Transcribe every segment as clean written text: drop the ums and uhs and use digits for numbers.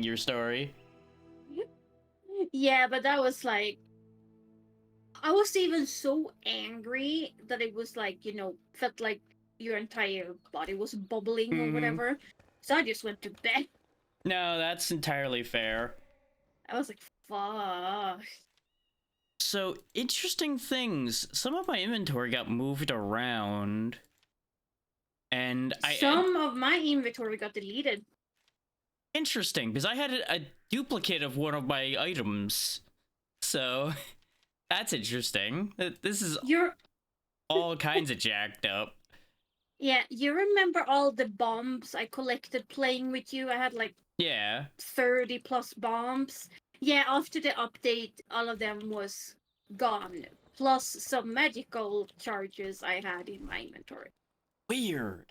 your story. Yeah, but that was like I was even so angry that it was like, felt like your entire body was bubbling or Mm-hmm. whatever. So I just went to bed. No, that's entirely fair. I was like, fuck. So, interesting things. Some of my inventory got moved around. And Some of my inventory got deleted. interesting, because I had a duplicate of one of my items. So, that's interesting. This is You're all kinds of jacked up. Yeah, you remember all the bombs I collected playing with you? I had like Yeah. 30 plus bombs. Yeah, after the update, all of them was gone. Plus some magical charges I had in my inventory. Weird.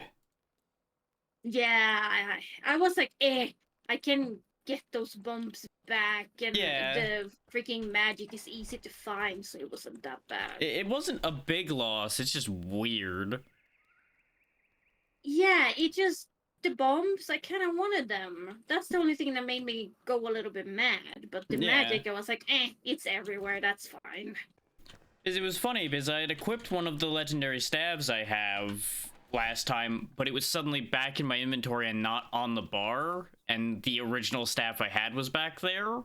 Yeah, I was like, I can get those bombs back, and Yeah. the freaking magic is easy to find, so it wasn't that bad. It wasn't a big loss, it's just weird. Yeah, it just the bombs, I kind of wanted them. That's the only thing that made me go a little bit mad. But the Yeah. magic, I was like, it's everywhere. That's fine. It was funny because I had equipped one of the legendary stabs I have last time, but it was suddenly back in my inventory and not on the bar, and the original staff I had was back there.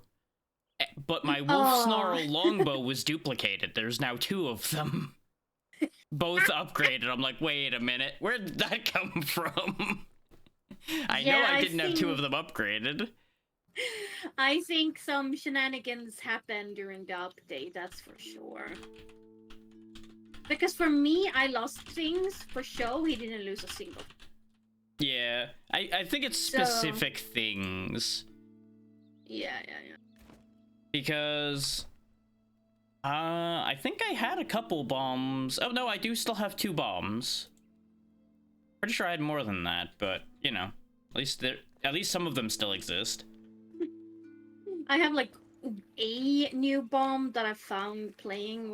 But my wolf Oh, snarl longbow was duplicated. There's now two of them. Both upgraded. I'm like, wait a minute, where did that come from? I know yeah. I didn't have two of them upgraded. I think some shenanigans happened during the update. That's for sure. Because for me, I lost things. For show, he didn't lose a single. Yeah, I think it's So specific things. yeah. Because I think I had a couple bombs. Oh no, I do still have two bombs. Pretty sure I had more than that, but at least some of them still exist. I have like a new bomb that I found playing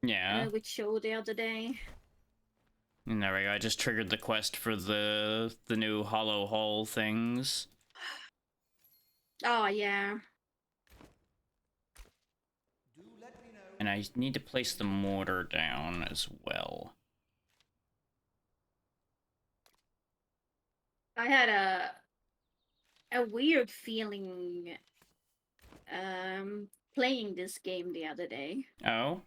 Yeah. with show the other day. And there we go. I just triggered the quest for the new Hollow Hall things. Oh yeah. And I need to place the mortar down as well. I had a weird feeling playing this game the other day. Oh?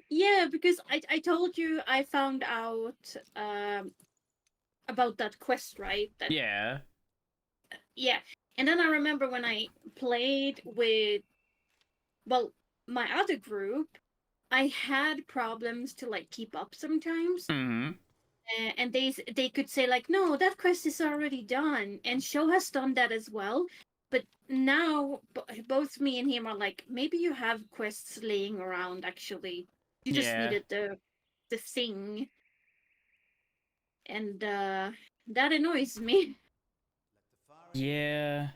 Yeah, because I told you I found out about that quest, right? Yeah. Yeah. And then I remember when I played with my other group, I had problems to like keep up sometimes. Mm-hmm. And they could say like, no, that quest is already done, and show has done that as well. But now both me and him are like, maybe you have quests laying around. Actually, you just Yeah. needed the thing, and that annoys me. Yeah.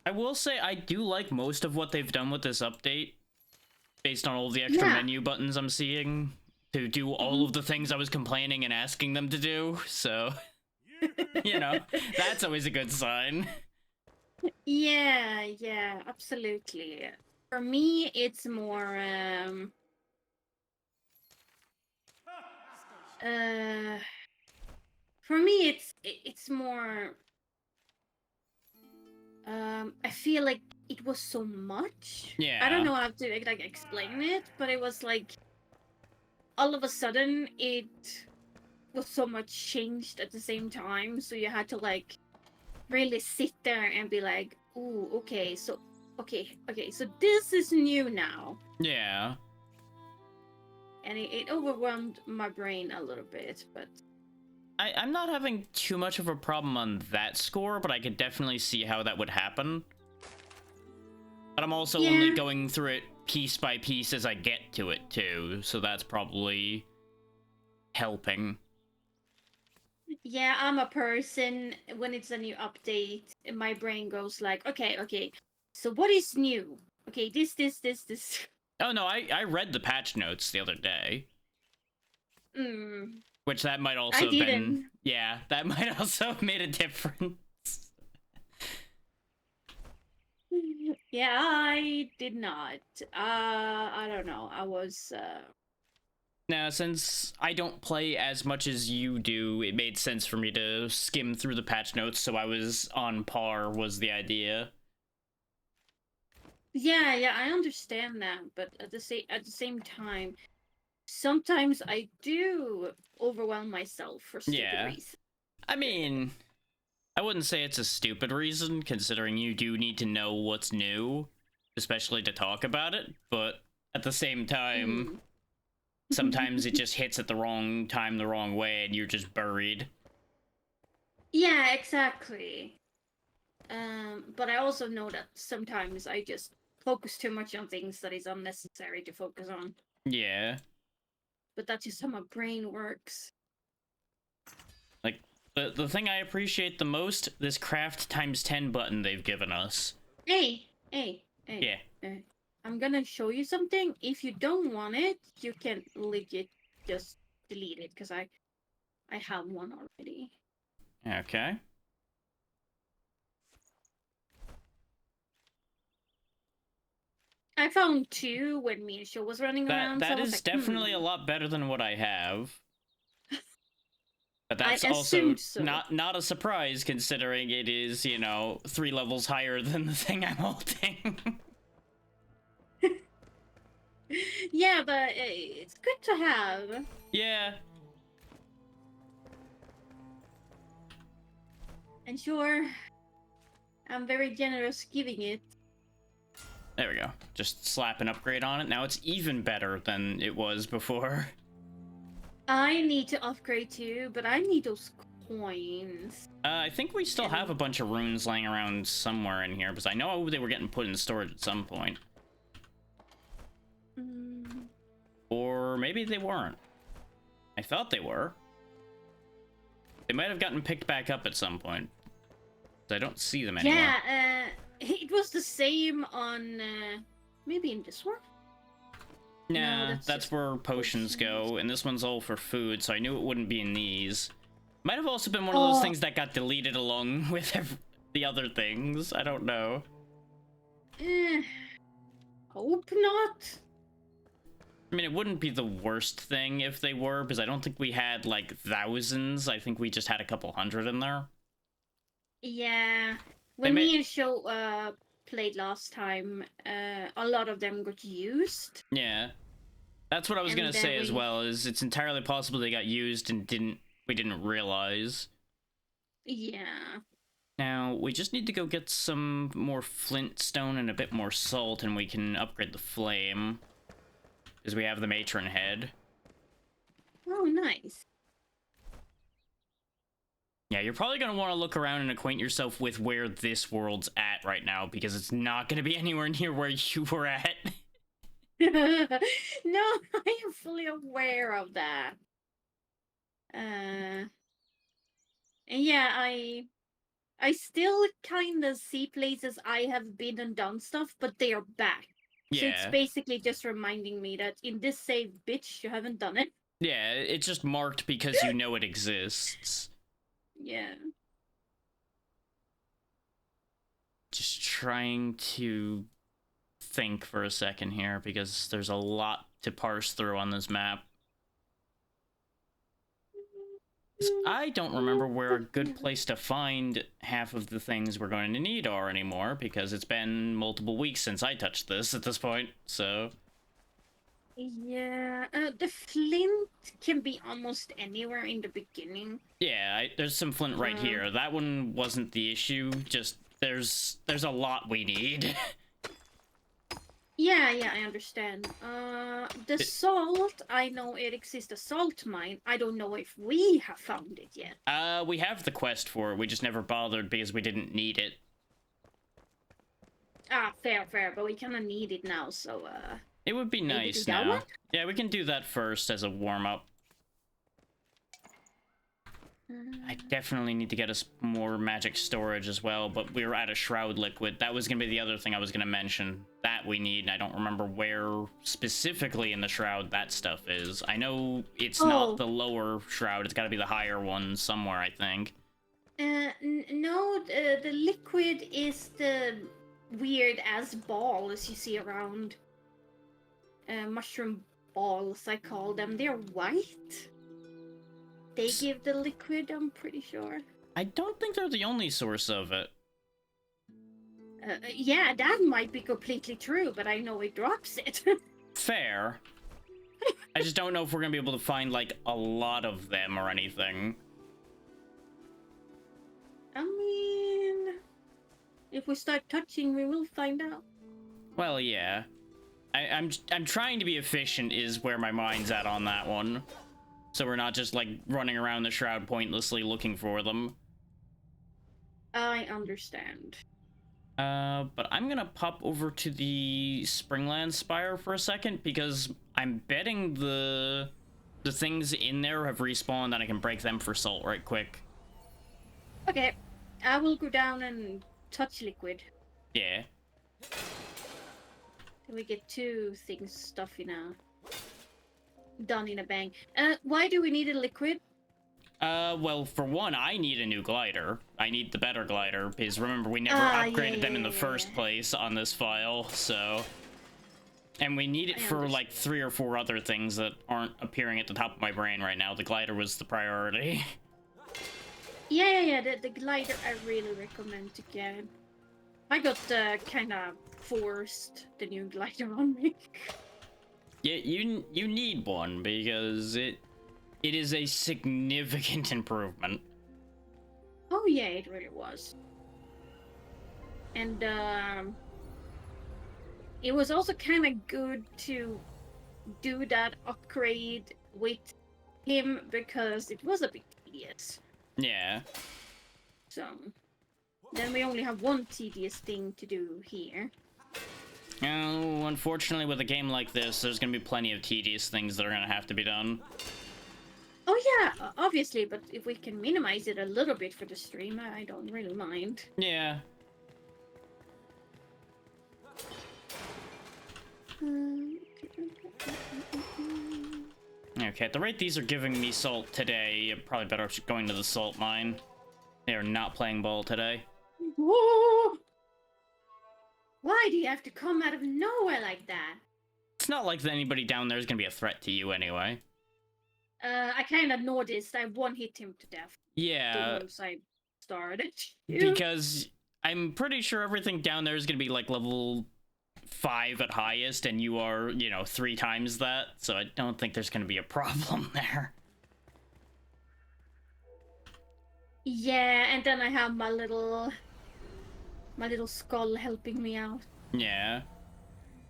I will say I do like most of what they've done with this update, based on all the extra Yeah. menu buttons I'm seeing to do all of the things I was complaining and asking them to do. So, that's always a good sign. Yeah, absolutely. For me, it's more uh for me it's more I feel like it was so much. I don't Yeah. know how to like explain it, but it was like all of a sudden it was so much changed at the same time, so you had to like really sit there and be like, "Ooh, okay, so this is new now." Yeah. And it overwhelmed my brain a little bit, but I'm not having too much of a problem on that score, but I could definitely see how that would happen. But I'm also only yeah. going through it piece by piece as I get to it, too, so that's probably helping. Yeah, I'm a person when it's a new update, my brain goes like, okay. So what is new? Okay, this. Oh no, I read the patch notes the other day. Mm. Which that might also I have been... didn't. Yeah, that might also have made a difference. Yeah, I did not. I don't know. I was. Now, since I don't play as much as you do, it made sense for me to skim through the patch notes, so I was on par, was the idea. Yeah, I understand that, but at the same time, sometimes I do overwhelm myself for stupid Yeah. reasons. I mean, I wouldn't say it's a stupid reason, considering you do need to know what's new, especially to talk about it, but at the same time, sometimes it just hits at the wrong time, the wrong way, and you're just buried. Yeah, exactly. But I also know that sometimes I just focus too much on things that is unnecessary to focus on. Yeah. But that's just how my brain works. Like, the thing I appreciate the most, this craft times 10 button they've given us. Hey. Yeah. I'm gonna show you something. If you don't want it, you can legit just delete it, because I have one already. Okay. I found two when Misha was running around. That so I was is like, definitely a lot better than what I have. But I that's also assumed so. not a surprise, considering it is, 3 levels higher than the thing I'm holding. Yeah, but it's good to have. Yeah. And sure, I'm very generous giving it. There we go. Just slap an upgrade on it. Now it's even better than it was before. I need to upgrade too, but I need those coins. I think we still have a bunch of runes laying around somewhere in here, because I know they were getting put in storage at some point. Or maybe they weren't. I thought they were. They might have gotten picked back up at some point. I don't see them anymore. Yeah, it was the same on maybe in this one. Nah, No, that's where potions go, and this one's all for food, so I knew it wouldn't be in these. Might have also been one of those things that got deleted along with the other things. I don't know. Hope not. I mean, it wouldn't be the worst thing if they were, because I don't think we had, like, thousands. I think we just had a couple hundred in there. Yeah. When me and Show played last time, a lot of them got used. Yeah. That's what I was gonna say as well, is it's entirely possible they got used and we didn't realize. Yeah. Now, we just need to go get some more flint stone and a bit more salt, and we can upgrade the flame. Because we have the matron head. Oh, nice. Yeah, you're probably going to want to look around and acquaint yourself with where this world's at right now, because it's not going to be anywhere near where you were at. No, I am fully aware of that. And yeah, I still kind of see places I have been and done stuff, but they are back. Yeah. So it's basically just reminding me that in this save, bitch, you haven't done it. Yeah, it's just marked because you know it exists. Yeah. Just trying to think for a second here, because there's a lot to parse through on this map. I don't remember where a good place to find half of the things we're going to need are anymore, because it's been multiple weeks since I touched this at this point, so... Yeah, the flint can be almost anywhere in the beginning. Yeah, there's some flint right here. That one wasn't the issue, just there's a lot we need. Yeah, I understand. The salt, I know it exists, a salt mine. I don't know if we have found it yet. We have the quest for it, we just never bothered because we didn't need it. Ah, fair, but we kinda need it now, so, It would be nice now. Yeah, we can do that first as a warm-up. I definitely need to get us more magic storage as well, but we were out of shroud liquid. That was gonna be the other thing I was gonna mention. That we need, and I don't remember where specifically in the shroud that stuff is. I know it's not the lower shroud, it's gotta be the higher one somewhere, I think. No, the liquid is the weird ass balls you see around. Mushroom balls, I call them. They're white. They give the liquid, I'm pretty sure. I don't think they're the only source of it. Yeah, that might be completely true, but I know it drops it. Fair. I just don't know if we're gonna be able to find, like, a lot of them or anything. I mean, if we start touching, we will find out. Well, yeah. I'm trying to be efficient is where my mind's at on that one. So we're not just, like, running around the shroud pointlessly looking for them. I understand. But I'm gonna pop over to the Springland Spire for a second, because I'm betting the things in there have respawned and I can break them for salt right quick. Okay, I will go down and touch liquid. Yeah. We get 2 things stuffy now. Done in a bang. Why do we need a liquid? Well, for one, I need a new glider. I need the better glider, because remember, we never upgraded them in the first place on this file, so... And we need it for, like, 3 or 4 other things that aren't appearing at the top of my brain right now. The glider was the priority. Yeah, the glider I really recommend to get. I got kind of forced the new glider on me. Yeah, you need one, because it is a significant improvement. Oh yeah, it really was. And it was also kind of good to do that upgrade with him, because it was a bit tedious. Yeah. So then we only have one tedious thing to do here. Oh, unfortunately, with a game like this, there's gonna be plenty of tedious things that are gonna have to be done. Oh yeah, obviously, but if we can minimize it a little bit for the stream, I don't really mind. Yeah. Okay, at the rate these are giving me salt today, probably better off going to the salt mine. They are not playing ball today. Whoa! Why do you have to come out of nowhere like that? It's not like anybody down there is gonna be a threat to you anyway. I kind of noticed I one-hit him to death. Yeah. Once I started. Because I'm pretty sure everything down there is gonna be like level 5 at highest, and you are, 3 times that, so I don't think there's gonna be a problem there. Yeah, and then I have my little skull helping me out. Yeah.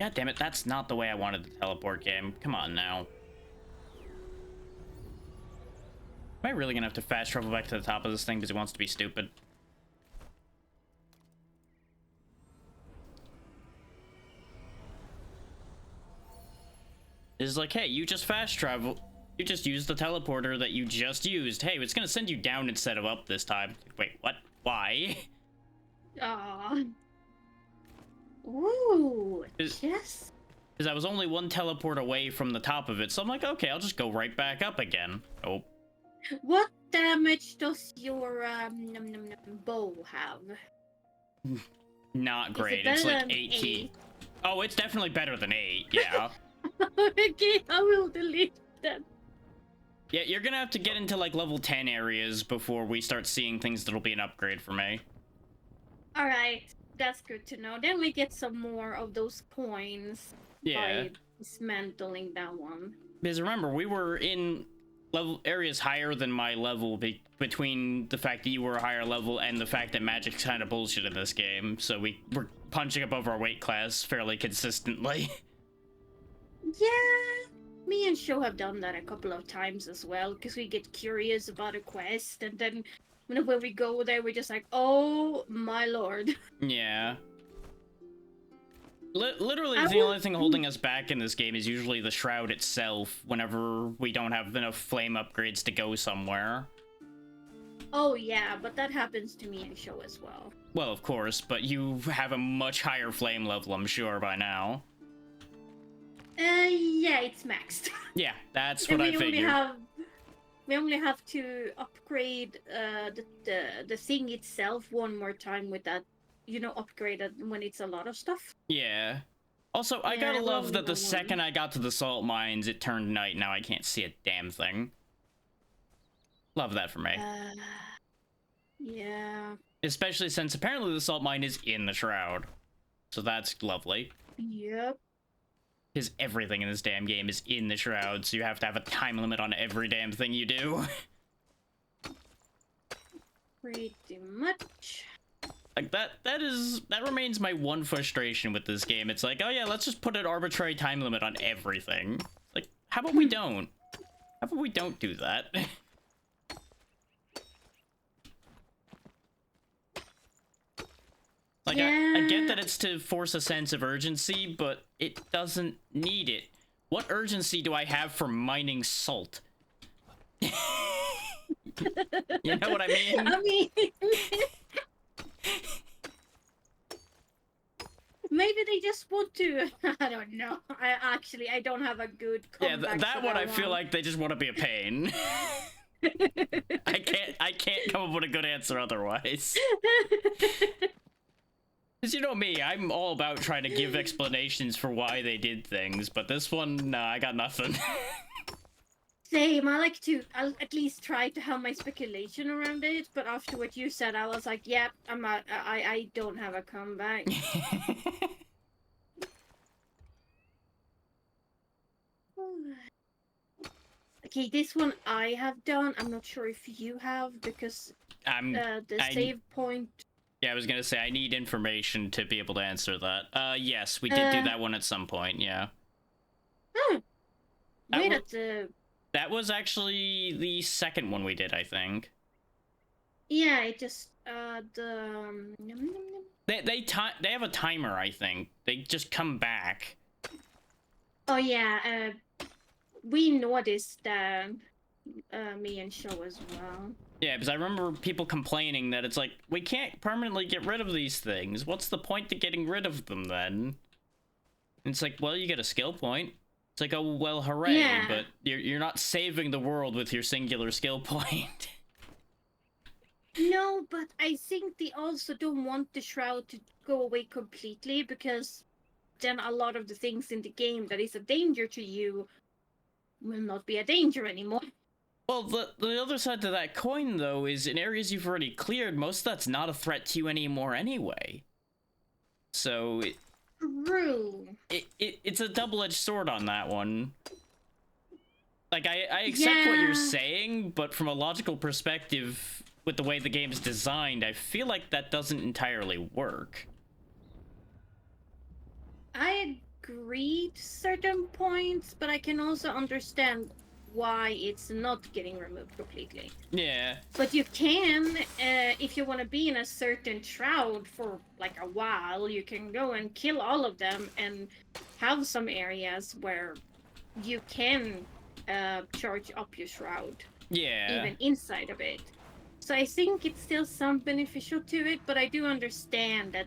God damn it, that's not the way I wanted the teleport game. Come on now. Am I really gonna have to fast travel back to the top of this thing because he wants to be stupid? It's like, hey, you just fast travel. You just used the teleporter that you just used. Hey, it's gonna send you down instead of up this time. Wait, what? Why? Aww. Ooh, yes. Because I was only one teleport away from the top of it, so I'm like, okay, I'll just go right back up again. Oh. What damage does your bow have? Not great. It's like 8. Oh, it's definitely better than 8. Yeah. Okay, I will delete that. Yeah, you're gonna have to get into like level 10 areas before we start seeing things that'll be an upgrade for me. Alright, that's good to know. Then we get some more of those coins by dismantling that one. Because remember, we were in level areas higher than my level between the fact that you were a higher level and the fact that magic's kind of bullshit in this game, so we were punching above our weight class fairly consistently. Yeah, me and Sho have done that a couple of times as well, because we get curious about a quest, and then when we go there, we're just like, oh my lord. Yeah. Literally, the only thing holding us back in this game is usually the shroud itself, whenever we don't have enough flame upgrades to go somewhere. Oh yeah, but that happens to me in show as well. Well, of course, but you have a much higher flame level, I'm sure, by now. Yeah, it's maxed. Yeah, that's And what I figured. we only have to upgrade the thing itself one more time with that, upgraded when it's a lot of stuff. Yeah. Also, I Yeah, gotta we love only that the got second one. I got to the salt mines, it turned night. Now I can't see a damn thing. Love that for me. Yeah. Especially since apparently the salt mine is in the shroud. So that's lovely. Yep. Because everything in this damn game is in the shroud, so you have to have a time limit on every damn thing you do. Pretty much. Like, that remains my one frustration with this game. It's like, oh yeah, let's just put an arbitrary time limit on everything. Like, how about we don't? How about we don't do that? Like, Yeah. I get that it's to force a sense of urgency, but it doesn't need it. What urgency do I have for mining salt? You know what I mean? I mean, maybe they just want to. I don't know. I don't have a good Yeah, comeback. that for one I that feel one. like they just want to be a pain. I can't come up with a good answer otherwise. Because you know me, I'm all about trying to give explanations for why they did things, but this one, nah, I got nothing. Same. I'll at least try to have my speculation around it. But after what you said, I was like, yep, I don't have a comeback. Okay, this one I have done. I'm not sure if you have because the save point. Yeah, I was gonna say I need information to be able to answer that. Yes, we did do that one at some point. Yeah. Oh, That wait wa- at the. That was actually the second one we did, I think. Yeah, it just the. They have a timer, I think. They just come back. Oh yeah, we noticed that. Me and Show as well. Yeah, because I remember people complaining that it's like, we can't permanently get rid of these things. What's the point to getting rid of them then? And it's like, well, you get a skill point. It's like, oh, well, hooray, Yeah. but you're not saving the world with your singular skill point. No, but I think they also don't want the shroud to go away completely because then a lot of the things in the game that is a danger to you will not be a danger anymore. Well, the other side to that coin, though, is in areas you've already cleared, most of that's not a threat to you anymore anyway. So, True. it's a double-edged sword on that one. Like, I accept what you're Yeah. saying, but from a logical perspective, with the way the game's designed, I feel like that doesn't entirely work. I agree to certain points, but I can also understand why it's not getting removed completely. Yeah. But you can, if you want to be in a certain shroud for like a while, you can go and kill all of them and have some areas where you can charge up your shroud, Yeah. even inside of it. So I think it's still some beneficial to it, but I do understand that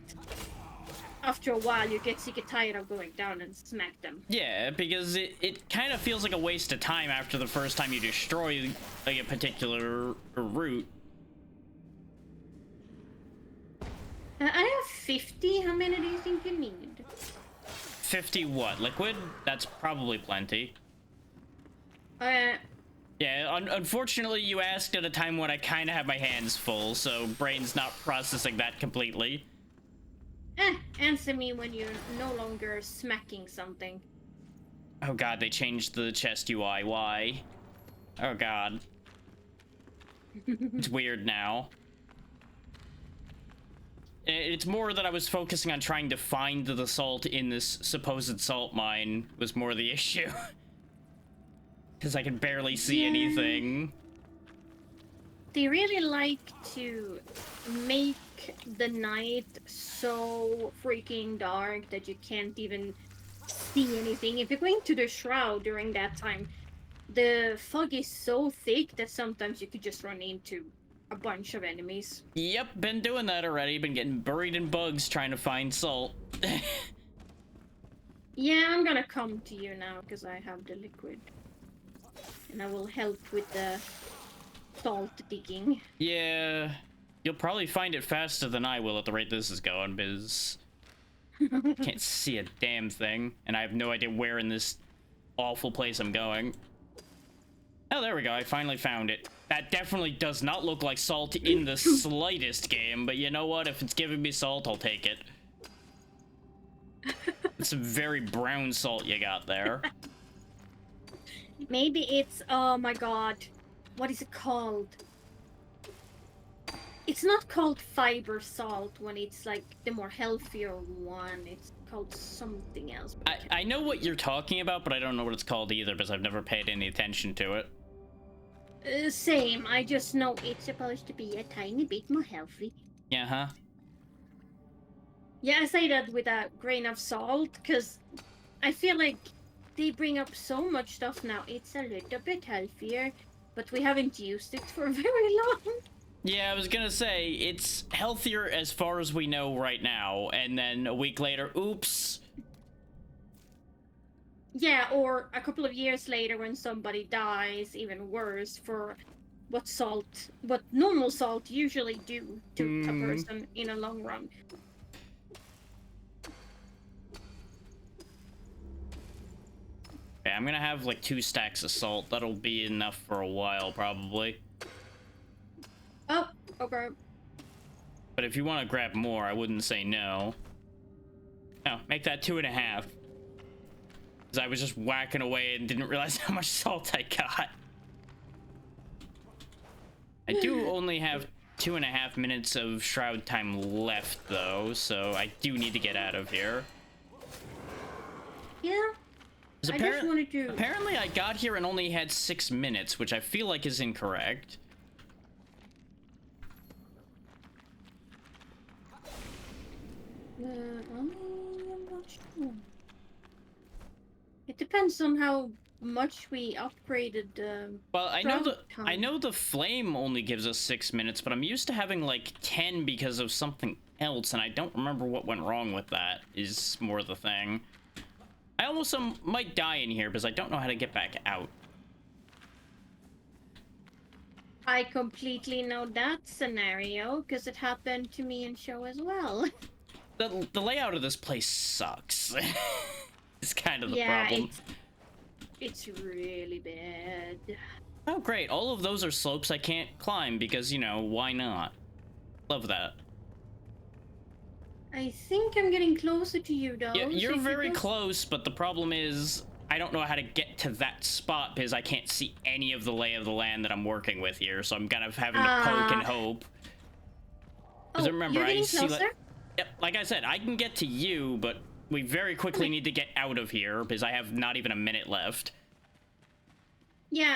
after a while you get sick and tired of going down and smack them. Yeah, because it kind of feels like a waste of time after the first time you destroy like a particular route. I have 50. How many do you think you need? 50 what? Liquid? That's probably plenty. Uh, Yeah, unfortunately you asked at a time when I kind of have my hands full, so brain's not processing that completely. Answer me when you're no longer smacking something. Oh god, they changed the chest UI. Why? Oh god. It's weird now. It's more that I was focusing on trying to find the salt in this supposed salt mine was more the issue. Because I can barely see anything. They really like to make the night so freaking dark that you can't even see anything. If you're going to the shroud during that time, the fog is so thick that sometimes you could just run into a bunch of enemies. Yep, been doing that already. Been getting buried in bugs trying to find salt. Yeah, I'm gonna come to you now because I have the liquid. And I will help with the salt digging. Yeah, you'll probably find it faster than I will at the rate this is going, because I can't see a damn thing, and I have no idea where in this awful place I'm going. Oh, there we go. I finally found it. That definitely does not look like salt in the slightest game, but you know what? If it's giving me salt, I'll take it. It's some very brown salt you got there. Maybe it's, oh my god, what is it called? It's not called fiber salt when it's like the more healthier one. It's called something else. I know what you're talking about, but I don't know what it's called either because I've never paid any attention to it. Same, I just know it's supposed to be a tiny bit more healthy. Yeah, huh? Yeah, I say that with a grain of salt, because I feel like they bring up so much stuff now. It's a little bit healthier, but we haven't used it for very long. Yeah, I was gonna say, it's healthier as far as we know right now, and then a week later, oops. Yeah, or a couple of years later when somebody dies, even worse for what normal salt usually do to a person in a long run. Okay, I'm gonna have like 2 stacks of salt. That'll be enough for a while, probably. Oh, okay. But if you want to grab more, I wouldn't say no. No, make that 2.5. Because I was just whacking away and didn't realize how much salt I got. I do only have 2.5 minutes of shroud time left, though, so I do need to get out of here. Yeah. I just wanted to... Apparently I got here and only had 6 minutes, which I feel like is incorrect. I'm not sure. It depends on how much we upgraded the... Well, I know the flame only gives us 6 minutes, but I'm used to having like 10 because of something else, and I don't remember what went wrong with that, is more the thing. I almost might die in here because I don't know how to get back out. I completely know that scenario, because it happened to me in show as well. The layout of this place sucks. It's kind of the problem. It's really bad. Oh, great. All of those are slopes I can't climb because, you know, why not? Love that. I think I'm getting closer to you, though. Yeah, you're very close, but the problem is I don't know how to get to that spot because I can't see any of the lay of the land that I'm working with here, so I'm kind of having to poke and hope. Because remember, you're getting closer? Yep, like I said, I can get to you, but we very quickly need to get out of here because I have not even a minute left. Yeah,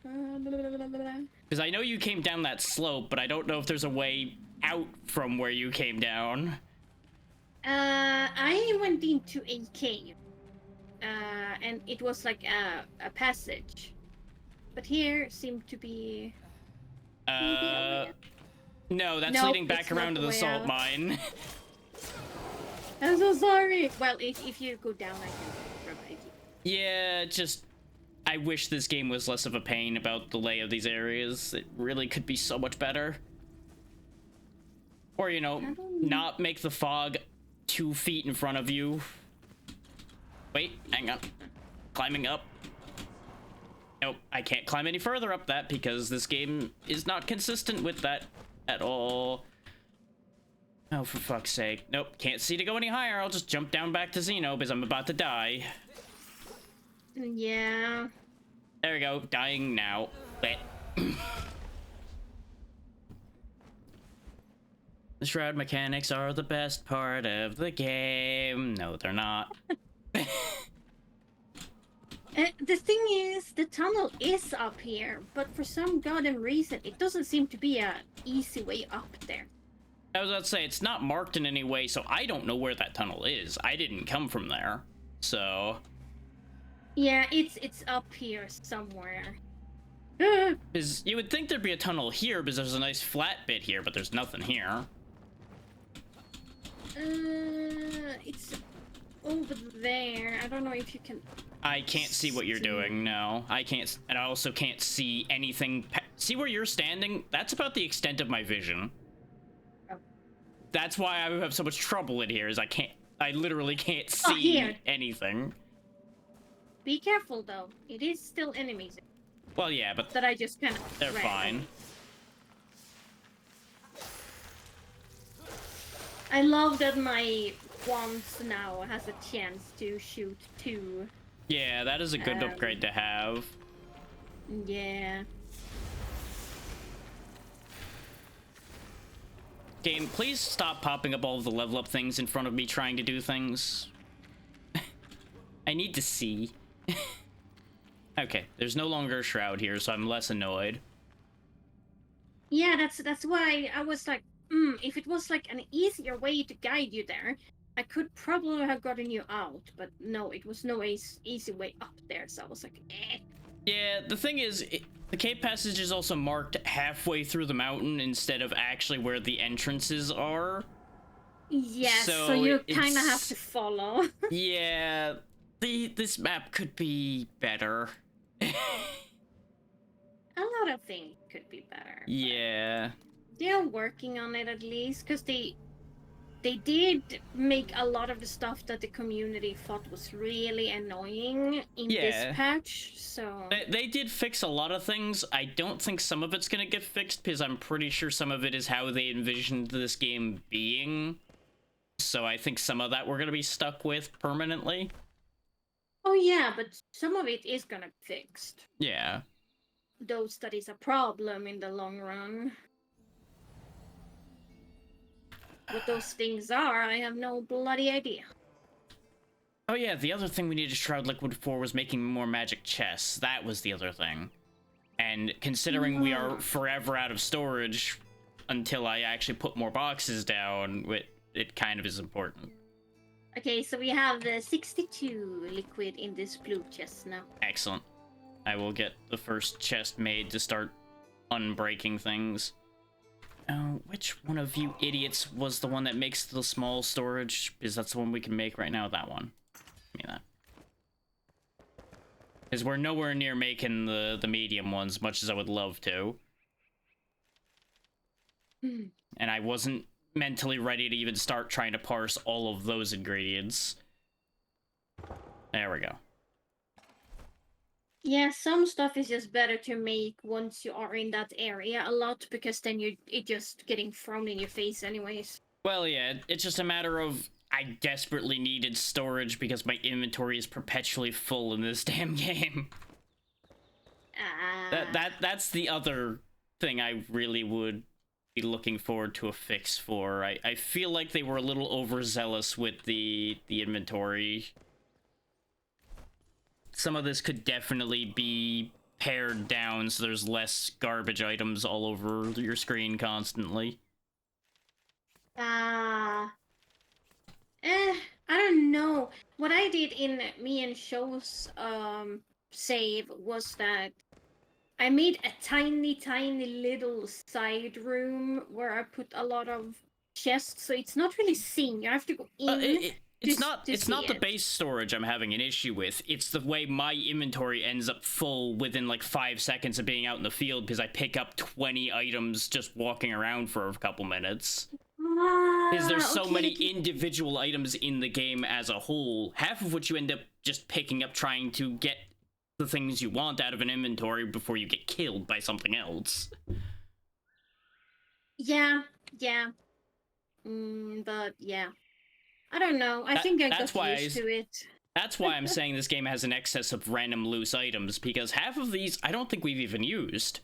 Because I know you came down that slope, but I don't know if there's a way out from where you came down. I went into a cave. And it was like a passage. But here seemed to be... No, that's leading back around to the salt mine. I'm so sorry. Well, if you go down, I can revive you. Yeah, just... I wish this game was less of a pain about the lay of these areas. It really could be so much better. Or, you know, not make the fog 2 feet in front of you. Wait, hang on. Climbing up. Nope, I can't climb any further up that because this game is not consistent with that at all. Oh, for fuck's sake. Nope, can't see to go any higher. I'll just jump down back to Xeno because I'm about to die. Yeah. There we go, dying now. Wait. The shroud mechanics are the best part of the game. No, they're not. The thing is, the tunnel is up here, but for some goddamn reason, it doesn't seem to be a easy way up there. I was about to say, it's not marked in any way, so I don't know where that tunnel is. I didn't come from there, so... Yeah, it's up here somewhere. Because you would think there'd be a tunnel here because there's a nice flat bit here, but there's nothing here. It's over there. I don't know if you can. I can't see what you're doing. No, I can't, and I also can't see anything. See where you're standing? That's about the extent of my vision. Oh. That's why I have so much trouble in here. Is I literally can't see anything. Be careful though. It is still enemies. Well, yeah, but that I just kind of. They're fine. I love that my wands now has a chance to shoot 2. Yeah, that is a good upgrade to have. Yeah. Game, please stop popping up all of the level up things in front of me trying to do things. I need to see. Okay, there's no longer a shroud here, so I'm less annoyed. Yeah, that's why I was like, if it was like an easier way to guide you there, I could probably have gotten you out, but no, it was no easy way up there, so I was like, eh. Yeah, the thing is, the cave passage is also marked halfway through the mountain instead of actually where the entrances are. Yes, so you kind of have to follow. Yeah, this map could be better. A lot of things could be better. Yeah. They're working on it at least, because they did make a lot of the stuff that the community thought was really annoying in this patch, so... They did fix a lot of things. I don't think some of it's gonna get fixed, because I'm pretty sure some of it is how they envisioned this game being. So I think some of that we're gonna be stuck with permanently. Oh yeah, but some of it is gonna be fixed. Yeah. Those that is a problem in the long run. What those things are, I have no bloody idea. Oh yeah, the other thing we needed Shroud Liquid for was making more magic chests. That was the other thing. And considering we are forever out of storage until I actually put more boxes down, it kind of is important. Okay, so we have 62 liquid in this blue chest now. Excellent. I will get the first chest made to start unbreaking things. Which one of you idiots was the one that makes the small storage? Because that's the one we can make right now, that one. Give me that. Because we're nowhere near making the medium ones, much as I would love to. And I wasn't mentally ready to even start trying to parse all of those ingredients. There we go. Yeah, some stuff is just better to make once you are in that area a lot, because then it just getting thrown in your face anyways. Well, yeah, it's just a matter of I desperately needed storage because my inventory is perpetually full in this damn game. That's the other thing I really would be looking forward to a fix for. I feel like they were a little overzealous with the inventory. Some of this could definitely be pared down so there's less garbage items all over your screen constantly. I don't know. What I did in me and Show's save was that I made a tiny little side room where I put a lot of chests, so it's not really seen. You have to go in. It's not the base storage I'm having an issue with. It's the way my inventory ends up full within like 5 seconds of being out in the field because I pick up 20 items just walking around for a couple minutes. Because there's so many individual items in the game as a whole, half of which you end up just picking up trying to get the things you want out of an inventory before you get killed by something else. Yeah. But yeah. I don't know. I think I got used to it. That's why I'm saying this game has an excess of random loose items, because half of these I don't think we've even used.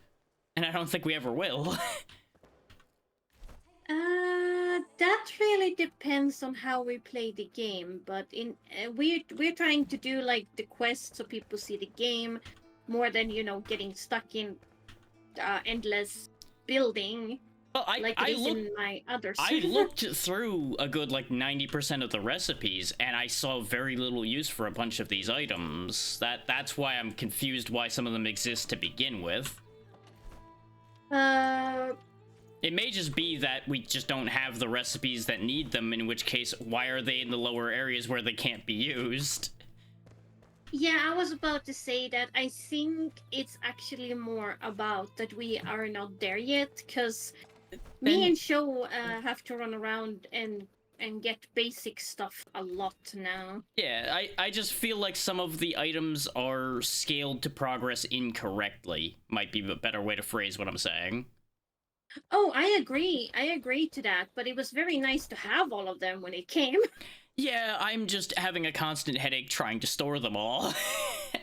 And I don't think we ever will. That really depends on how we play the game, but we're trying to do like the quest so people see the game more than, you know, getting stuck in endless building. Well, like it is in my other I server. looked through a good like 90% of the recipes, and I saw very little use for a bunch of these items. That's why I'm confused why some of them exist to begin with. It may just be that we just don't have the recipes that need them, in which case, why are they in the lower areas where they can't be used? Yeah, I was about to say that I think it's actually more about that we are not there yet, because me and Show have to run around and get basic stuff a lot now. Yeah, I just feel like some of the items are scaled to progress incorrectly, might be a better way to phrase what I'm saying. Oh, I agree to that, but it was very nice to have all of them when it came. Yeah, I'm just having a constant headache trying to store them all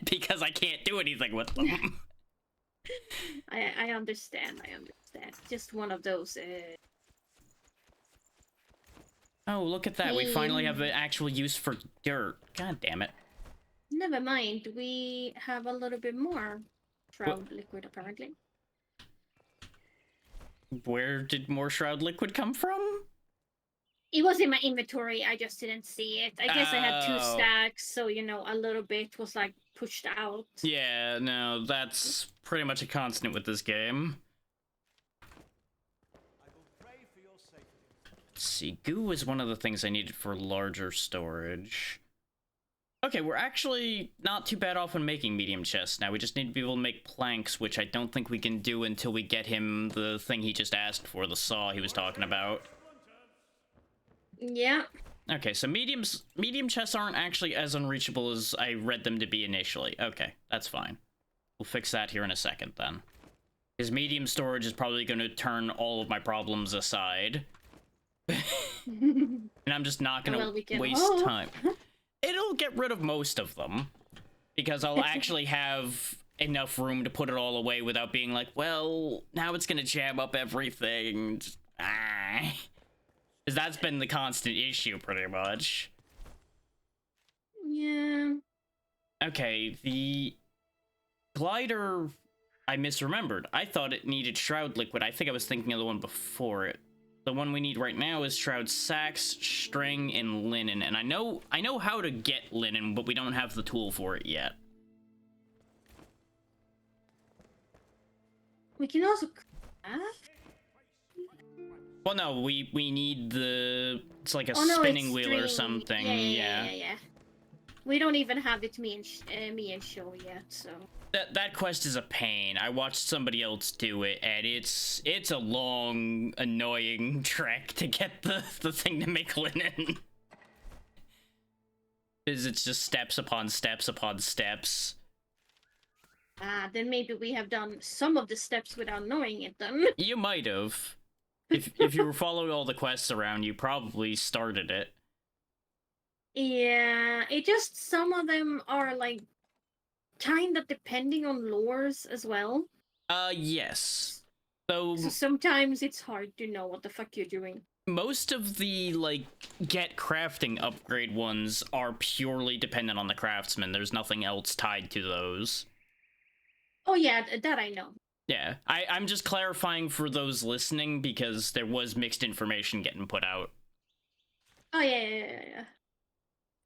because I can't do anything with them. I understand. Just one of those. Oh, look at that. We finally have an actual use for dirt. God damn it. Never mind. We have a little bit more shroud liquid, apparently. Where did more shroud liquid come from? It was in my inventory. I just didn't see it. I guess I had 2 stacks, so, you know, a little bit was, like, pushed out. Yeah, no, that's pretty much a constant with this game. Let's see, goo is one of the things I needed for larger storage. Okay, we're actually not too bad off on making medium chests now. We just need to be able to make planks, which I don't think we can do until we get him the thing he just asked for, the saw he was talking about. Yeah. Okay, so medium chests aren't actually as unreachable as I read them to be initially. Okay, that's fine. We'll fix that here in a second, then. His medium storage is probably going to turn all of my problems aside. And I'm just not going to waste time. It'll get rid of most of them, because I'll actually have enough room to put it all away without being like, well, now it's going to jam up everything. Because that's been the constant issue, pretty much. Yeah. Okay, the glider, I misremembered. I thought it needed shroud liquid. I think I was thinking of the one before it. The one we need right now is shroud sacks, string, and linen. And I know how to get linen, but we don't have the tool for it yet. We can also craft. Well, no, we need the... It's like a spinning wheel or something. Yeah. We don't even have it me and Show yet, so... That quest is a pain. I watched somebody else do it, and it's a long, annoying trek to get the thing to make linen. Because it's just steps upon steps upon steps. Then maybe we have done some of the steps without knowing it, then. You might have. If you were following all the quests around, you probably started it. Yeah, it just, some of them are, like, kind of depending on lores as well. Yes. So sometimes it's hard to know what the fuck you're doing. Most of the, like, get crafting upgrade ones are purely dependent on the craftsman. There's nothing else tied to those. Oh yeah, that I know. Yeah, I'm just clarifying for those listening because there was mixed information getting put out. Oh yeah.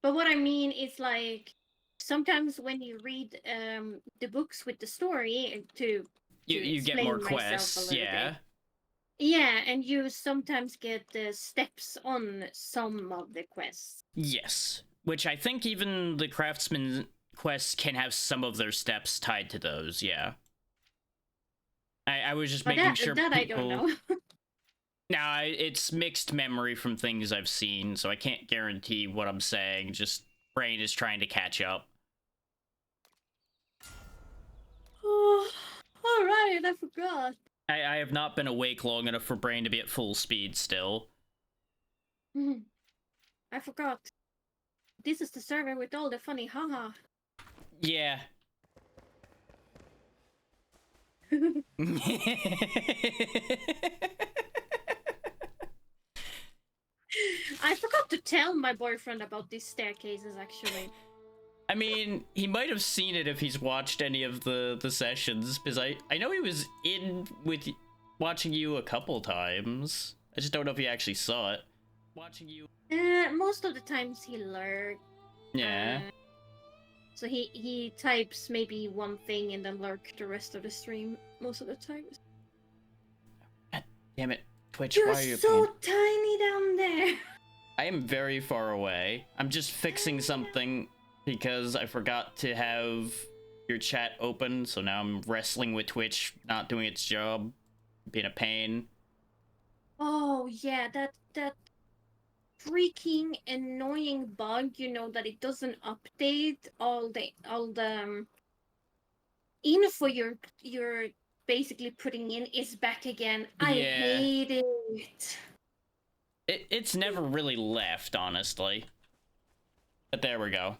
But what I mean is, like, sometimes when you read the books with the story to you get more quests, yeah. Yeah, and you sometimes get the steps on some of the quests. Yes, which I think even the craftsman quests can have some of their steps tied to those, yeah. I was just making sure that people... I don't know. Nah, it's mixed memory from things I've seen, so I can't guarantee what I'm saying. Just brain is trying to catch up. Oh, all right, I forgot. I have not been awake long enough for brain to be at full speed still. I forgot. This is the server with all the funny haha. Yeah. I forgot to tell my boyfriend about these staircases, actually. I mean, he might have seen it if he's watched any of the sessions, because I know he was in with watching you a couple times. I just don't know if he actually saw it. Watching you. Most of the times he lurks. Yeah. So he types maybe one thing and then lurk the rest of the stream most of the times. God damn it, Twitch. You're why are you so tiny down there. I am very far away. I'm just fixing something because I forgot to have your chat open, so now I'm wrestling with Twitch not doing its job, being a pain. Oh yeah, that freaking annoying bug, that it doesn't update all the info you're basically putting in is back again. I hate it. It's never really left, honestly. But there we go.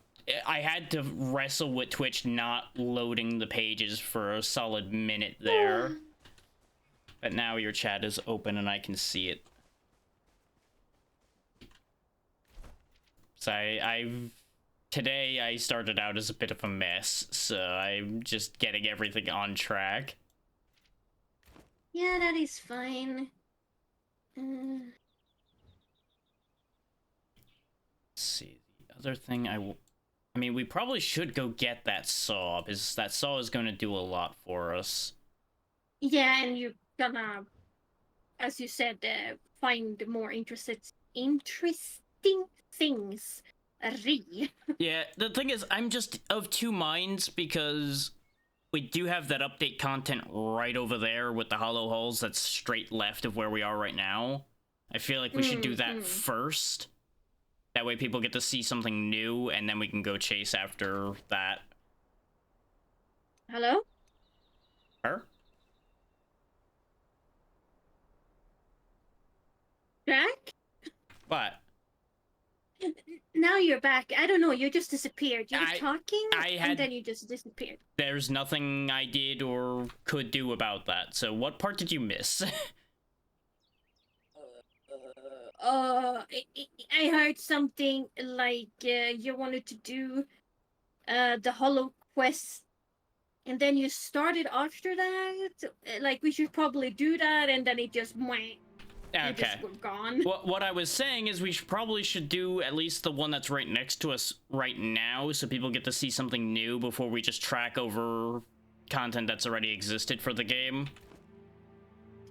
I had to wrestle with Twitch not loading the pages for a solid minute there. But now your chat is open and I can see it. So today I started out as a bit of a mess, so I'm just getting everything on track. Yeah, that is fine. Let's see. The other thing I mean, we probably should go get that saw, because that saw is going to do a lot for us. Yeah, and you're gonna, as you said, find more interesting things. Yeah, the thing is, I'm just of two minds, because we do have that update content right over there with the hollow holes that's straight left of where we are right now. I feel like we should do that first. That way people get to see something new, and then we can go chase after that. Hello? Her? Jack? What? Now you're back. I don't know, you just disappeared. You were talking, and then you just disappeared. There's nothing I did or could do about that, so what part did you miss? I heard something like you wanted to do the hollow quest, and then you started after that. Like, we should probably do that, and then it just went. Okay. Just were gone. What I was saying is we probably should do at least the one that's right next to us right now, so people get to see something new before we just track over content that's already existed for the game.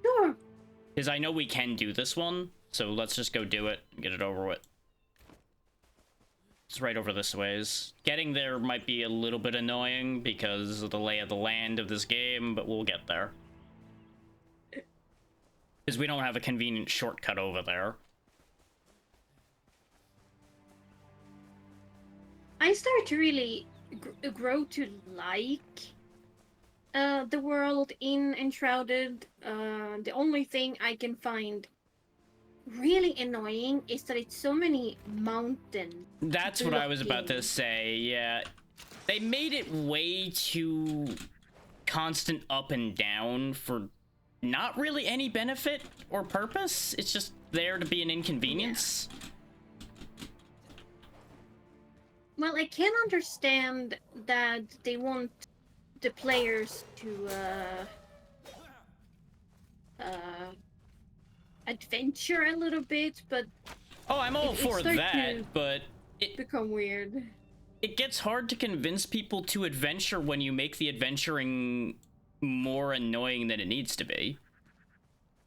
Sure. Because I know we can do this one, so let's just go do it and get it over with. It's right over this ways. Getting there might be a little bit annoying because of the lay of the land of this game, but we'll get there. Because we don't have a convenient shortcut over there. I started to really grow to like the world in Enshrouded. The only thing I can find really annoying is that it's so many mountains. That's what I was about to say, yeah. They made it way too constant up and down for not really any benefit or purpose. It's just there to be an inconvenience. Yeah. Well, I can understand that they want the players to adventure a little bit, but oh, I'm all for that, but it become weird. It gets hard to convince people to adventure when you make the adventuring more annoying than it needs to be.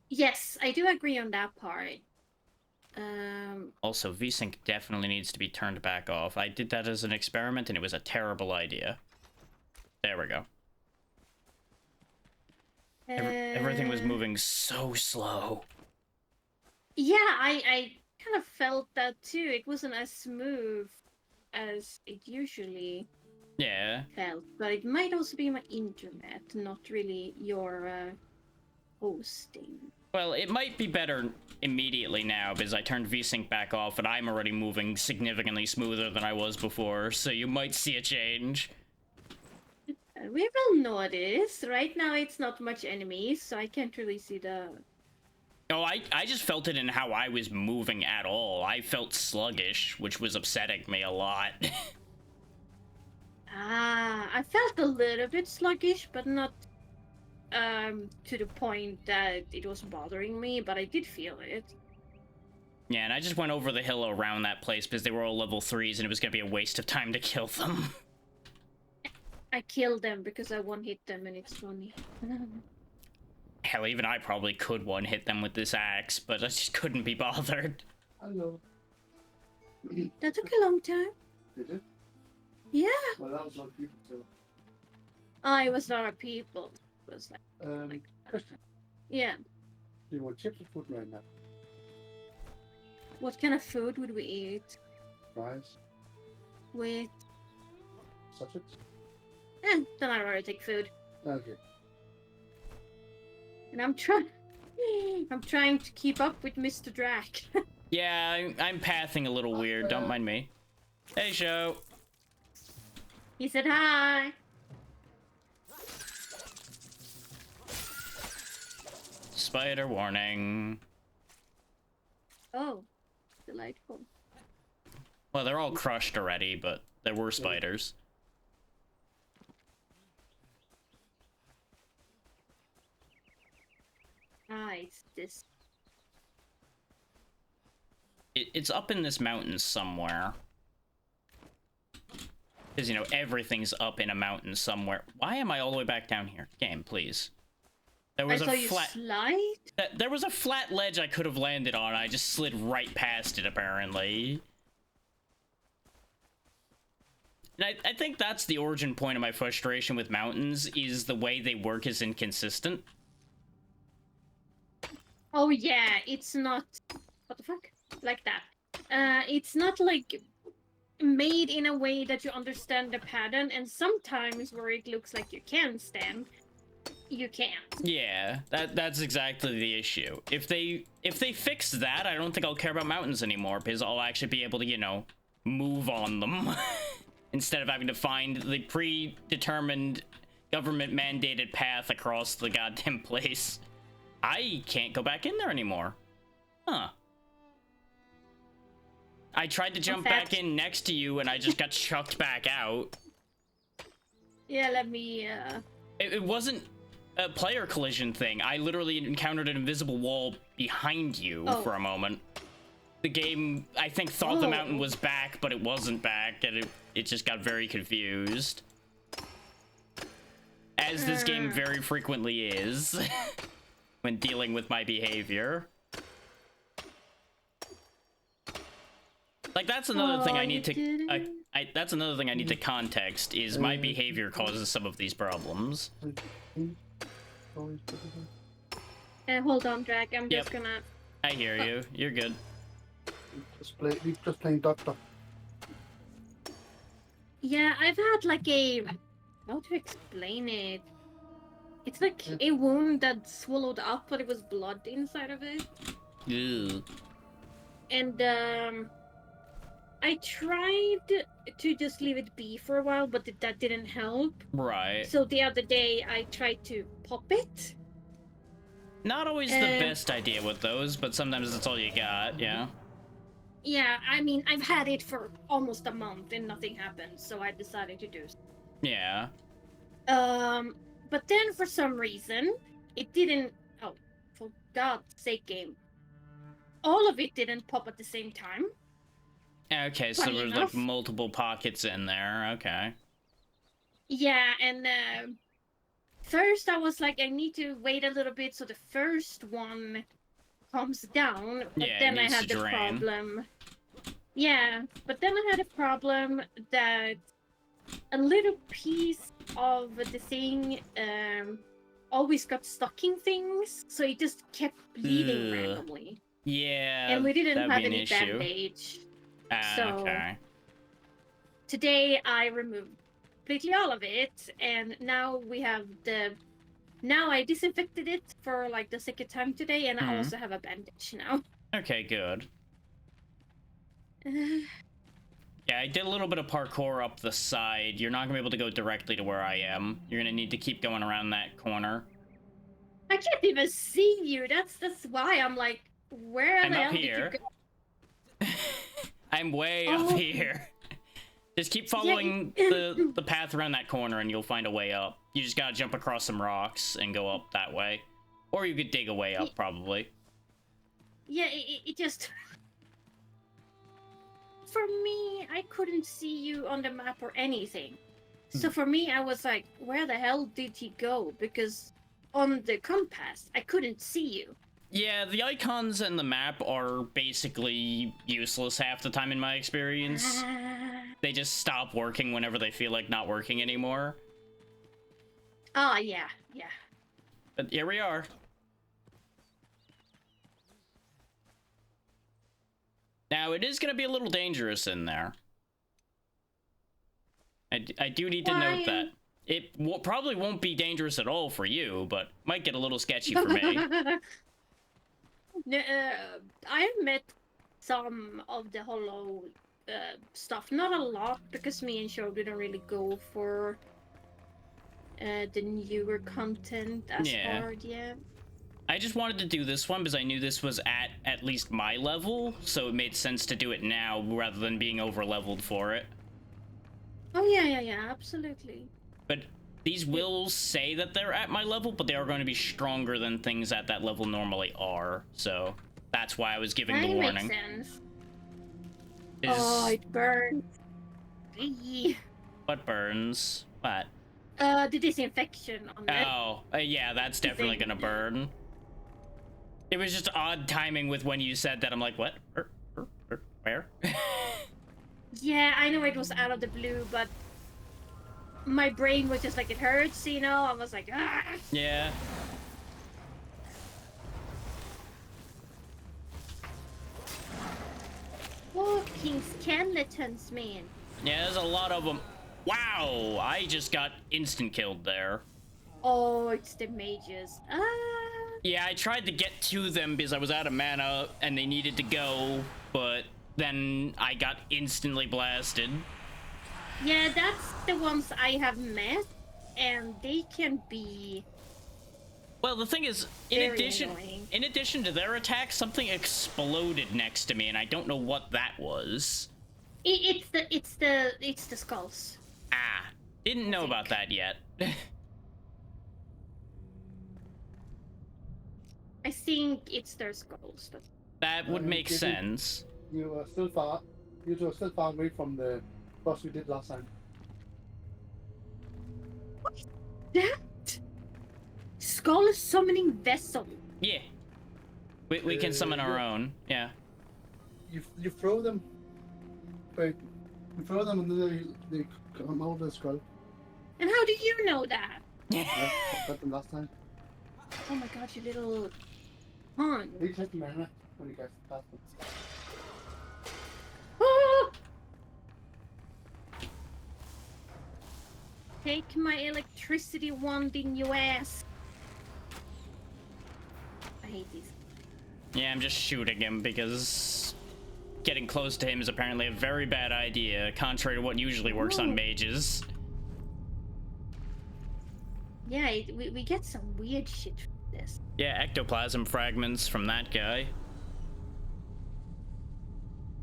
Yes, I do agree on that part. Also, VSync definitely needs to be turned back off. I did that as an experiment and it was a terrible idea. There we go. Everything was moving so slow. Yeah, I kind of felt that too. It wasn't as smooth as it usually felt, but it might also be my internet, not really your hosting. Well, it might be better immediately now because I turned VSync back off and I'm already moving significantly smoother than I was before, so you might see a change. We will notice. Right now it's not much enemies, so I can't really see the... Oh, I just felt it in how I was moving at all. I felt sluggish, which was upsetting me a lot. I felt a little bit sluggish, but not to the point that it was bothering me, but I did feel it. Yeah, and I just went over the hill around that place because they were all level 3s and it was gonna be a waste of time to kill them. I killed them because I one-hit them and it's funny. Hell, even I probably could one-hit them with this axe, but I just couldn't be bothered. Hello. That took a long time. Did it? Yeah. Well, that was like people too. I was not a people. It was like Question. yeah. Do you want chips or food right now? What kind of food would we eat? Fries? With Sausage? then I'd rather take food. Okay. And I'm trying to keep up with Mr. Drac. Yeah, I'm pathing a little weird, don't mind me. Hey, Show. He said hi. Spider warning. Oh, delightful. Well, they're all crushed already, but there were spiders. It's this. It's up in this mountain somewhere. Because, you know, everything's up in a mountain somewhere. Why am I all the way back down here? Game, please. There was I saw you slide? There was a flat ledge I could have landed on. I just slid right past it, apparently. And I think that's the origin point of my frustration with mountains, is the way they work is inconsistent. Oh yeah, it's not. What the fuck? Like that. It's not like made in a way that you understand the pattern, and sometimes where it looks like you can stand, you can't. Yeah, that's exactly the issue. If they fix that, I don't think I'll care about mountains anymore, because I'll actually be able to, you know, move on them instead of having to find the predetermined government-mandated path across the goddamn place. I can't go back in there anymore. Huh. I tried to jump back in next to you and I just got chucked back out. Yeah, let me, It wasn't a player collision thing. I literally encountered an invisible wall behind you for a moment. The game, I think, thought the mountain was back, but it wasn't back, and it just got very confused. As this game very frequently is when dealing with my behavior. Like, that's another thing I need to... that's another thing I need to context, is my behavior causes some of these problems. hold on, Drac. I'm just gonna... I hear you. You're good. We're just playing Doctor. Yeah, I've had like a... How to explain it? It's like a wound that swallowed up, but it was blood inside of it. Ew. And, I tried to just leave it be for a while, but that didn't help. Right. So the other day, I tried to pop it. Not always the best idea with those, but sometimes that's all you got, yeah. Yeah, I mean, I've had it for almost a month and nothing happened, so I decided to do so. Yeah. But then for some reason, it didn't... Oh, for God's sake, game. All of it didn't pop at the same time. Okay, so there's like multiple pockets in there, okay. Yeah, and first I was like, I need to wait a little bit so the first one calms down, but then I had the problem. Yeah, but then I had a problem that a little piece of the thing always got stuck in things, so it just kept bleeding randomly. Yeah, and we didn't have any bandage. So okay. Today I removed completely all of it, and now we have the... Now I disinfected it for like the second time today, and I also have a bandage now. Okay, good. Yeah, I did a little bit of parkour up the side. You're not gonna be able to go directly to where I am. You're gonna need to keep going around that corner. I can't even see you. That's why I'm like, where the hell did you go? I'm way up here. Just keep following the path around that corner and you'll find a way up. You just gotta jump across some rocks and go up that way. Or you could dig a way up, probably. Yeah, it just... For me, I couldn't see you on the map or anything. So for me, I was like, where the hell did he go? Because on the compass, I couldn't see you. Yeah, the icons and the map are basically useless half the time in my experience. They just stop working whenever they feel like not working anymore. Oh, yeah, yeah. But here we are. Now, it is going to be a little dangerous in there. I do need to note that. It probably won't be dangerous at all for you, but might get a little sketchy for me. I met some of the hollow stuff. Not a lot, because me and Show didn't really go for the newer content as hard yet. I just wanted to do this one because I knew this was at least my level, so it made sense to do it now rather than being over-leveled for it. Oh, yeah, absolutely. But these will say that they're at my level, but they are going to be stronger than things at that level normally are, so that's why I was giving the warning. That makes sense. Oh, it burns. Eee. What burns? What? The disinfection on it. Oh, yeah, that's definitely gonna burn. It was just odd timing with when you said that. I'm like, what? Where? Yeah, I know it was out of the blue, but my brain was just like, it hurts, you know? I was like, ah! Yeah. Walking skeletons, man. Yeah, there's a lot of them. Wow, I just got instant killed there. Oh, it's the mages. Ah. Yeah, I tried to get to them because I was out of mana and they needed to go, but then I got instantly blasted. Yeah, that's the ones I have met, and they can be... Well, the thing is, in addition to their attack, something exploded next to me, and I don't know what that was. It's the skulls. Ah, didn't know about that yet. I think it's their skulls, but that would make sense. You are still far. You two are still far away from the boss we did last time. What is that? Skull summoning vessel. Yeah. We can summon our own. Yeah. You throw them. Wait. You throw them and then they come out of the skull. And how do you know that? Yeah, got them last time. Oh my god, you little pun. They take mana when you guys pass them. Ah! Take my electricity wand in your ass. I hate these. Yeah, I'm just shooting him because getting close to him is apparently a very bad idea, contrary to what usually works on mages. Yeah, we get some weird shit from this. Yeah, ectoplasm fragments from that guy.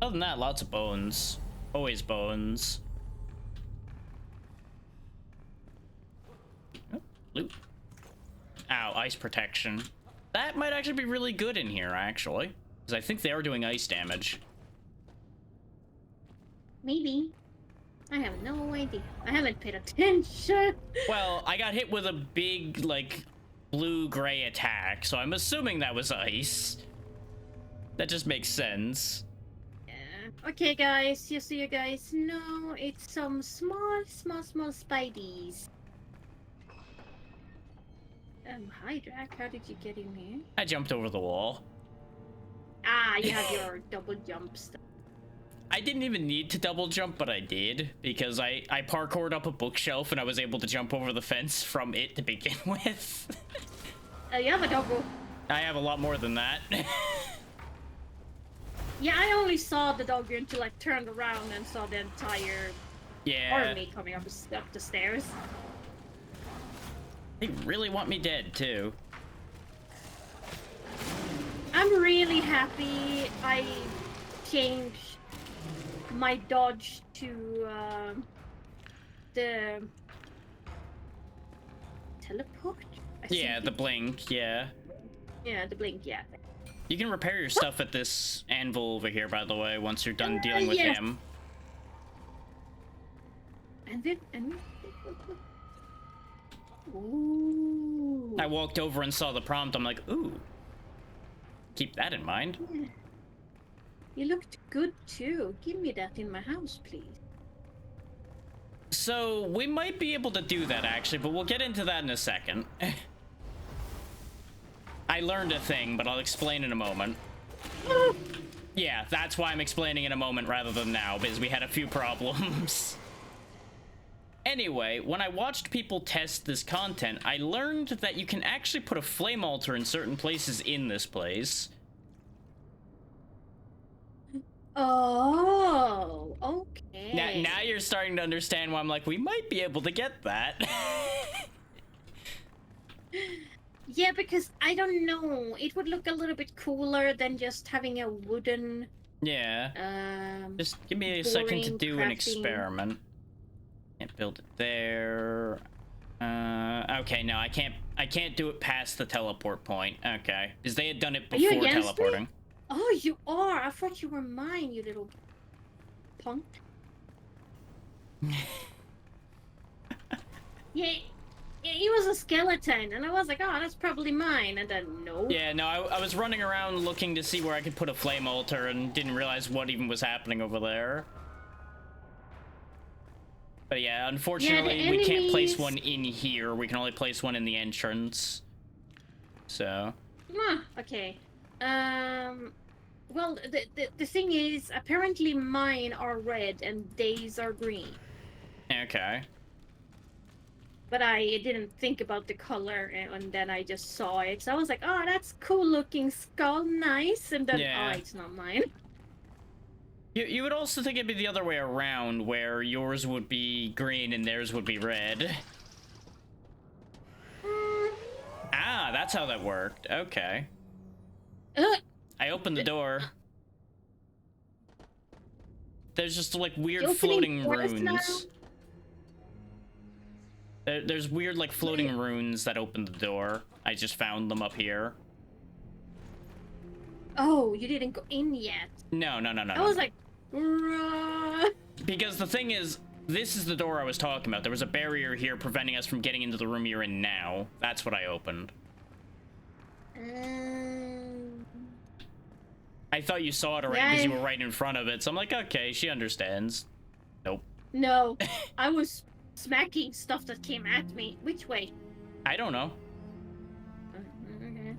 Other than that, lots of bones. Always bones. Oh, loot. Ow, ice protection. That might actually be really good in here, actually. Because I think they are doing ice damage. Maybe. I have no idea. I haven't paid attention. Well, I got hit with a big, like, blue-gray attack, so I'm assuming that was ice. That just makes sense. Yeah. Okay, guys, just so you guys know, it's some small spideys. Hi, Drac. How did you get in here? I jumped over the wall. Ah, you have your double jump stuff. I didn't even need to double jump, but I did, because I parkoured up a bookshelf and I was able to jump over the fence from it to begin with. You have a double. I have a lot more than that. Yeah, I only saw the doggo until I turned around and saw the entire army coming up the stairs. They really want me dead, too. I'm really happy I changed my dodge to the teleport? Yeah, the blink, yeah. Yeah, the blink, yeah. You can repair your stuff at this anvil over here, by the way, once you're done dealing with yes. him. And then, ooh. I walked over and saw the prompt. I'm like, ooh. Keep that in mind. Yeah. You looked good too. Give me that in my house, please. So, we might be able to do that, actually, but we'll get into that in a second. I learned a thing, but I'll explain in a moment. Yeah, that's why I'm explaining in a moment rather than now, because we had a few problems. Anyway, when I watched people test this content, I learned that you can actually put a flame altar in certain places in this place. Oh, okay. Now you're starting to understand why I'm like, we might be able to get that. Yeah, because I don't know. It would look a little bit cooler than just having a wooden. Yeah. Just give me a second to do an experiment. Can't build it there. Okay, no, I can't do it past the teleport point. Okay, because they had done it before teleporting. Me? Oh, you are. I thought you were mine, you little punk. Yeah. He was a skeleton, and I was like, oh, that's probably mine, and then no. Yeah, no, I was running around looking to see where I could put a flame altar and didn't realize what even was happening over there. But yeah, unfortunately, we can't place one in here. We can only place one in the entrance. So. Okay. Well, the thing is, apparently mine are red and theirs are green. Okay. But I didn't think about the color, and then I just saw it. So I was like, oh, that's cool looking skull, nice. And then, yeah. Oh, it's not mine. You would also think it'd be the other way around, where yours would be green and theirs would be red. Ah, that's how that worked. Okay. I opened the door. There's just like weird floating runes. There's weird like floating runes that open the door. I just found them up here. Oh, you didn't go in yet. No. I was like, because the thing is, this is the door I was talking about. There was a barrier here preventing us from getting into the room you're in now. That's what I opened. I thought you saw it already because you were right in front of it. So I'm like, okay, she understands. Nope. No, I was smacking stuff that came at me. Which way? I don't know. Okay.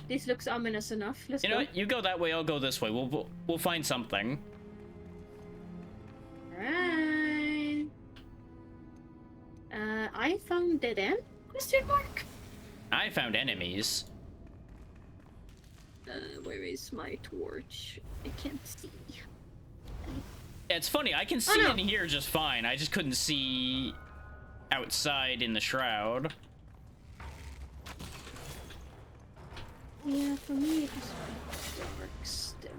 This looks ominous enough. Let's go. You know what? You go that way, I'll go this way. We'll find something. Right. I found dead end? Question mark? I found enemies. Where is my torch? I can't see. Yeah, it's funny. I can see in here just fine. I just couldn't see outside in the shroud. Yeah, for me it was dark still.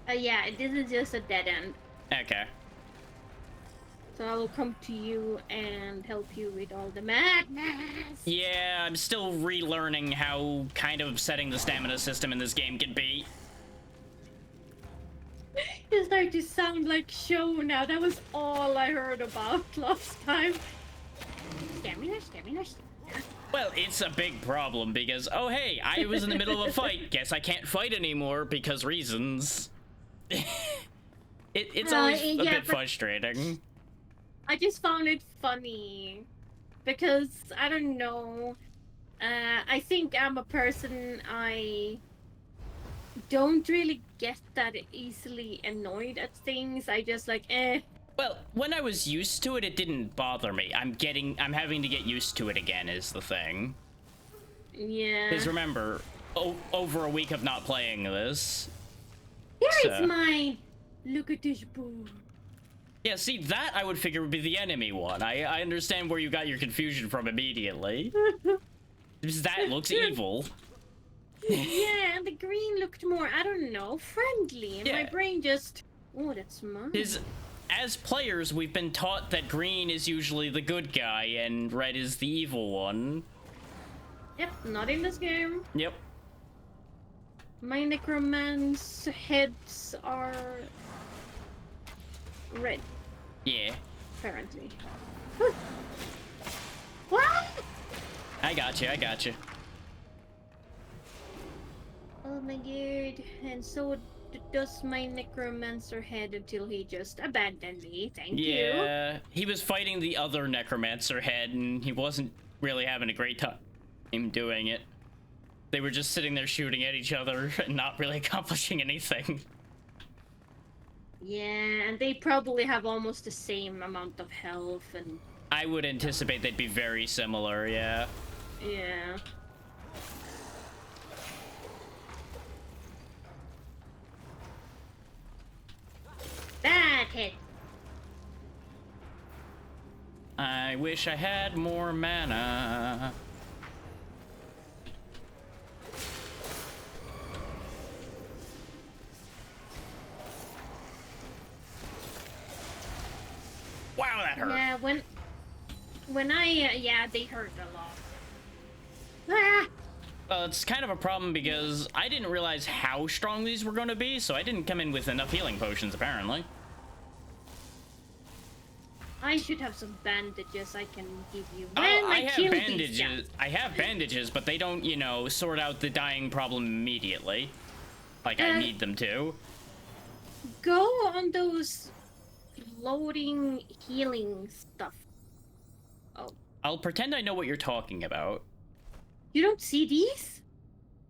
Yeah, this is just a dead end. Okay. So I will come to you and help you with all the madness. Yeah, I'm still relearning how kind of upsetting the stamina system in this game can be. You start to sound like Show now. That was all I heard about last time. Stamina. Well, it's a big problem because, oh hey, I was in the middle of a fight. Guess I can't fight anymore because reasons. It's always a bit frustrating. I just found it funny because I don't know. I think I'm a person, I don't really get that easily annoyed at things. I just like Well, when I was used to it, it didn't bother me. I'm having to get used to it again is the thing. Yeah. Because remember, over a week of not playing this. Here is mine. Look at this boo. Yeah, see, that I would figure would be the enemy one. I understand where you got your confusion from immediately. Because that looks evil. Yeah, and the green looked more, I don't know, friendly. And my brain just Oh, that's mine. As players, we've been taught that green is usually the good guy and red is the evil one. Yep, not in this game. Yep. My necromance heads are red, Yeah. apparently. What? I got you. Oh my god. And so does my necromancer head until he just abandoned me. Thank you. Yeah. He was fighting the other necromancer head and he wasn't really having a great time doing it. They were just sitting there shooting at each other and not really accomplishing anything. Yeah, and they probably have almost the same amount of health and... I would anticipate they'd be very similar, yeah. Yeah. That hit. I wish I had more mana. Wow, that hurt. Yeah, when I yeah, they hurt a lot. Ah! Well, it's kind of a problem because I didn't realize how strong these were going to be, so I didn't come in with enough healing potions, apparently. I should have some bandages I can give you. Oh, When I have kill these bandages. guys. I have bandages, but they don't, you know, sort out the dying problem immediately. Like I need them to. Go on those floating healing stuff. Oh, I'll pretend I know what you're talking about. you don't see these?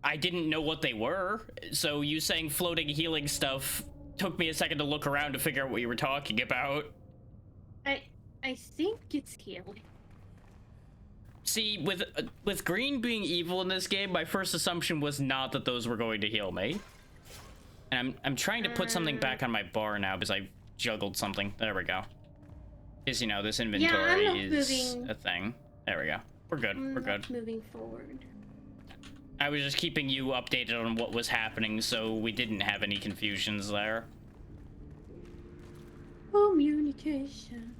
I didn't know what they were, so you saying floating healing stuff took me a second to look around to figure out what you were talking about. I think it's healing. See, with green being evil in this game, my first assumption was not that those were going to heal me. And I'm trying to put something back on my bar now because I juggled something. There we go. Because, you know, this inventory is a thing. There we go. We're good. We're good. Moving forward. I was just keeping you updated on what was happening so we didn't have any confusions there. Communication.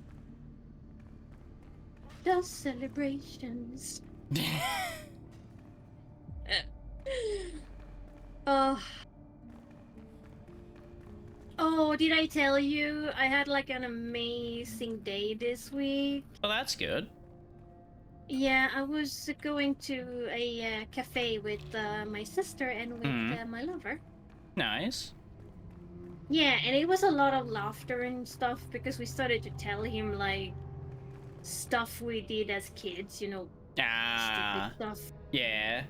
The celebrations. Oh, did I tell you I had like an amazing day this week? Well, that's good. Yeah, I was going to a cafe with my sister and with my lover. Nice. Yeah, and it was a lot of laughter and stuff because we started to tell him like stuff we did as kids, you know, stupid stuff. Yeah.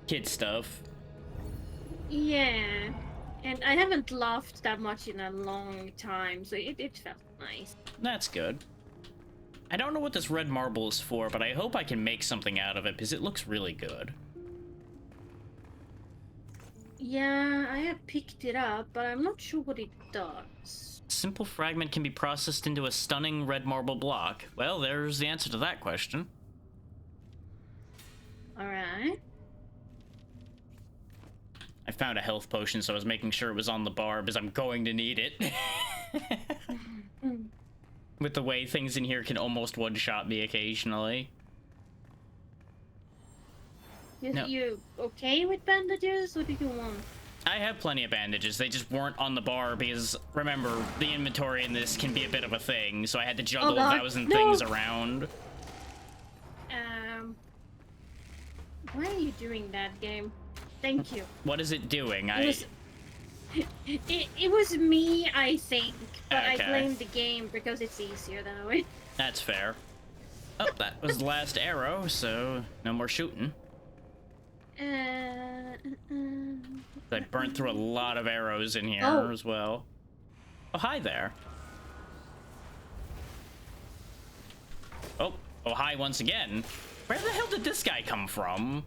Kid stuff. Yeah, and I haven't laughed that much in a long time, so it felt nice. That's good. I don't know what this red marble is for, but I hope I can make something out of it because it looks really good. Yeah, I have picked it up, but I'm not sure what it does. Simple fragment can be processed into a stunning red marble block. Well, there's the answer to that question. Alright. I found a health potion, so I was making sure it was on the bar because I'm going to need it. With the way things in here can almost one-shot me occasionally. No. You okay with bandages? What do you want? I have plenty of bandages. They just weren't on the bar because, remember, the inventory in this can be a bit of a thing, so I had to juggle 1,000 things around. Why are you doing that, game? Thank you. What is it doing? It was me, I think, but Okay. I blame the game because it's easier that way. That's fair. Oh, that was the last arrow, so no more shooting. I burnt through a lot of arrows in here as well. Oh, hi there. Oh, hi once again. Where the hell did this guy come from?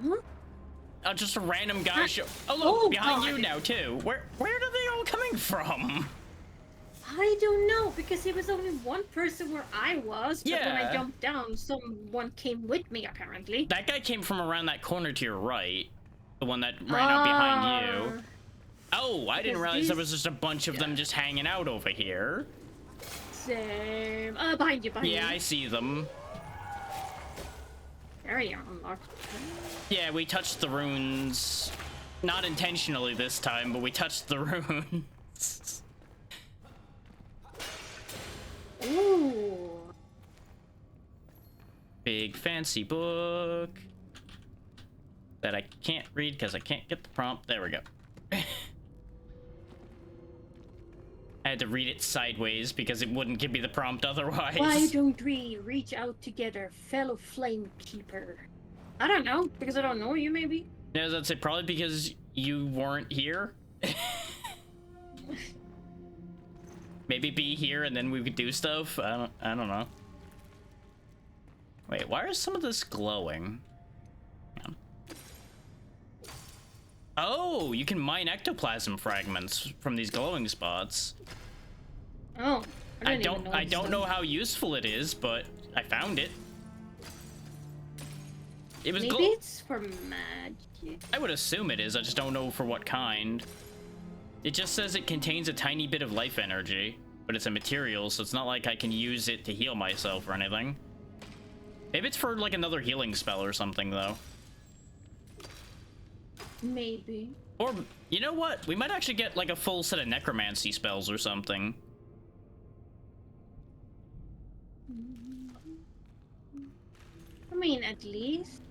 Huh? Oh, just a random guy show. Oh, look, behind you now too. Where are they all coming from? I don't know, because there was only one person where I was, but when I Yeah. jumped down, someone came with me, apparently. That guy came from around that corner to your right. The one that ran out behind you. Oh, I didn't Because realize there these- was just a bunch of them just hanging out over here. Same. Behind you, behind you. Yeah, I see them. There you unlocked. Yeah, we touched the runes. Not intentionally this time, but we touched the runes. Ooh. Big fancy book that I can't read because I can't get the prompt. There we go. I had to read it sideways because it wouldn't give me the prompt otherwise. Why don't we reach out together, fellow flame keeper? I don't know, because I don't know you, maybe. Yeah, that's it. Probably because you weren't here. Maybe be here and then we could do stuff. I don't know. Wait, why is some of this glowing? Hang on. Oh, you can mine ectoplasm fragments from these glowing spots. Oh. I didn't even don't know how useful it is, but I found it. It was Maybe it's for magic. I would assume it is. I just don't know for what kind. It just says it contains a tiny bit of life energy, but it's a material, so it's not like I can use it to heal myself or anything. Maybe it's for like another healing spell or something, though. Maybe. Or, you know what? We might actually get like a full set of necromancy spells or something. I mean, at least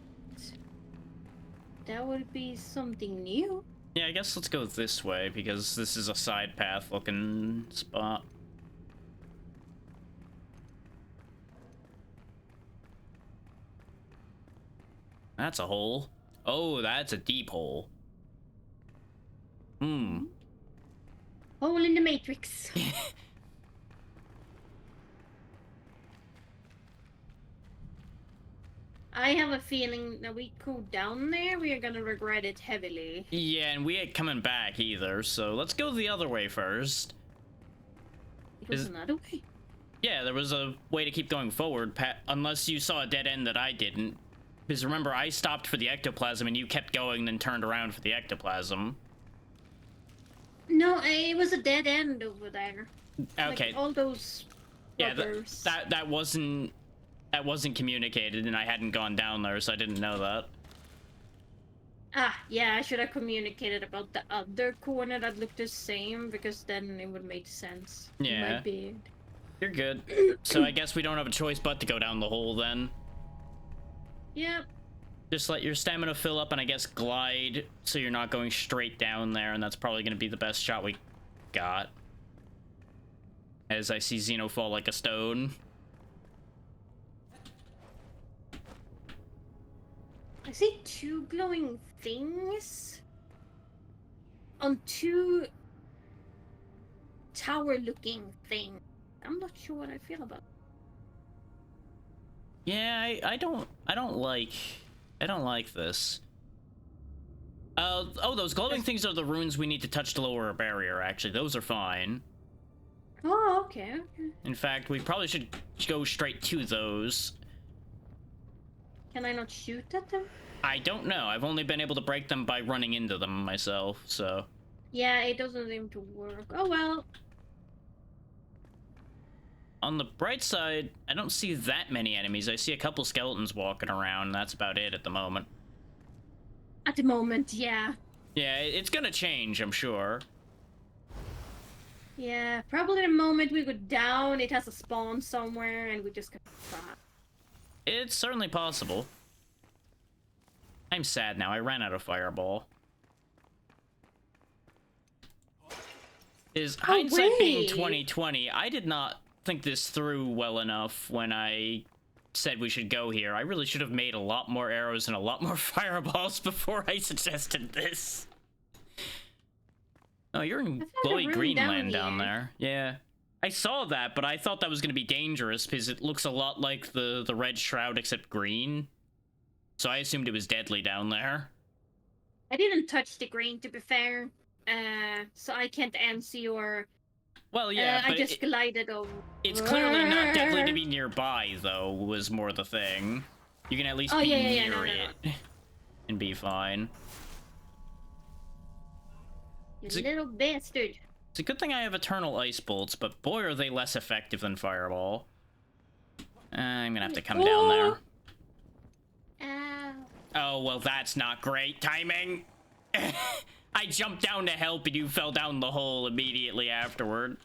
that would be something new. Yeah, I guess let's go this way, because this is a side path looking spot. That's a hole. Oh, that's a deep hole. Hmm. Hole in the matrix. I have a feeling that we go down there, we are gonna regret it heavily. Yeah, and we ain't coming back either, so let's go the other way first. It was Is- another way. Yeah, there was a way to keep going forward, Pat, unless you saw a dead end that I didn't. Because remember, I stopped for the ectoplasm and you kept going, then turned around for the ectoplasm. No, it was a dead end over there. Okay, Like all those yeah, buggers. that wasn't communicated, and I hadn't gone down there, so I didn't know that. Ah, yeah, I should have communicated about the other corner that looked the same, because then it would make sense. Yeah. My beard. You're good. So I guess we don't have a choice but to go down the hole then. Yep. Just let your stamina fill up and I guess glide so you're not going straight down there, and that's probably going to be the best shot we got. As I see Xeno fall like a stone. I see two glowing things on two tower-looking things. I'm not sure what I feel about. Yeah, I don't like this. Oh, those glowing things are the runes we need to touch to lower a barrier, actually. Those are fine. Oh, okay, okay. In fact, we probably should go straight to those. Can I not shoot at them? I don't know. I've only been able to break them by running into them myself, so... Yeah, it doesn't seem to work. Oh well. On the bright side, I don't see that many enemies. I see a couple skeletons walking around, and that's about it at the moment. At the moment, yeah. Yeah, it's gonna change, I'm sure. Yeah, probably the moment we go down, it has a spawn somewhere, and we just get trapped. It's certainly possible. I'm sad now. I ran out of fireball. Is hindsight being wait. 2020? I did not think this through well enough when I said we should go here. I really should have made a lot more arrows and a lot more fireballs before I suggested this. Oh, you're in I found a glowy room green down land down here. there. Yeah. I saw that, but I thought that was going to be dangerous because it looks a lot like the red shroud except green. So I assumed it was deadly down there. I didn't touch the green, to be fair. So I can't answer your... Well, yeah, I but just glided over. it's clearly not deadly to be nearby, though, was more the thing. You can at least Oh, be yeah, near no. it and be fine. You It's a- little bastard. It's a good thing I have Eternal Ice Bolts, but boy are they less effective than Fireball. I'm gonna have to come down there. Ow. Oh, well, that's not great timing. I jumped down to help and you fell down the hole immediately afterward.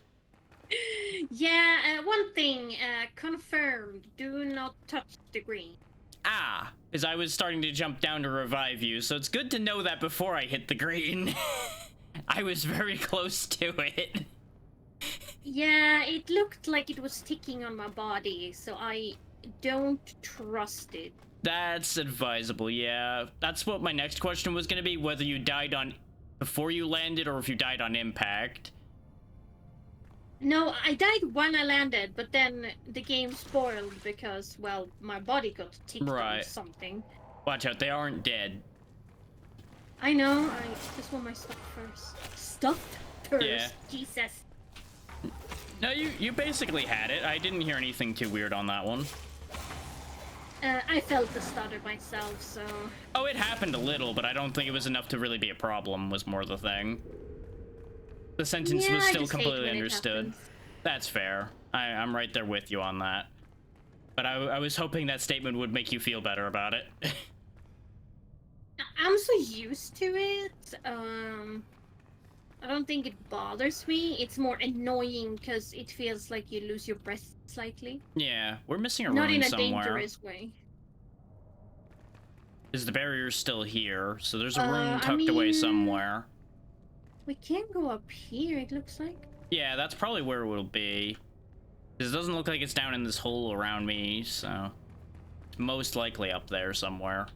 Yeah, one thing, confirmed. Do not touch the green. Ah, as I was starting to jump down to revive you, so it's good to know that before I hit the green. I was very close to it. Yeah, it looked like it was ticking on my body, so I don't trust it. That's advisable, yeah. That's what my next question was gonna be, whether you died on before you landed or if you died on impact. No, I died when I landed, but then the game spoiled because, well, my body got ticked on Right. something. Watch out, they aren't dead. I know, I just want my stuff first. Stuff first? Yeah. Jesus. No, you basically had it. I didn't hear anything too weird on that one. I felt the stutter myself, so... Oh, it happened a little, but I don't think it was enough to really be a problem, was more the thing. The sentence Yeah, was I still just hate completely when it understood. happens. That's fair. I'm right there with you on that. But I was hoping that statement would make you feel better about it. I'm so used to it. I don't think it bothers me. It's more annoying because it feels like you lose your breath slightly. Yeah, we're missing a Not room in a somewhere. dangerous way. Is the barrier's still here, so there's a room I tucked away mean- somewhere. We can't go up here, it looks like. Yeah, that's probably where it will be. 'Cause it doesn't look like it's down in this hole around me, so... It's most likely up there somewhere.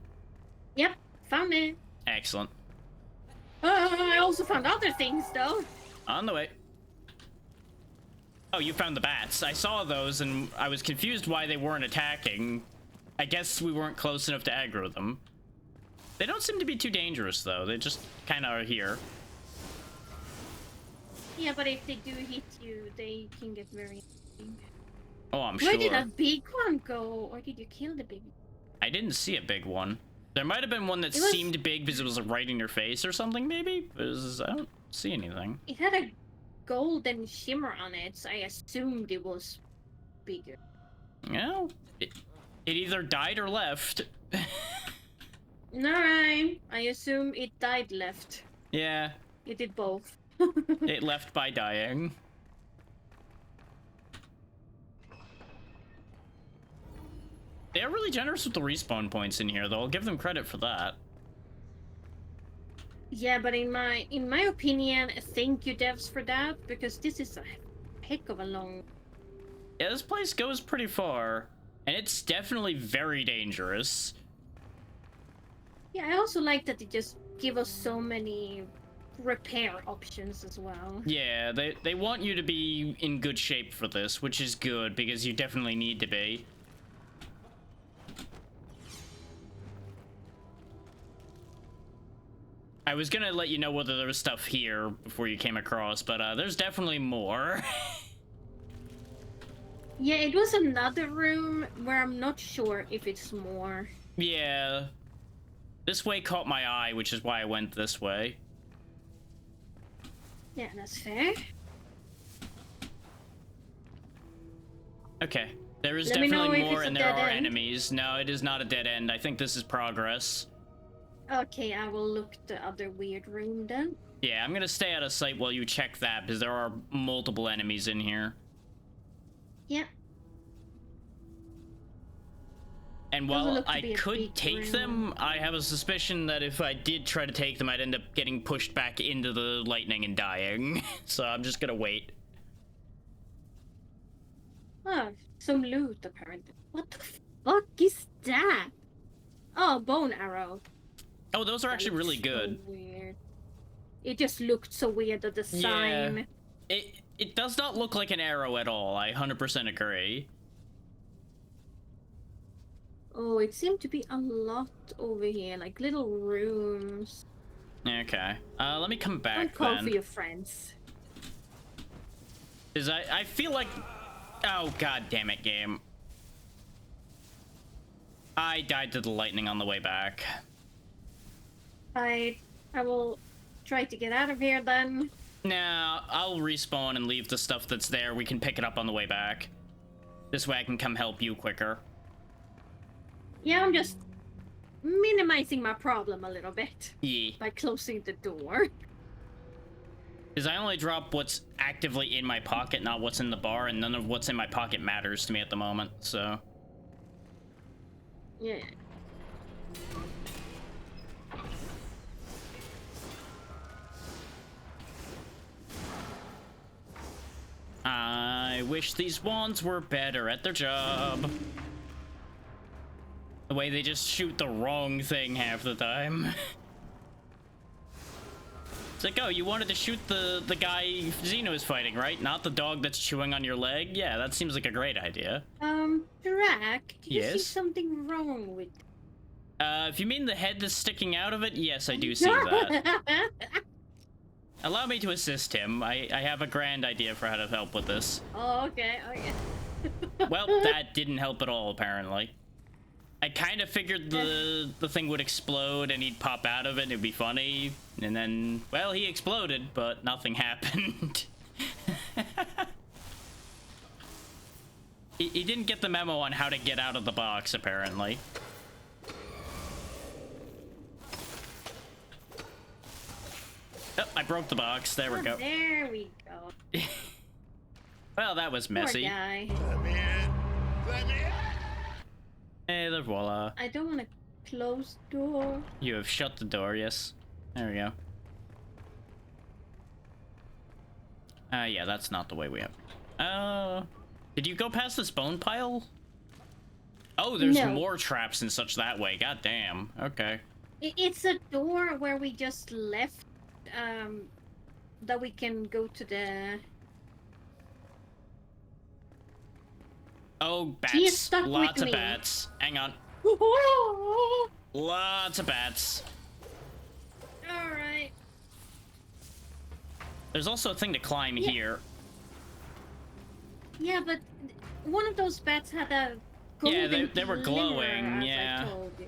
Yep, found it. Excellent. I also found other things, though. On the way. Oh, you found the bats. I saw those, and I was confused why they weren't attacking. I guess we weren't close enough to aggro them. They don't seem to be too dangerous, though. They just kind of are here. Yeah, but if they do hit you, they can get very annoying. Oh, I'm Where sure. did that big one go? Or did you kill the big one? I didn't see a big one. There might have been one that It was- seemed big because it was like, right in your face or something, maybe? Because I don't see anything. It had a golden shimmer on it, so I assumed it was bigger. Yeah, it either died or left. Alright, I assume it died left. Yeah, It did both. it left by dying. They are really generous with the respawn points in here, though. I'll give them credit for that. Yeah, but in my opinion, thank you devs for that, because this is a heck of a long... Yeah, this place goes pretty far, and it's definitely very dangerous. Yeah, I also like that they just give us so many repair options as well. Yeah, they want you to be in good shape for this, which is good, because you definitely need to be. I was gonna let you know whether there was stuff here before you came across, but there's definitely more. Yeah, it was another room where I'm not sure if it's more. Yeah. This way caught my eye, which is why I went this way. Yeah, that's fair. Okay. There is Let me know definitely if more, it's a and there dead are end. enemies. No, it is not a dead end. I think this is progress. Okay, I will look the other weird room then. Yeah, I'm gonna stay out of sight while you check that, because there are multiple enemies in here. Yeah. And Doesn't while look to I be a could big take room. them, I have a suspicion that if I did try to take them, I'd end up getting pushed back into the lightning and dying. So I'm just gonna wait. Oh, some loot apparently. What the fuck is that? Oh, bone arrow. Oh, those are That actually looks really so good. weird. It just looked so weird, the design. It does not look like an arrow at all. I 100% agree. Oh, it seemed to be a lot over here, like little rooms. Okay. Let me come Don't back call then. for your friends. Cause I feel like, oh god damn it, game. I died to the lightning on the way back. I will try to get out of here then. Nah, I'll respawn and leave the stuff that's there. We can pick it up on the way back. This way I can come help you quicker. Yeah, I'm just minimizing my problem a little bit. Yeah. By closing the door. Because I only drop what's actively in my pocket, not what's in the bar, and none of what's in my pocket matters to me at the moment, so... Yeah. I wish these wands were better at their job. The way they just shoot the wrong thing half the time. It's like, oh, you wanted to shoot the guy Xeno is fighting, right? Not the dog that's chewing on your leg? Yeah, that seems like a great idea. Drac, do you see Yes? something wrong with... If you mean the head that's sticking out of it, yes, I do see that. Allow me to assist him. I have a grand idea for how to help with this. Oh, okay, okay. Well, that didn't help at all, apparently. I kind of figured the thing would explode and he'd pop out of it and it'd be funny. And then, well, he exploded, but nothing happened. He didn't get the memo on how to get out of the box, apparently. Oh, I broke the box. There we go. There we go. Well, that was Poor messy. guy. Let me in. Let me in. Hey there, voila. I don't want to close door. You have shut the door, yes. There we go. Yeah, that's not the way we have. Did you go past this bone pile? Oh, there's No. more traps and such that way. God damn. Okay. It's a door where we just left, that we can go to the... Oh, He is bats. stuck with Lots of me. bats. Hang on. Lots of bats. Alright. There's also a thing to climb Yeah. here. Yeah, but one of those bats had a Yeah, golden they were glimmer, glowing, as yeah. I told you.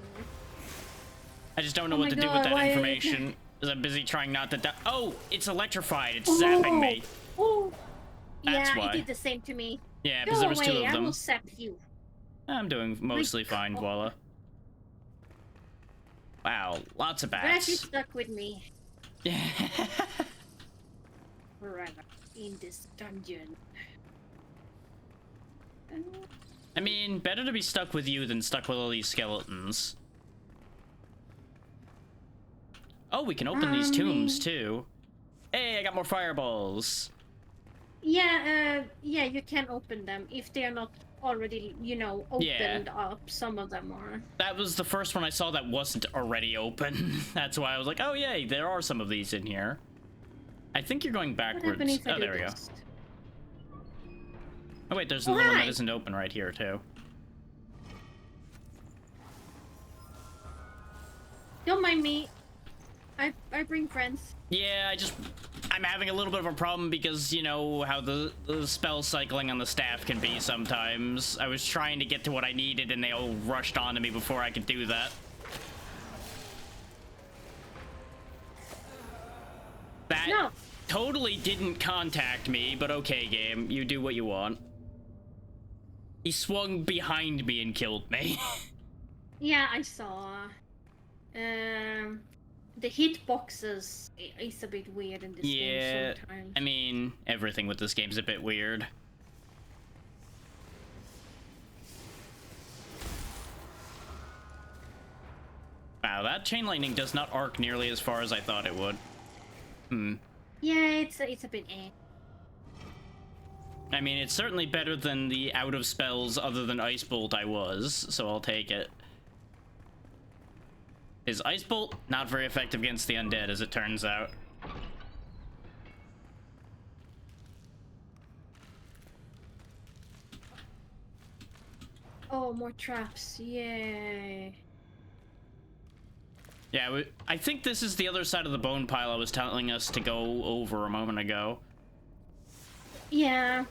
I just don't know Oh what my to do with God, that why- information. Because I'm busy trying not to die. Oh, it's electrified. It's zapping me. Oh. That's Yeah, why. it did the same to me. Yeah, Go because there was two away, of I them. will zap you. I'm doing mostly God. fine, voila. Wow, lots of Drac is bats. stuck with me Yeah. forever in this dungeon. I mean, better to be stuck with you than stuck with all these skeletons. Oh, we can open these tombs too. Hey, I got more fireballs. Yeah, yeah, you can open them if they are not already, you know, Yeah. opened up. Some of them are. That was the first one I saw that wasn't already open. That's why I was like, oh yay, there are some of these in here. I think you're going What backwards. happened if I Oh, do there we go. this? Oh wait, there's Oh, another one that hi. isn't open right here too. Don't mind me. I bring friends. Yeah, I'm having a little bit of a problem because, you know, how the spell cycling on the staff can be sometimes. I was trying to get to what I needed and they all rushed onto me before I could do that. That No. totally didn't contact me, but okay, game. You do what you want. He swung behind me and killed me. Yeah, I saw. The hitboxes is a bit weird in this Yeah, game sometimes. I mean, everything with this game's a bit weird. Wow, that chain lightning does not arc nearly as far as I thought it would. Yeah, it's a bit eh. I mean, it's certainly better than the out of spells other than Ice Bolt I was, so I'll take it. Is Ice Bolt not very effective against the undead, as it turns out. Oh, more traps. Yay. Yeah, I think this is the other side of the bone pile I was telling us to go over a moment ago. Yeah.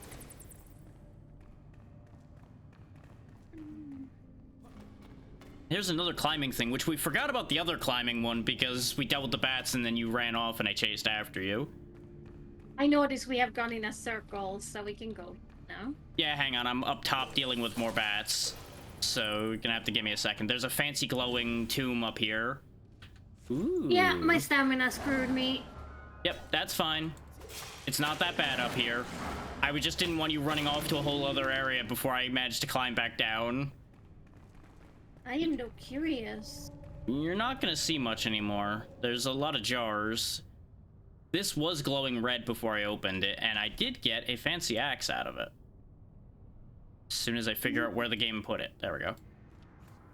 Here's another climbing thing, which we forgot about the other climbing one because we dealt with the bats and then you ran off and I chased after you. I noticed we have gone in a circle, so we can go now. Yeah, hang on, I'm up top dealing with more bats. So you're gonna have to give me a second. There's a fancy glowing tomb up here. Ooh. Yeah, my stamina screwed me. Yep, that's fine. It's not that bad up here. I just didn't want you running off to a whole other area before I managed to climb back down. I am no curious. You're not gonna see much anymore. There's a lot of jars. This was glowing red before I opened it, and I did get a fancy axe out of it. As soon as I figure out where the game put it. There we go.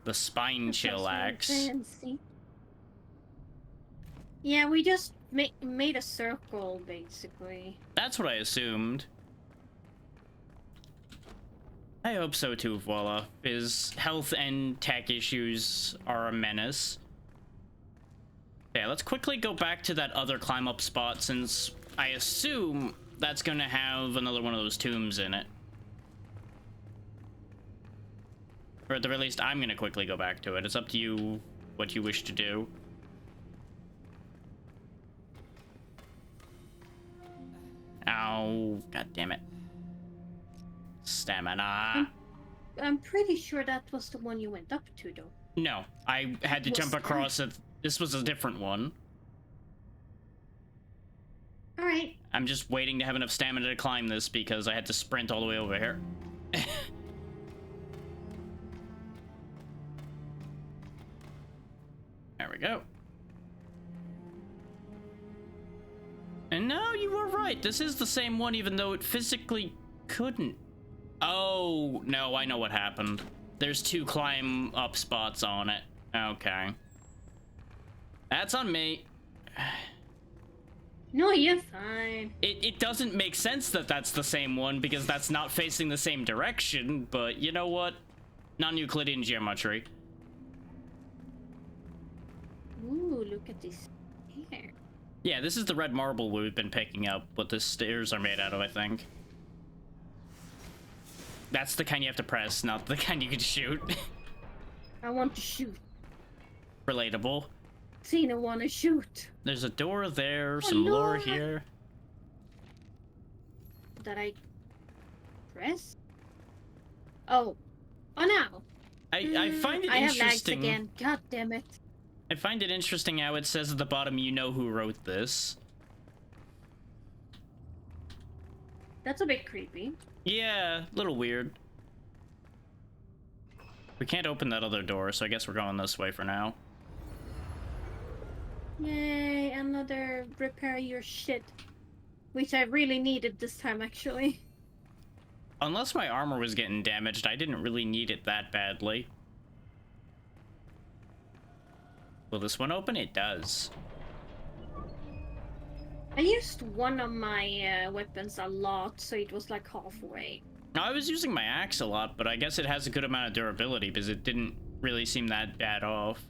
The spine chill axe. Fancy. Yeah, we just made a circle, basically. That's what I assumed. I hope so too, Voila. His health and tech issues are a menace. Yeah, let's quickly go back to that other climb up spot since I assume that's gonna have another one of those tombs in it. Or at the very least, I'm gonna quickly go back to it. It's up to you what you wish to do. Ow, god damn it. Stamina. I'm pretty sure that was the one you went up to, though. No, I had to jump across it. This was a different one. Alright. I'm just waiting to have enough stamina to climb this because I had to sprint all the way over here. There we go. And no, you were right. This is the same one even though it physically couldn't. Oh, no, I know what happened. There's two climb up spots on it. Okay. That's on me. No, you're fine. It doesn't make sense that that's the same one because that's not facing the same direction, but you know what? Non-Euclidean geometry. Ooh, look at this here. Yeah, this is the red marble we've been picking up, what the stairs are made out of, I think. That's the kind you have to press, not the kind you can shoot. I want to shoot. Relatable. Tina wanna shoot. There's a door there, some lore Lord. here. Did I press? Oh. Oh no. I find it I have lags interesting. again. God damn it. I find it interesting how it says at the bottom, you know who wrote this. That's a bit creepy. Yeah, a little weird. We can't open that other door, so I guess we're going this way for now. Yay, another repair your shit. Which I really needed this time, actually. Unless my armor was getting damaged, I didn't really need it that badly. Will this one open? It does. I used one of my weapons a lot, so it was like halfway. I was using my axe a lot, but I guess it has a good amount of durability because it didn't really seem that bad off.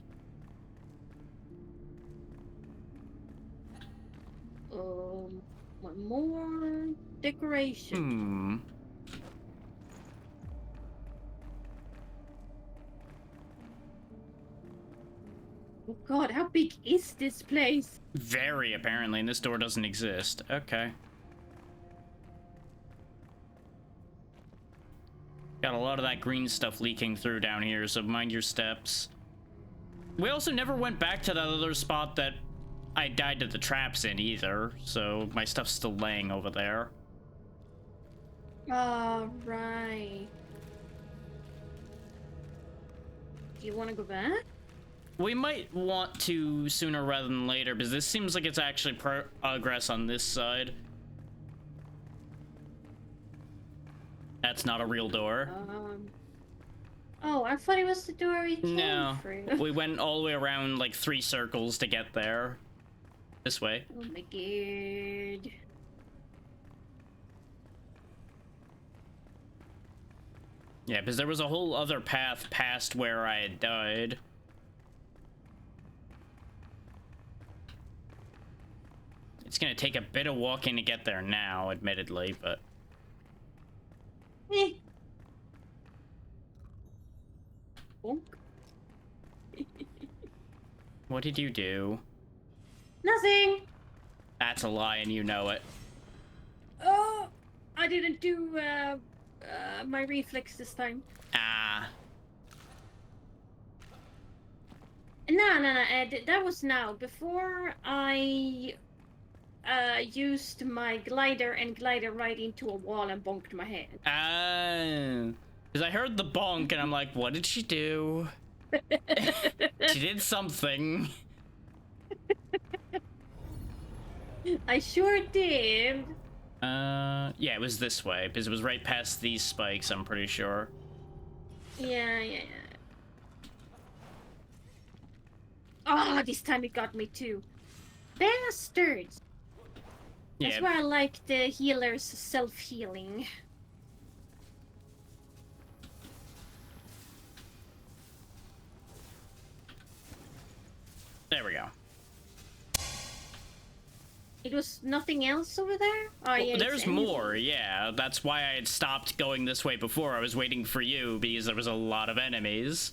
One more decoration. Oh god, how big is this place? Very, apparently, and this door doesn't exist. Okay. Got a lot of that green stuff leaking through down here, so mind your steps. We also never went back to that other spot that I died to the traps in either, so my stuff's still laying over there. Right. Do you want to go back? We might want to sooner rather than later, because this seems like it's actually progress on this side. That's not a real door. Oh, I thought it was the door we came No, through. we went all the way around like 3 circles to get there. This way. Oh my god. Yeah, because there was a whole other path past where I had died. It's gonna take a bit of walking to get there now, admittedly, but... Eh. Bonk. What did you do? Nothing. That's a lie and you know it. Oh, I didn't do my reflex this time. Ah. No, that was now. Before I used my glider and glided right into a wall and bonked my head. Because I heard the bonk and I'm like, what did she do? She did something. I sure did. Yeah, it was this way, because it was right past these spikes, I'm pretty sure. Yeah. Oh, this time it got me too. Bastards! That's Yeah. why I like the healer's self-healing. There we go. It was nothing else over there? Oh, yeah. There's it's more, yeah. That's why I had stopped going this way before. I was waiting for you because there was a lot of enemies.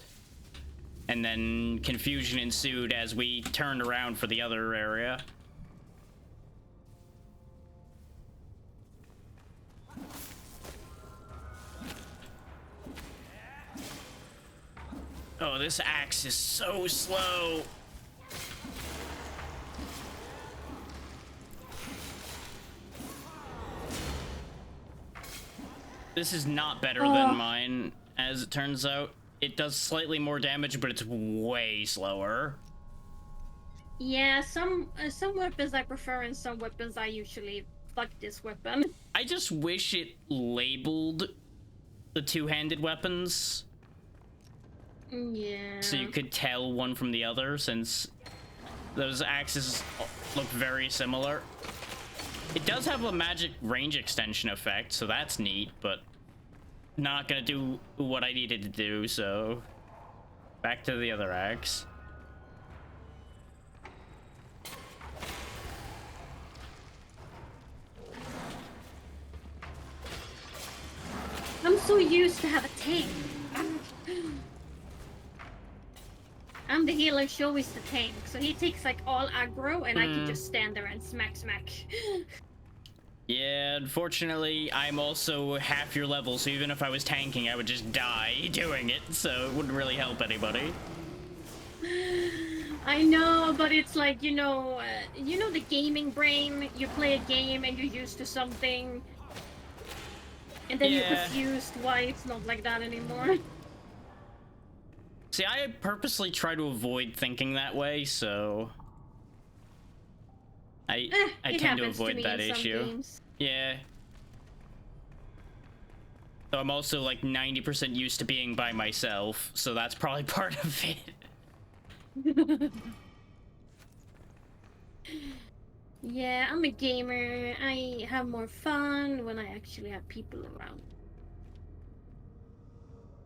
And then confusion ensued as we turned around for the other area. Oh, this axe is so slow. This is not better than mine, as it turns out. It does slightly more damage, but it's way slower. Yeah, some weapons I prefer and some weapons I usually fuck this weapon. I just wish it labeled the two-handed weapons. Yeah. So you could tell one from the other, since those axes look very similar. It does have a magic range extension effect, so that's neat, but not gonna do what I needed to do, so back to the other axe. I'm so used to have a tank. I'm the healer, Show is the tank, so he takes like all aggro and I can just stand there and smack. Yeah, unfortunately, I'm also half your level, so even if I was tanking, I would just die doing it, so it wouldn't really help anybody. I know, but it's like, you know the gaming brain. You play a game and you're used to something, and then you're confused why it's not like that anymore. See, I purposely try to avoid thinking that way, so I tend to avoid that issue. Games. Yeah. So I'm also like 90% used to being by myself, so that's probably part of it. Yeah, I'm a gamer. I have more fun when I actually have people around.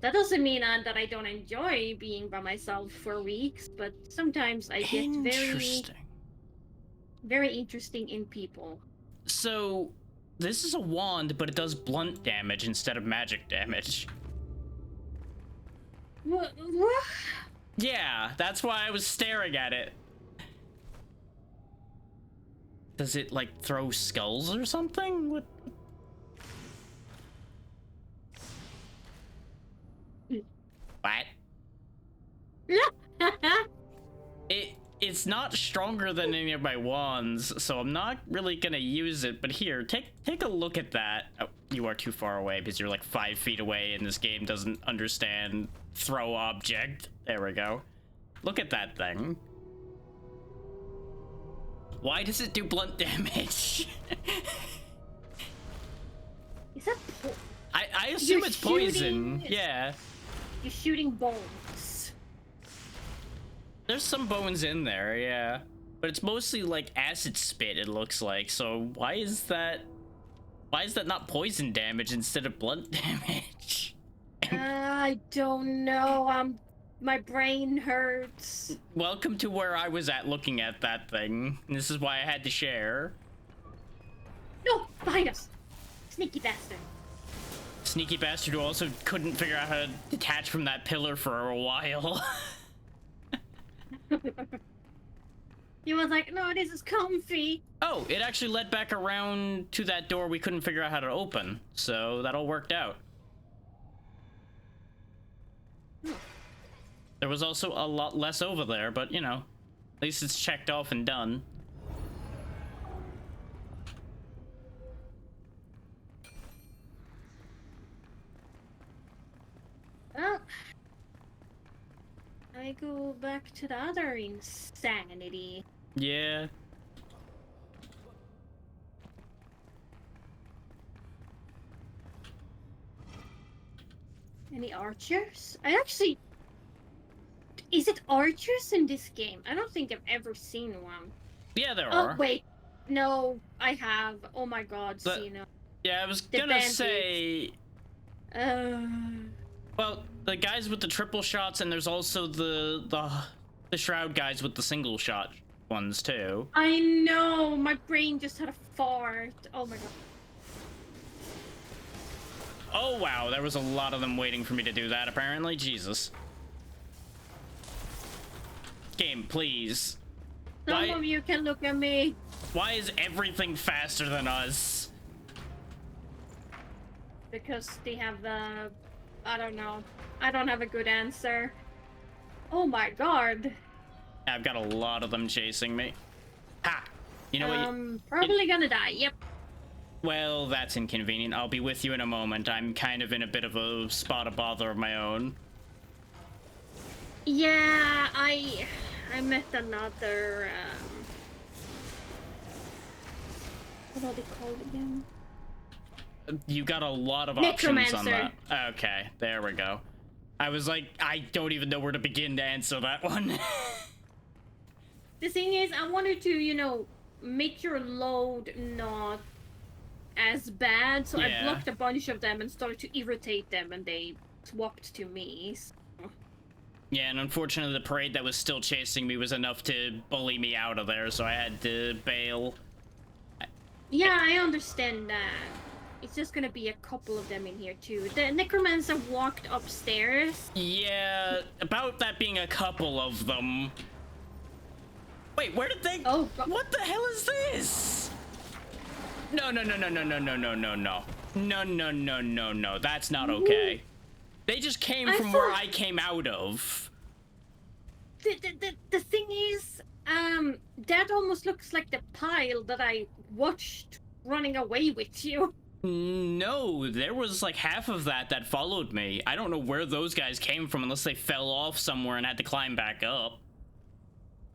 That doesn't mean that I don't enjoy being by myself for weeks, but sometimes I get very interesting in people. So, this is a wand, but it does blunt damage instead of magic damage. What? Yeah, that's why I was staring at it. Does it, like, throw skulls or something? What? It's not stronger than any of my wands, so I'm not really gonna use it, but here, take a look at that. Oh, you are too far away because you're like 5 feet away and this game doesn't understand throw object. There we go. Look at that thing. Why does it do blunt damage? Is that I assume it's poison. Yeah. You're shooting bones. There's some bones in there, yeah. But it's mostly like acid spit, it looks like. So why is that not poison damage instead of blunt damage? I don't know. My brain hurts. Welcome to where I was at looking at that thing. This is why I had to share. No, behind us. Sneaky bastard. Sneaky bastard who also couldn't figure out how to detach from that pillar for a while. He was like, no, this is comfy. Oh, it actually led back around to that door we couldn't figure out how to open, so that all worked out. There was also a lot less over there, but you know, at least it's checked off and done. Well, I go back to the other insanity. Yeah. Any archers? I actually... Is it archers in this game? I don't think I've ever seen one. Yeah, there Oh, are. wait. No, I have. Oh my god, But- Cena. Yeah, I was The gonna bandits. say... Uh... Well, the guys with the triple shots, and there's also the shroud guys with the single shot ones too. I know! My brain just had a fart. Oh my god. Oh wow, there was a lot of them waiting for me to do that apparently. Jesus. Game, please. Some Why- of you can look at me. Why is everything faster than us? Because they have the... I don't know. I don't have a good answer. Oh my god. I've got a lot of them chasing me. Ha! You know what? Probably gonna die. Yep. Well, that's inconvenient. I'll be with you in a moment. I'm kind of in a bit of a spot of bother of my own. Yeah, I met another, what are they called again? You got a lot of options on that. Necromancer. Okay, there we go. I was like, I don't even know where to begin to answer that one. The thing is, I wanted to, you know, make your load not as bad, so I Yeah. blocked a bunch of them and started to irritate them, and they swapped to me. Yeah, and unfortunately the parade that was still chasing me was enough to bully me out of there, so I had to bail. Yeah, I understand that. It's just gonna be a couple of them in here too. The necromancer walked upstairs. Yeah, about that being a couple of them. Wait, where did they... Oh, God. What the hell is this? No, no, no, no, no, no, no, no, no, no. No, no, no, no, no. That's not okay. They just came I from where thought- I came out of. The thing is, that almost looks like the pile that I watched running away with you. No, there was like half of that followed me. I don't know where those guys came from unless they fell off somewhere and had to climb back up.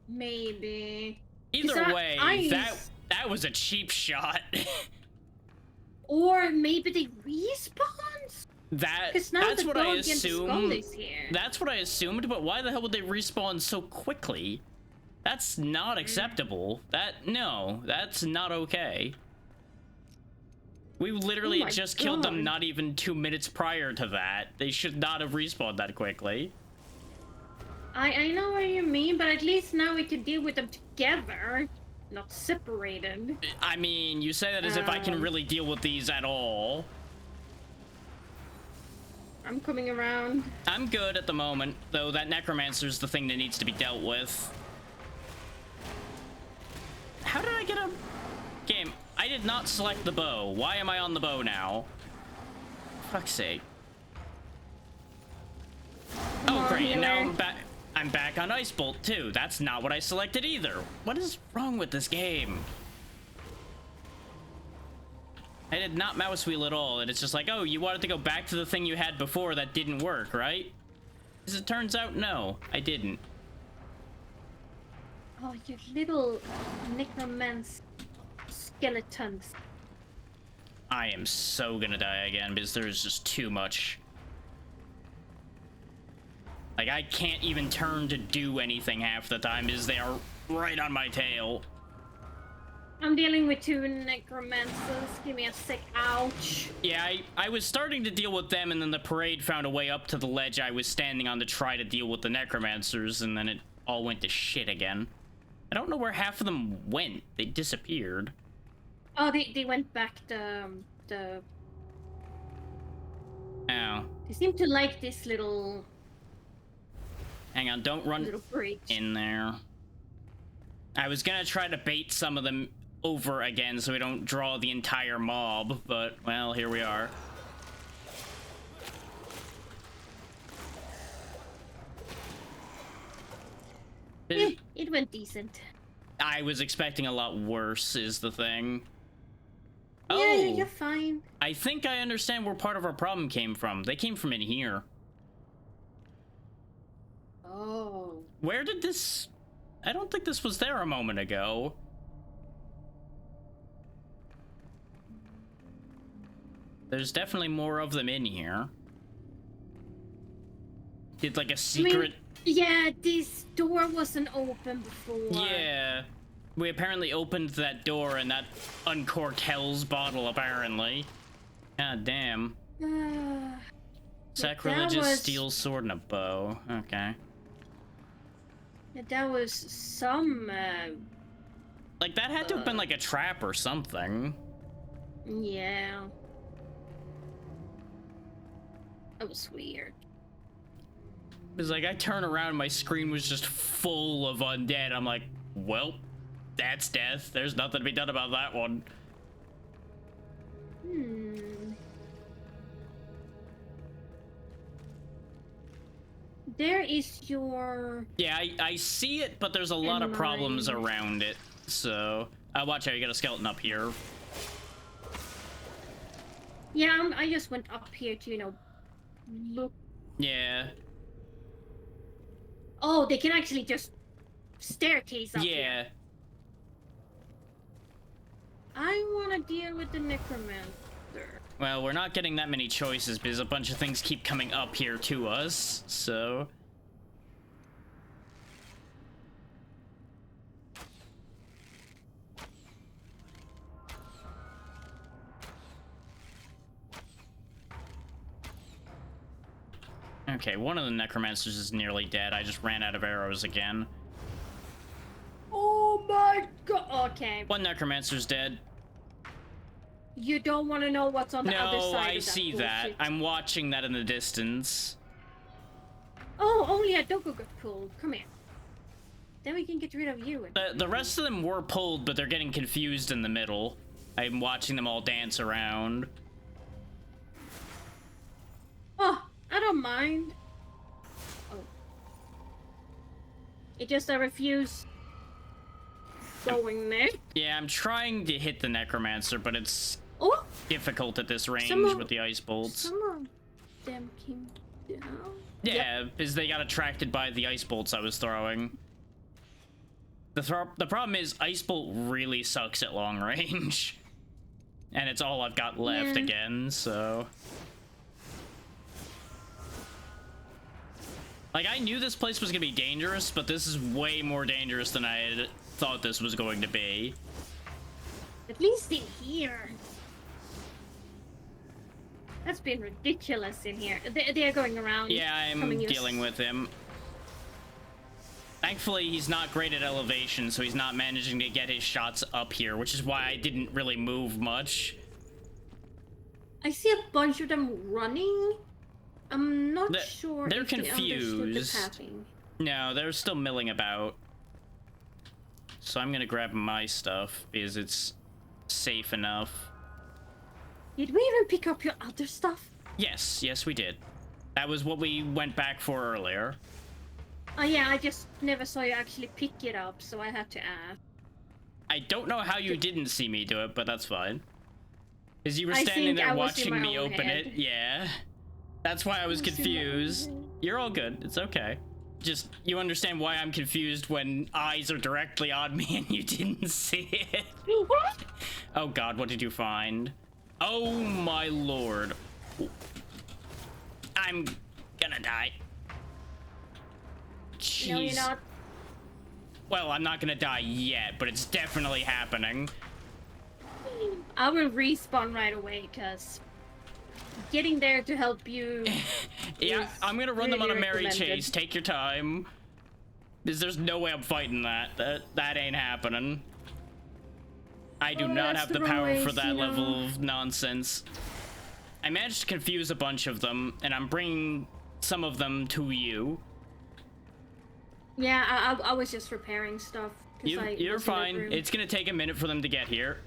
Maybe. Either I- way, I- that was a cheap shot. Or maybe they respawn? Because now that's the what dog I and the skull assume. is here. That's what I assumed, but why the hell would they respawn so quickly? That's not acceptable. No, that's not okay. We literally Oh my just killed them God. not even 2 minutes prior to that. They should not have respawned that quickly. I know what you mean, but at least now we can deal with them together, not separated. I mean, you say that as if I can Um. really deal with these at all. I'm coming around. I'm good at the moment, though that necromancer's the thing that needs to be dealt with. How did I get a... Game, I did not select the bow. Why am I on the bow now? Fuck's sake. Come Oh, on, great, and now healer. I'm back on Ice Bolt, too. That's not what I selected either. What is wrong with this game? I did not mouse wheel at all, and it's just like, oh, you wanted to go back to the thing you had before that didn't work, right? As it turns out, no, I didn't. Oh, you little necromancer skeletons. I am so gonna die again because there's just too much. Like, I can't even turn to do anything half the time because they are right on my tail. I'm dealing with two necromancers. Give me a sec. Ouch. Yeah, I was starting to deal with them, and then the parade found a way up to the ledge I was standing on to try to deal with the necromancers, and then it all went to shit again. I don't know where half of them went. They disappeared. Oh, they went back the... Oh. They seem to like this little Hang on, don't run Little bridge. in there. I was gonna try to bait some of them over again so we don't draw the entire mob, but, well, here we are. It went decent. I was expecting a lot worse, is the thing. Yeah, Oh, you're fine. I think I understand where part of our problem came from. They came from in here. Oh. Where did this... I don't think this was there a moment ago. There's definitely more of them in here. Did like a secret... Yeah, this door wasn't open before. Yeah. We apparently opened that door and that uncorked Hell's bottle, apparently. God damn. Sacrilegious steel sword and a bow. Okay. That was some, Like, that had to have been like a trap or something. yeah. That was weird. It's like, I turn around and my screen was just full of undead. I'm like, well, that's death. There's nothing to be done about that one. There is your... Yeah, I see it, but there's a lot of problems around it. So, watch out, you got a skeleton up here. Yeah, I just went up here to, you know, look. Yeah. Oh, they can actually just staircase up Yeah. here. I want to deal with the necromancer. Well, we're not getting that many choices because a bunch of things keep coming up here to us, so... Okay, one of the necromancers is nearly dead. I just ran out of arrows again. Oh my god! Okay. One necromancer's dead. You don't want to know what's on the other No, side I of that see that. bullshit. I'm watching that in the distance. Oh, only a Doku got pulled. Come here. Then we can get rid of you. The rest of them were pulled, but they're getting confused in the middle. I'm watching them all dance around. Oh, I don't mind. Oh. It just I refuse going there. Yeah, I'm trying to hit the necromancer, but it's Oh, difficult at this range Some of- with the ice bolts. some of them came down. Yeah, because they got attracted by the ice bolts I was throwing. The problem is ice bolt really sucks at long range. And it's all I've got left Yeah. again, so... Like, I knew this place was gonna be dangerous, but this is way more dangerous than I had thought this was going to be. At least in here. That's been ridiculous in here. They're going around. Yeah, I'm coming us- dealing with him. Thankfully, he's not great at elevation, so he's not managing to get his shots up here, which is why I didn't really move much. I see a bunch of them running. I'm not sure they're if they understood the confused. pathing. No, they're still milling about. So I'm gonna grab my stuff, because it's safe enough. Did we even pick up your other stuff? Yes, we did. That was what we went back for earlier. Oh yeah, I just never saw you actually pick it up, so I had to ask. I don't know how you didn't see me do it, but that's fine. Because you were I standing think there I was in watching my me own open head. it. Yeah. That's why I was I was in my own confused. head. You're all good. It's okay. Just, you understand why I'm confused when eyes are directly on me and you didn't see it. What? Oh god, what did you find? Oh my lord. I'm gonna die. Jeez. No, you're not. Well, I'm not gonna die yet, but it's definitely happening. I will respawn right away, cause getting there to help you. Yeah, is I'm gonna run them on a really merry recommended. chase. Take your time. Because there's no way I'm fighting that. That ain't happening. I do Oh, not that's have the the wrong power way, for that Sino. level of nonsense. I managed to confuse a bunch of them, and I'm bringing some of them to you. Yeah, I was just repairing stuff. 'Cause I You're was in that fine. room. It's gonna take a minute for them to get here.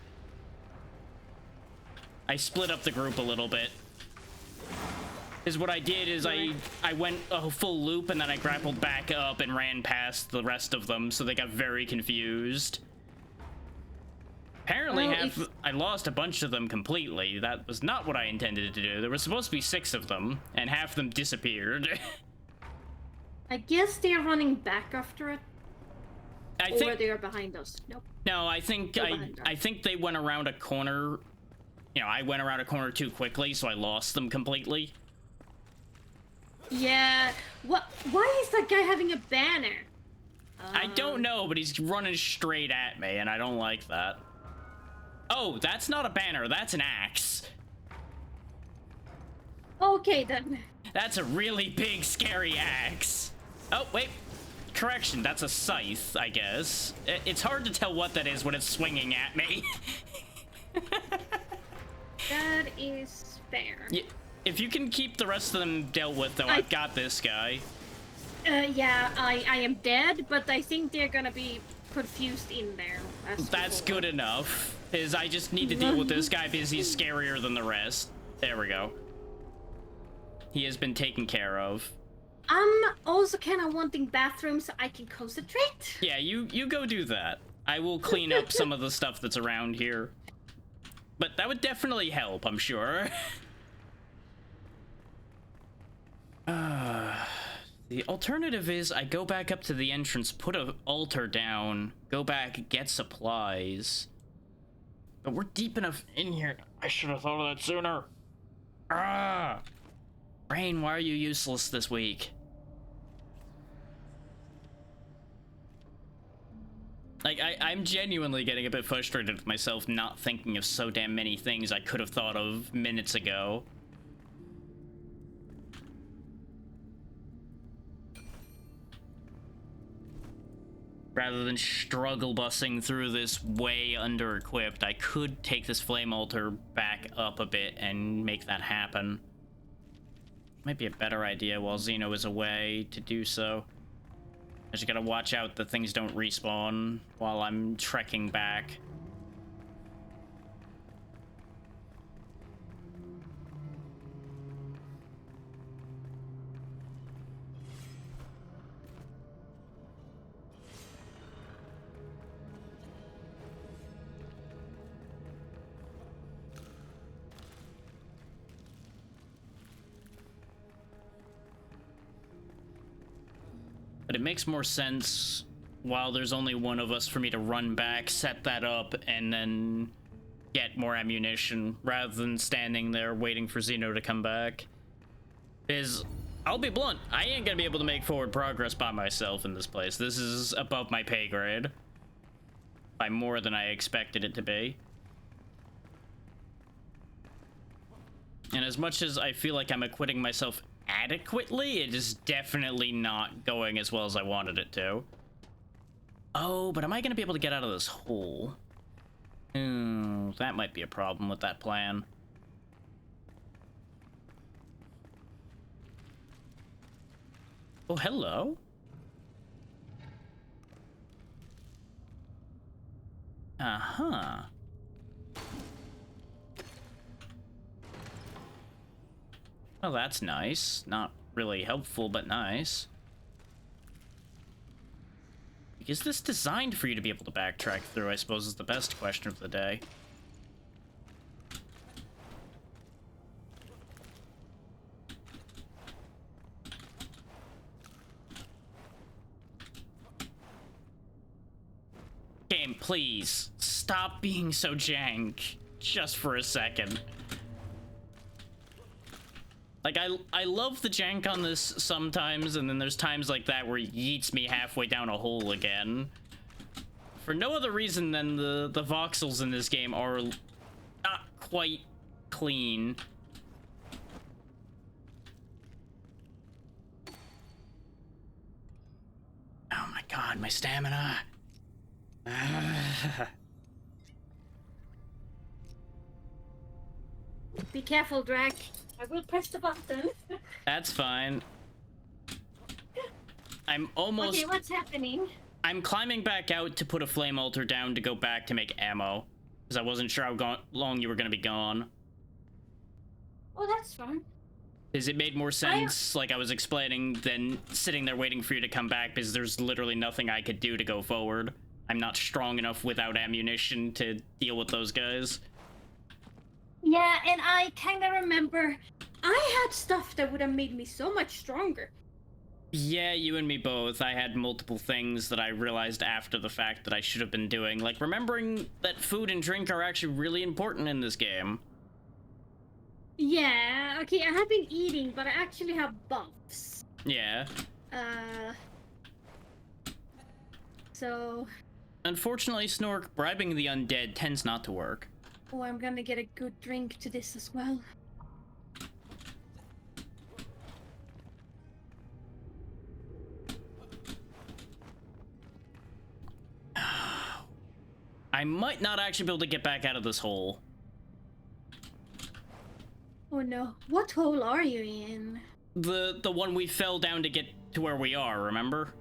I split up the group a little bit. Is what I did is I went a full loop and then I grappled back up and ran past the rest of them, so they got very confused. Apparently Well, I lost a bunch of them completely. That was not what I intended to do. There were supposed to be 6 of them, and half of them disappeared. I guess they're running back after it. I Or think they are behind us. Nope. no, I think Still behind us. I think they went around a corner. You know, I went around a corner too quickly, so I lost them completely. Yeah. What? Why is that guy having a banner? I don't know, but he's running straight at me, and I don't like that. Oh, that's not a banner. That's an axe. Okay then. That's a really big, scary axe. Oh, wait. Correction, that's a scythe, I guess. It's hard to tell what that is when it's swinging at me. That is fair. Yeah, if you can keep the rest of them dealt with, though, I've got this guy. Yeah, I am dead, but I think they're gonna be confused in there. That's good enough. Is I just need to deal with this guy because he's scarier than the rest. There we go. He has been taken care of. I'm also kind of wanting bathrooms so I can concentrate. Yeah, you go do that. I will clean up some of the stuff that's around here. But that would definitely help, I'm sure. The alternative is I go back up to the entrance, put an altar down, go back, get supplies. But we're deep enough in here. I should have thought of that sooner. Ah! Brain, why are you useless this week? Like, I'm genuinely getting a bit frustrated with myself not thinking of so damn many things I could have thought of minutes ago. Rather than struggle bussing through this way under-equipped, I could take this flame altar back up a bit and make that happen. Might be a better idea while Xeno is away to do so. I just gotta watch out that things don't respawn while I'm trekking back. But it makes more sense while there's only one of us for me to run back, set that up, and then get more ammunition rather than standing there waiting for Xeno to come back. Because, I'll be blunt, I ain't gonna be able to make forward progress by myself in this place. This is above my pay grade. By more than I expected it to be. And as much as I feel like I'm acquitting myself adequately, it is definitely not going as well as I wanted it to. Oh, but am I going to be able to get out of this hole? That might be a problem with that plan. Oh, hello. Uh-huh. Well, that's nice. Not really helpful, but nice. Is this designed for you to be able to backtrack through, I suppose, is the best question of the day. Game, please, stop being so jank. Just for a second. Like, I love the jank on this sometimes, and then there's times like that where he yeets me halfway down a hole again. For no other reason than the voxels in this game are not quite clean. Oh my god, my stamina. Be careful, Drac. I will press the button. That's fine. I'm almost... Okay, what's happening? I'm climbing back out to put a flame altar down to go back to make ammo. Because I wasn't sure how long you were going to be gone. Oh, that's fine. Because it made more sense, like I was explaining, than sitting there waiting for you to come back, because there's literally nothing I could do to go forward. I'm not strong enough without ammunition to deal with those guys. Yeah, and I kind of remember I had stuff that would have made me so much stronger. Yeah, you and me both. I had multiple things that I realized after the fact that I should have been doing, like remembering that food and drink are actually really important in this game. Yeah, okay, I have been eating, but I actually have buffs. Yeah. So... Unfortunately, Snork, bribing the undead tends not to work. Oh, I'm gonna get a good drink to this as well. I might not actually be able to get back out of this hole. Oh no, what hole are you in? The one we fell down to get to where we are, remember?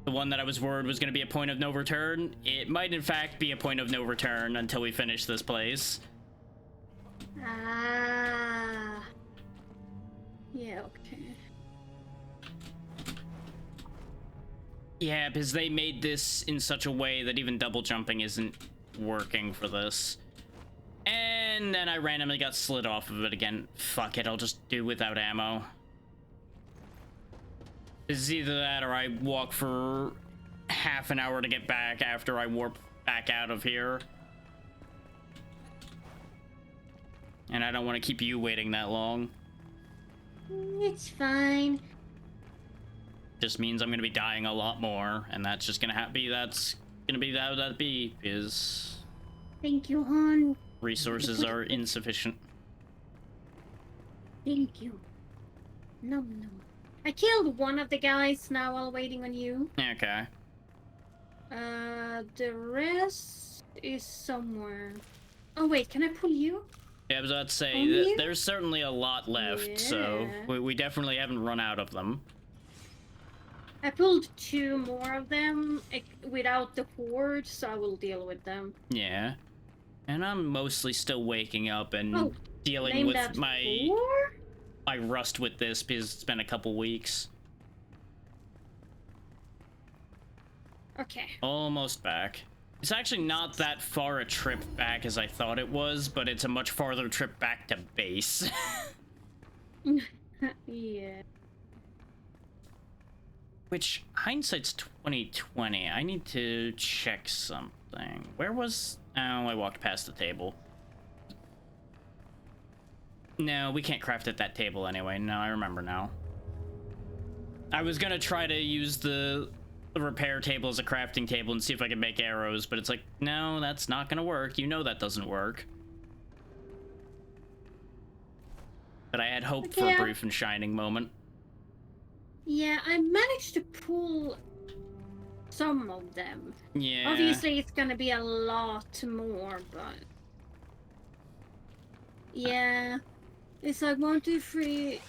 The one that I was worried was going to be a point of no return. It might in fact be a point of no return until we finish this place. Ah. Yeah, okay. Yeah, because they made this in such a way that even double jumping isn't working for this. And then I randomly got slid off of it again. Fuck it, I'll just do without ammo. It's either that or I walk for half an hour to get back after I warp back out of here. And I don't want to keep you waiting that long. It's fine. Just means I'm gonna be dying a lot more, and that's just gonna be how that be, because Thank you, hon. resources are insufficient. Thank you. Nom nom. I killed one of the guys now while waiting on you. Okay. The rest is somewhere. Oh wait, can I pull you? Yeah, I was about to say, Only? there's certainly a lot left, so Yeah. we definitely haven't run out of them. I pulled 2 more of them without the horde, so I will deal with them. Yeah. And I'm mostly still waking up and dealing Name with that my 4? rust with this because it's been a couple weeks. Okay. Almost back. It's actually not that far a trip back as I thought it was, but it's a much farther trip back to base. Yeah. Which, hindsight's 2020. I need to check something. Where was... Oh, I walked past the table. No, we can't craft at that table anyway. No, I remember now. I was gonna try to use the repair table as a crafting table and see if I could make arrows, but it's like, no, that's not gonna work. You know that doesn't work. But I had hope for a brief and shining moment. Yeah, I managed to pull some of them. Yeah. Obviously, it's gonna be a lot more, but... Yeah. It's like 1, 2, 3...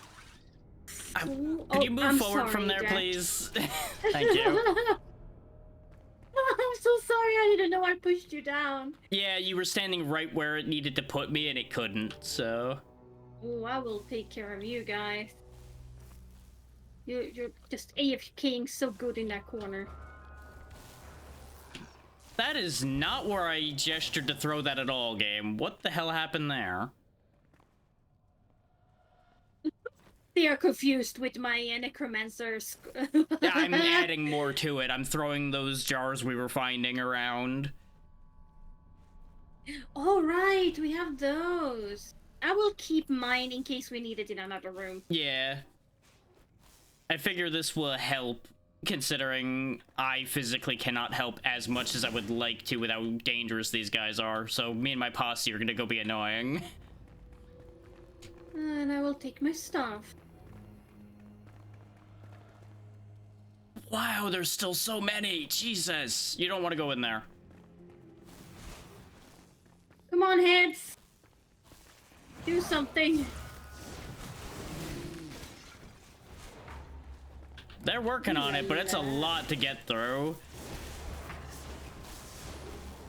4... Could you move I'm forward sorry, from there, Jack. please? Thank you. I'm so sorry, I didn't know I pushed you down. Yeah, you were standing right where it needed to put me, and it couldn't, so... Oh, I will take care of you guys. You're just AFKing so good in that corner. That is not where I gestured to throw that at all, game. What the hell happened there? They are confused with my necromancer's. Yeah, I'm adding more to it. I'm throwing those jars we were finding around. Oh, right, we have those. I will keep mine in case we need it in another room. Yeah. I figure this will help, considering I physically cannot help as much as I would like to with how dangerous these guys are. So me and my posse are gonna go be annoying. And I will take my stuff. Wow, there's still so many. Jesus. You don't want to go in there. Come on, heads. Do something. They're working on it, but it's a lot to get through.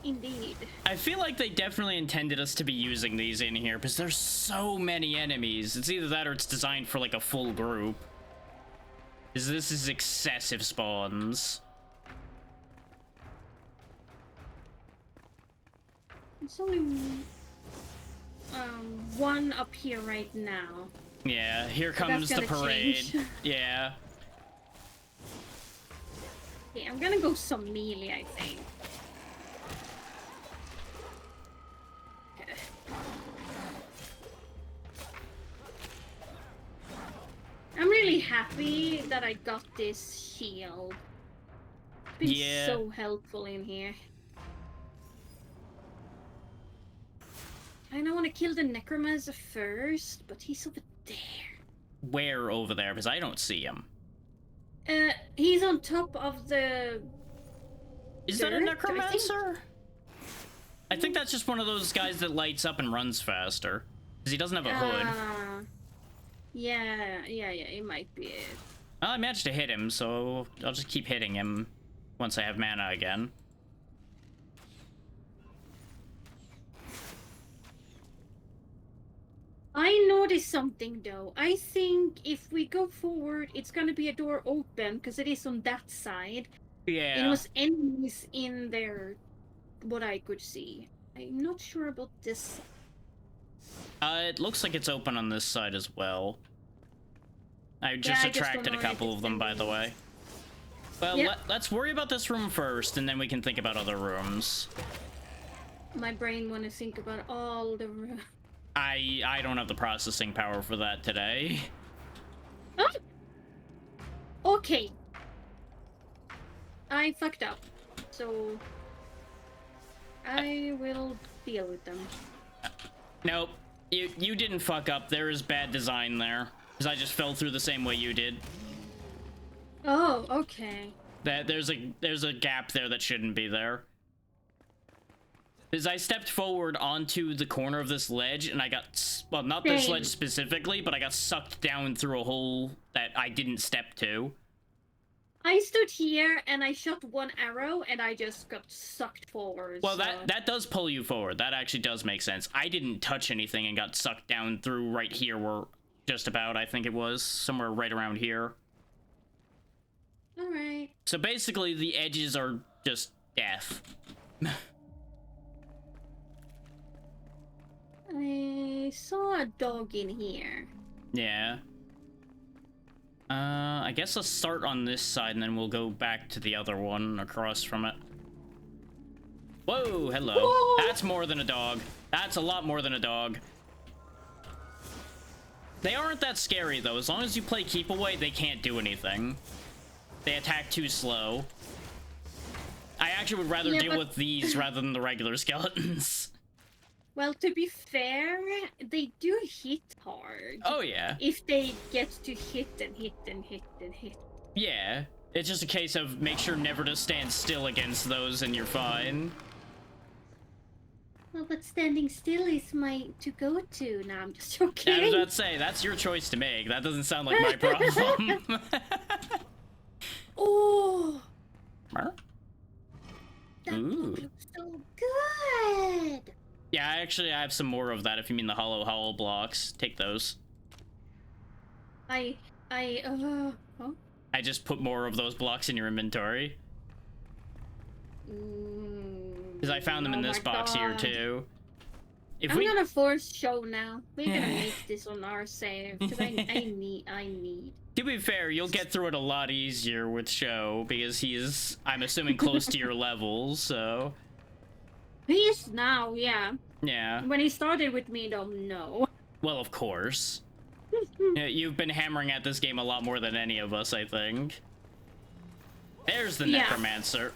Indeed. I feel like they definitely intended us to be using these in here because there's so many enemies. It's either that or it's designed for like a full group. This is excessive spawns. It's only one up here right now. Yeah, here But comes the that's gonna parade. change. Yeah. Okay, I'm gonna go some melee, I think. Okay. I'm really happy that I got this shield. It's been Yeah. so helpful in here. And I want to kill the necromancer first, but he's over there. Where over there? Because I don't see him. He's on top of the... Is that a dirt, necromancer? I think that's just one of those guys that lights up and runs faster. Because he doesn't have a hood. Yeah, it might be it. Well, I managed to hit him, so I'll just keep hitting him once I have mana again. I noticed something though. I think if we go forward, it's gonna be a door open because it is on that side. Yeah. It was enemies in there, what I could see. I'm not sure about this. It looks like it's open on this side as well. I just I just don't attracted a know couple if of them, it's by the way. Well, Yep. let's worry about this room first, and then we can think about other rooms. My brain wanna think about all the... I don't have the processing power for that today. Oh! Okay. I fucked up. So... I will deal with them. Nope. You didn't fuck up. There is bad design there. Because I just fell through the same way you did. Oh, okay. There's a gap there that shouldn't be there. Because I stepped forward onto the corner of this ledge, and I got... Well, not this Same. ledge specifically, but I got sucked down through a hole that I didn't step to. I stood here and I shot one arrow and I just got sucked forward. Well, so... that does pull you forward. That actually does make sense. I didn't touch anything and got sucked down through right here where... Just about, I think it was. Somewhere right around here. Alright. So basically, the edges are just death. I saw a dog in here. Yeah. I guess let's start on this side and then we'll go back to the other one across from it. Whoa, hello. Whoa. That's more than a dog. That's a lot more than a dog. They aren't that scary, though. As long as you play keep away, they can't do anything. They attack too slow. I actually would rather deal with these rather than the regular skeletons. Well, to be fair, they do hit hard. Oh, yeah. If they get to hit and hit and hit and hit. Yeah. It's just a case of make sure never to stand still against those and you're fine. Well, but standing still is my to-go-to. Now I'm just joking. I was about to say, that's your choice to make. That doesn't sound like my problem. Oh! Huh? That Ooh. looks so good! Yeah, I have some more of that if you mean the hollow blocks. Take those. Huh? I just put more of those blocks in your inventory. Because I found them in this box here, too. If I'm we... gonna force show now. We're gonna make this on our save, because I need. To be fair, you'll get through it a lot easier with Show, because he is, I'm assuming, close to your level, so... He is now, yeah. Yeah. When he started with me, though, no. Well, of course. Yeah, you've been hammering at this game a lot more than any of us, I think. There's the Yeah. Necromancer.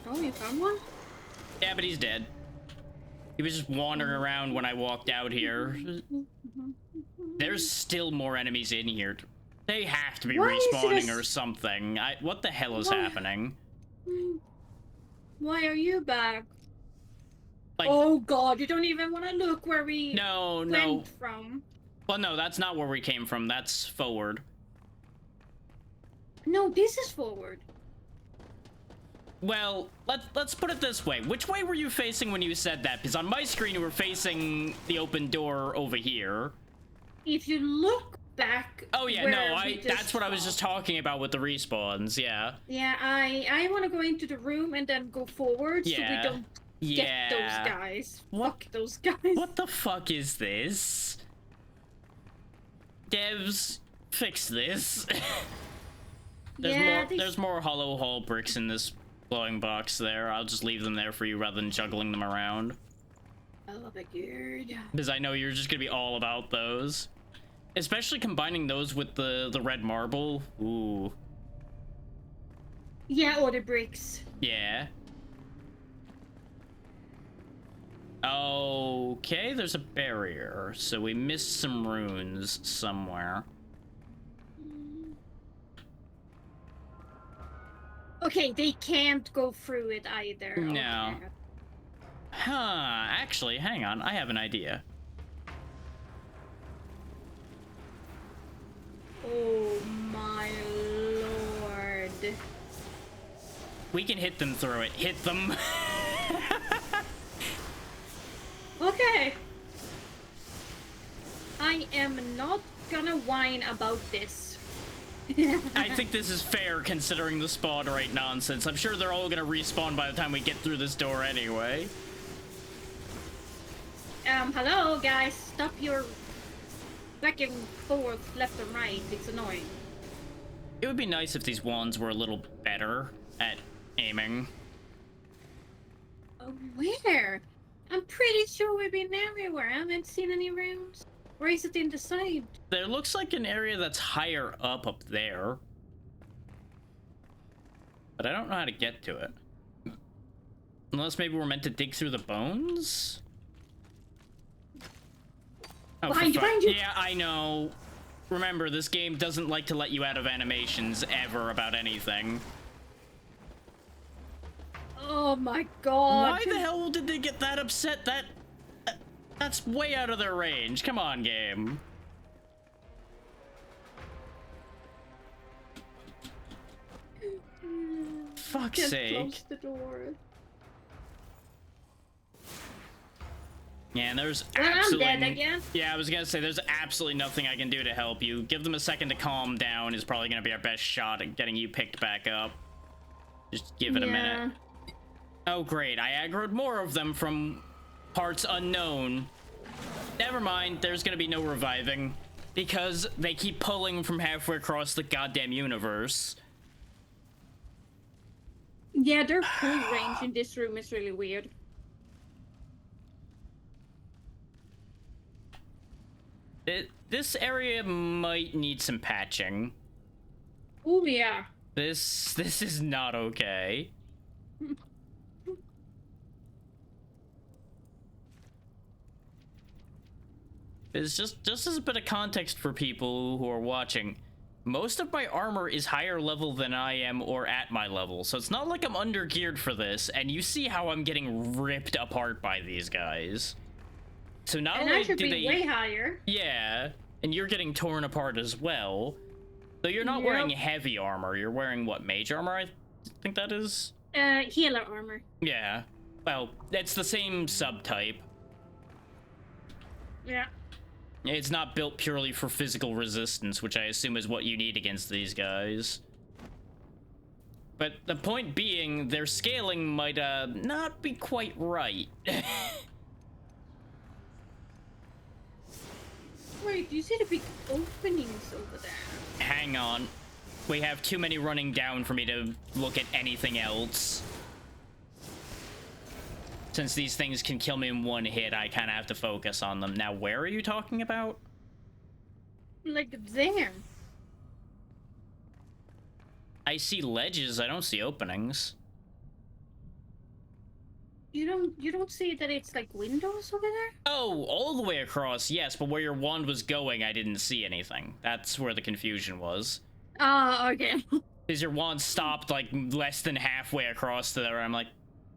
Oh, you found one? Yeah, but he's dead. He was just wandering around when I walked out here. There's still more enemies in here. They have to be Why is respawning this- or something. What the hell is Why- happening? Why are you back? Like, Oh god, you don't even want to look where we no. went from. Well, no, that's not where we came from. That's forward. No, this is forward. Well, let's put it this way. Which way were you facing when you said that? Because on my screen you were facing the open door over here. If you look back. Oh yeah, where no, we just that's what I was just fought. talking about with the respawns, yeah. Yeah, I want to go into the room and then go forward so we Yeah. don't get those guys. Fuck those guys. What the fuck is this? Devs, fix this. There's more hollow hull bricks in this glowing box there. I'll just leave them there for you rather than juggling them around. Oh my god. Because I know you're just gonna be all about those. Especially combining those with the red marble. Ooh. Yeah, or the bricks. Yeah. Okay, there's a barrier. So we missed some runes somewhere. Okay, they can't go through it either. No. Okay. Huh, actually, hang on. I have an idea. Oh my lord. We can hit them through it. Hit them. Okay. I am not gonna whine about this. I think this is fair considering the spawn rate nonsense. I'm sure they're all gonna respawn by the time we get through this door anyway. Hello guys, stop your back and forth, left and right. It's annoying. It would be nice if these wands were a little better at aiming. Where? I'm pretty sure we've been everywhere. I haven't seen any rounds. Or is it in the side? There looks like an area that's higher up there. But I don't know how to get to it. Unless maybe we're meant to dig through the bones? Oh, Behind you! Yeah, I know. Remember, this game doesn't like to let you out of animations ever about anything. Oh my god. Why the hell did they get that upset? That's way out of their range. Come on, game. Fuck's Just sake. close the door. Yeah, and there's Well, absolutely... I'm dead again. Yeah, I was gonna say, there's absolutely nothing I can do to help you. Give them a second to calm down is probably gonna be our best shot at getting you picked back up. Just give it a minute. Oh, great. I aggroed more of them from parts unknown. Never mind. There's gonna be no reviving. Because they keep pulling from halfway across the goddamn universe. Yeah, their pull range in this room is really weird. This area might need some patching. Oh yeah. This is not okay. It's just as a bit of context for people who are watching. Most of my armor is higher level than I am or at my level, so it's not like I'm under-geared for this, and you see how I'm getting ripped apart by these guys. So not And only I should do be they... way higher. Yeah, and you're getting torn apart as well. Though you're not Yep. wearing heavy armor, you're wearing, what, mage armor, I think that is? Healer armor. Yeah. Well, it's the same subtype. Yeah. It's not built purely for physical resistance, which I assume is what you need against these guys. But the point being, their scaling might, not be quite right. Wait, do you see the big openings over there? Hang on. We have too many running down for me to look at anything else. Since these things can kill me in one hit, I kind of have to focus on them. Now, where are you talking about? Like there. I see ledges, I don't see openings. You don't see that it's like windows over there? Oh, all the way across, yes, but where your wand was going, I didn't see anything. That's where the confusion was. Okay. Because your wand stopped, like, less than halfway across to there, I'm like,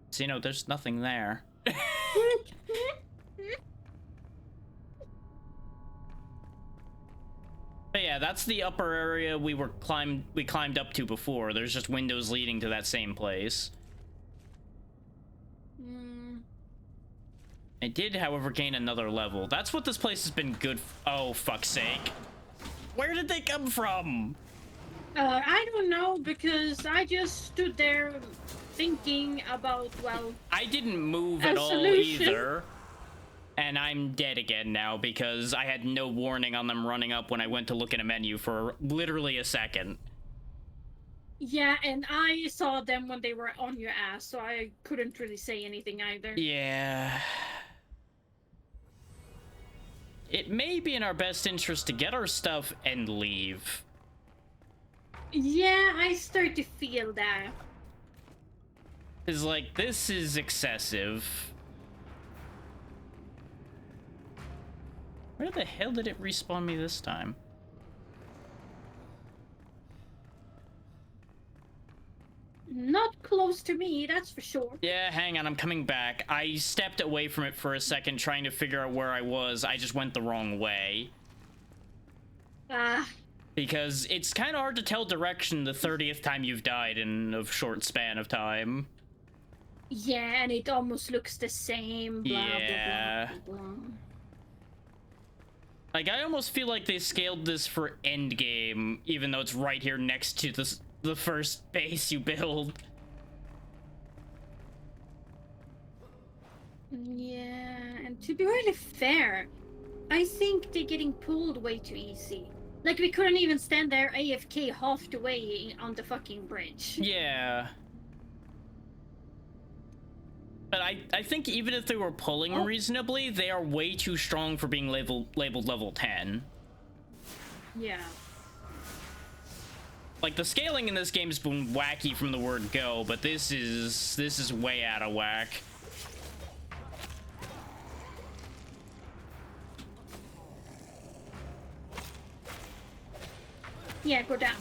so, you know, there's nothing there. But yeah, that's the upper area we climbed up to before. There's just windows leading to that same place. I did, however, gain another level. That's what this place has been good oh, fuck's sake. Where did they come from? I don't know, because I just stood there thinking about, well... I didn't move at all either. And I'm dead again now because I had no warning on them running up when I went to look at a menu for literally a second. Yeah, and I saw them when they were on your ass, so I couldn't really say anything either. Yeah. It may be in our best interest to get our stuff and leave. Yeah, I start to feel that. It's like, this is excessive. Where the hell did it respawn me this time? Not close to me, that's for sure. Yeah, hang on, I'm coming back. I stepped away from it for a second trying to figure out where I was. I just went the wrong way. Because it's kind of hard to tell direction the 30th time you've died in a short span of time. Yeah, and it almost looks the same. Blah, Yeah. blah, blah, blah, blah. Like, I almost feel like they scaled this for endgame, even though it's right here next to the first base you build. Yeah, and to be really fair, I think they're getting pulled way too easy. Like, we couldn't even stand there AFK half the way on the fucking bridge. Yeah. But I think even if they were pulling reasonably, they are way too strong for being labeled level 10. Yeah. Like, the scaling in this game has been wacky from the word go, but this is way out of whack. Yeah, go down.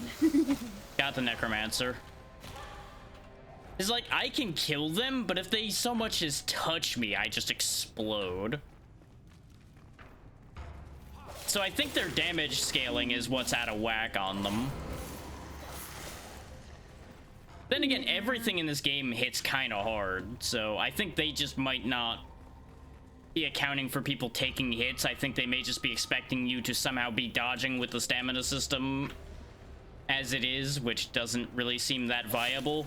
Got the necromancer. It's like, I can kill them, but if they so much as touch me, I just explode. So I think their damage scaling is what's out of whack on them. Then again, everything in this game hits kind of hard, so I think they just might not be accounting for people taking hits. I think they may just be expecting you to somehow be dodging with the stamina system as it is, which doesn't really seem that viable.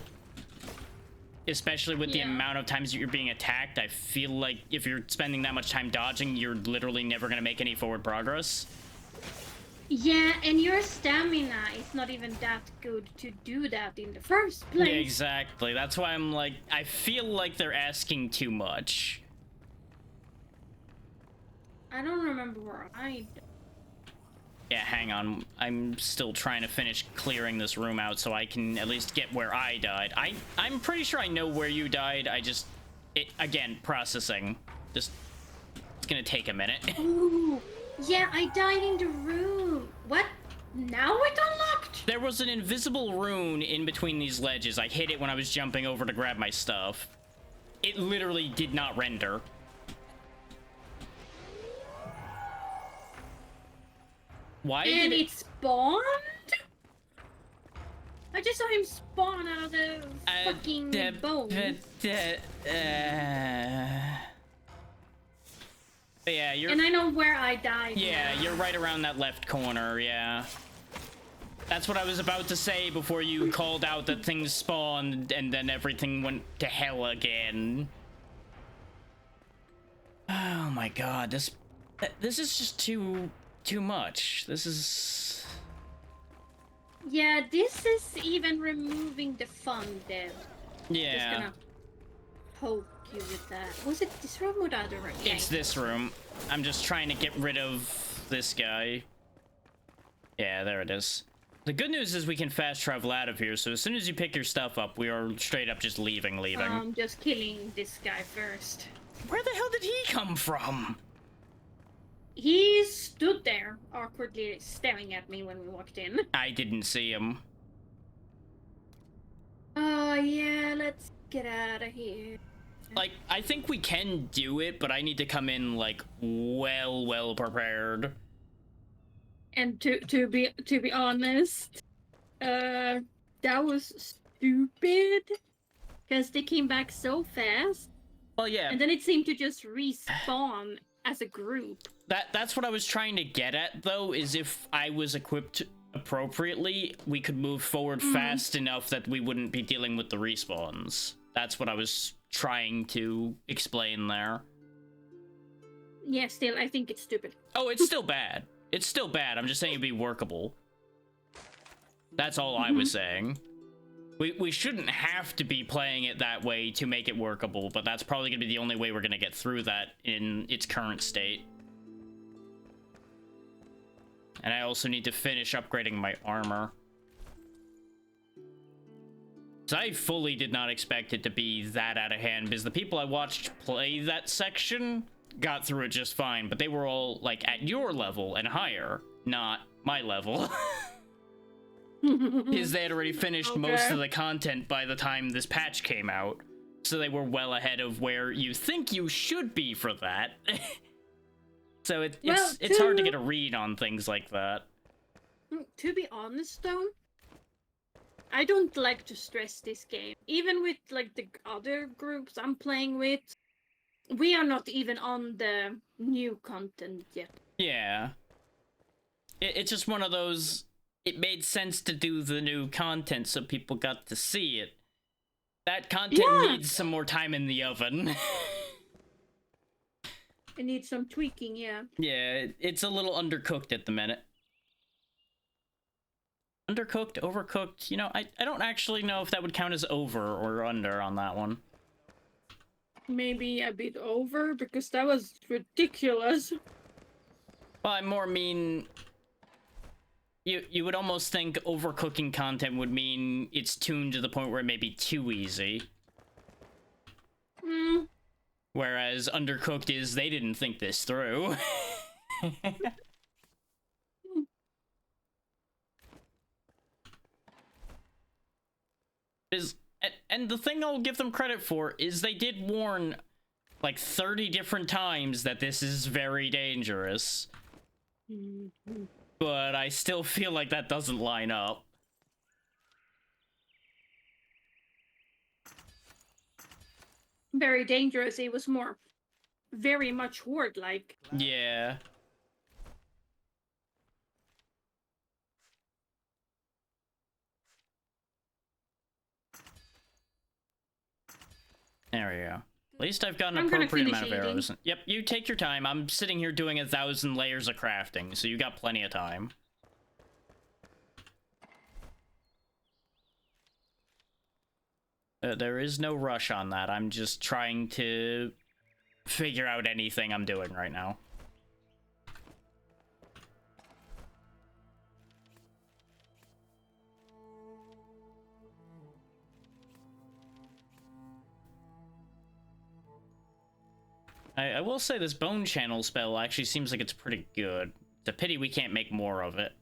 Especially with the amount of times you're being attacked, I feel like if you're spending that much time dodging, you're literally never going to make any forward progress. Yeah, and your stamina is not even that good to do that in the first place. Yeah, exactly. That's why I'm like, I feel like they're asking too much. I don't remember where I... Yeah, hang on. I'm still trying to finish clearing this room out so I can at least get where I died. I'm pretty sure I know where you died. Again, processing. It's gonna take a minute. Ooh, yeah, I died in the room. What? Now it unlocked? There was an invisible rune in between these ledges. I hit it when I was jumping over to grab my stuff. It literally did not render. Why and did it spawned? I just saw him spawn out of the fucking bone. But yeah, you're... And I know where I died. Yeah, now. you're right around that left corner, yeah. That's what I was about to say before you called out that things spawned and then everything went to hell again. Oh my god, this is just too much. This is... Yeah, this is even removing the fun, Dev. Yeah. Just gonna poke you with that. Was it this room or the other room? Yeah. It's this room. I'm just trying to get rid of this guy. Yeah, there it is. The good news is we can fast travel out of here, so as soon as you pick your stuff up, we are straight up just leaving. Just killing this guy first. Where the hell did he come from? He stood there, awkwardly staring at me when we walked in. I didn't see him. Oh, yeah, let's get out of here. Like, I think we can do it, but I need to come in, like, well prepared. And to be honest, that was stupid because they came back so fast, Well, yeah, and then it seemed to just respawn as a group. that's what I was trying to get at, though, is if I was equipped appropriately, we could move forward fast enough that we wouldn't be dealing with the respawns. That's what I was trying to explain there. Yeah, still, I think it's stupid. Oh, it's still bad. It's still bad. I'm just saying it'd be workable. That's all I was saying. We shouldn't have to be playing it that way to make it workable, but that's probably going to be the only way we're going to get through that in its current state. And I also need to finish upgrading my armor. So I fully did not expect it to be that out of hand, because the people I watched play that section got through it just fine, but they were all, like, at your level and higher, not my level. Because they had already finished most of the content by the time this patch came out, so they were well ahead of where you think you should be for that. So it's hard to get a read on things like that. To be honest, though, I don't like to stress this game. Even with, like, the other groups I'm playing with, we are not even on the new content yet. Yeah. It's just one of those... It made sense to do the new content so people got to see it. That content needs some more time in the oven. It needs some tweaking, yeah. Yeah, it's a little undercooked at the minute. Undercooked, overcooked, you know, I don't actually know if that would count as over or under on that one. Maybe a bit over, because that was ridiculous. Well, I more mean... You would almost think overcooking content would mean it's tuned to the point where it may be too easy. Whereas undercooked is they didn't think this through. And the thing I'll give them credit for is they did warn like 30 different times that this is very dangerous. But I still feel like that doesn't line up. Very dangerous. It was more very much horde-like. Yeah. There we go. At least I've got an appropriate amount of arrows. Yep, you take your time. I'm sitting here doing 1,000 layers of crafting, so you got plenty of time. There is no rush on that. I'm just trying to figure out anything I'm doing right now. I will say this bone channel spell actually seems like it's pretty good. It's a pity we can't make more of it.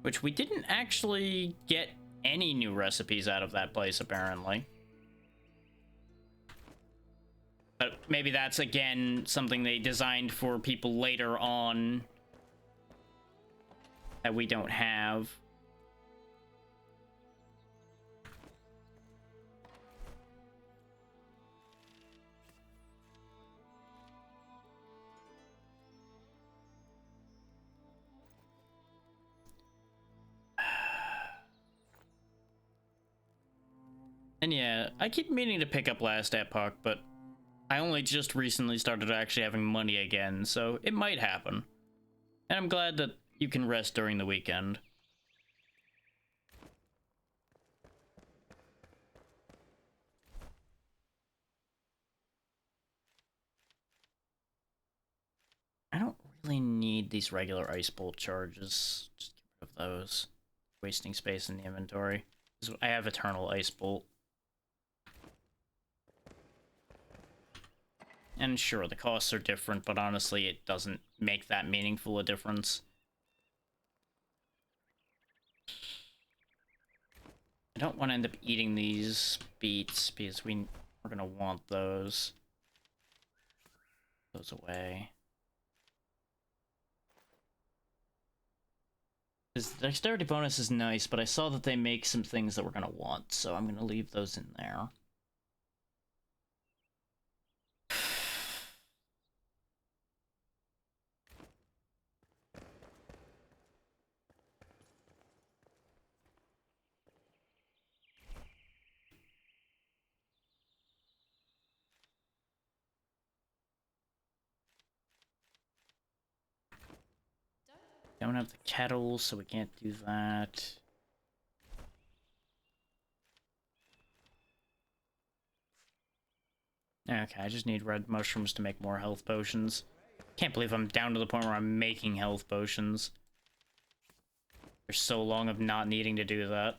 Which we didn't actually get any new recipes out of that place, apparently. But maybe that's, again, something they designed for people later on that we don't have. And yeah, I keep meaning to pick up Last Epoch, but I only just recently started actually having money again, so it might happen. And I'm glad that you can rest during the weekend. I don't really need these regular ice bolt charges. Just get rid of those. Wasting space in the inventory. I have Eternal Ice Bolt. And sure, the costs are different, but honestly, it doesn't make that meaningful a difference. I don't want to end up eating these beets, because we're going to want those. Goes away. His dexterity bonus is nice, but I saw that they make some things that we're gonna want, so I'm gonna leave those in there. Don't have the kettle, so we can't do that. Okay, I just need red mushrooms to make more health potions. Can't believe I'm down to the point where I'm making health potions. For so long of not needing to do that.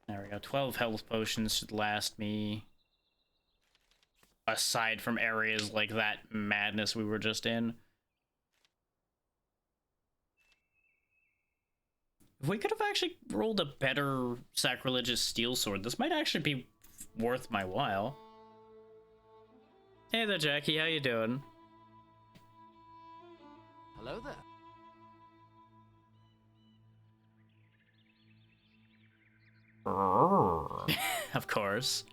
There we go. 12 health potions should last me. Aside from areas like that madness we were just in. If we could have actually rolled a better sacrilegious steel sword, this might actually be worth my while. Hey there, Jackie. How you doing? Hello there. Of course.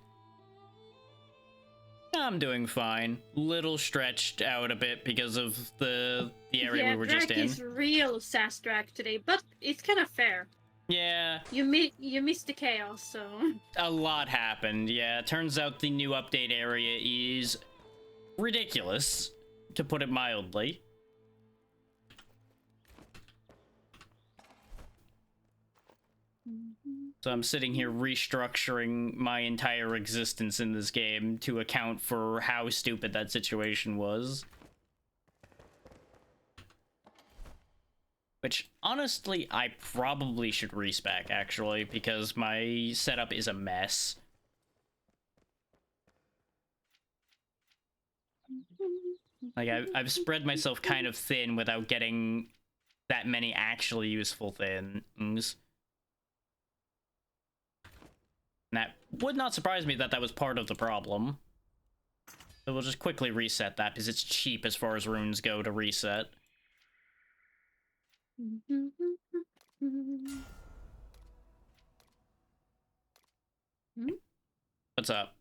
I'm doing fine. Little stretched out a bit because of the area we were just in. Is real Sastrak today, but it's kind of fair. Yeah. You missed the chaos, so... A lot happened, yeah. Turns out the new update area is ridiculous, to put it mildly. So I'm sitting here restructuring my entire existence in this game to account for how stupid that situation was. Which, honestly, I probably should respec, actually, because my setup is a mess. Like, I've spread myself kind of thin without getting that many actually useful things. And that would not surprise me that that was part of the problem. So we'll just quickly reset that, because it's cheap as far as runes go to reset. What's up?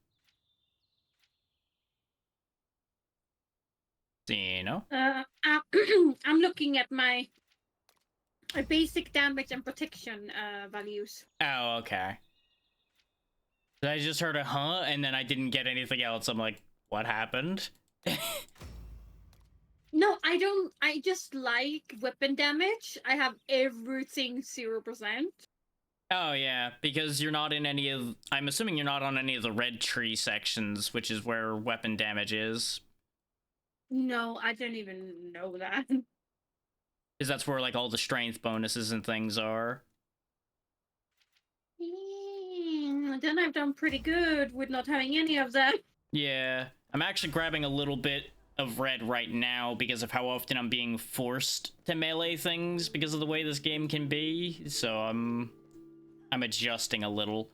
Zeno? I'm looking at my basic damage and protection values. Oh, okay. I just heard a huh, and then I didn't get anything else. I'm like, what happened? No, I don't. I just like weapon damage. I have everything 0%. Oh, yeah, because you're not in any of... I'm assuming you're not on any of the red tree sections, which is where weapon damage is. No, I don't even know that. Because that's where, like, all the strength bonuses and things are. Then I've done pretty good with not having any of that. Yeah, I'm actually grabbing a little bit of red right now because of how often I'm being forced to melee things because of the way this game can be. So I'm adjusting a little.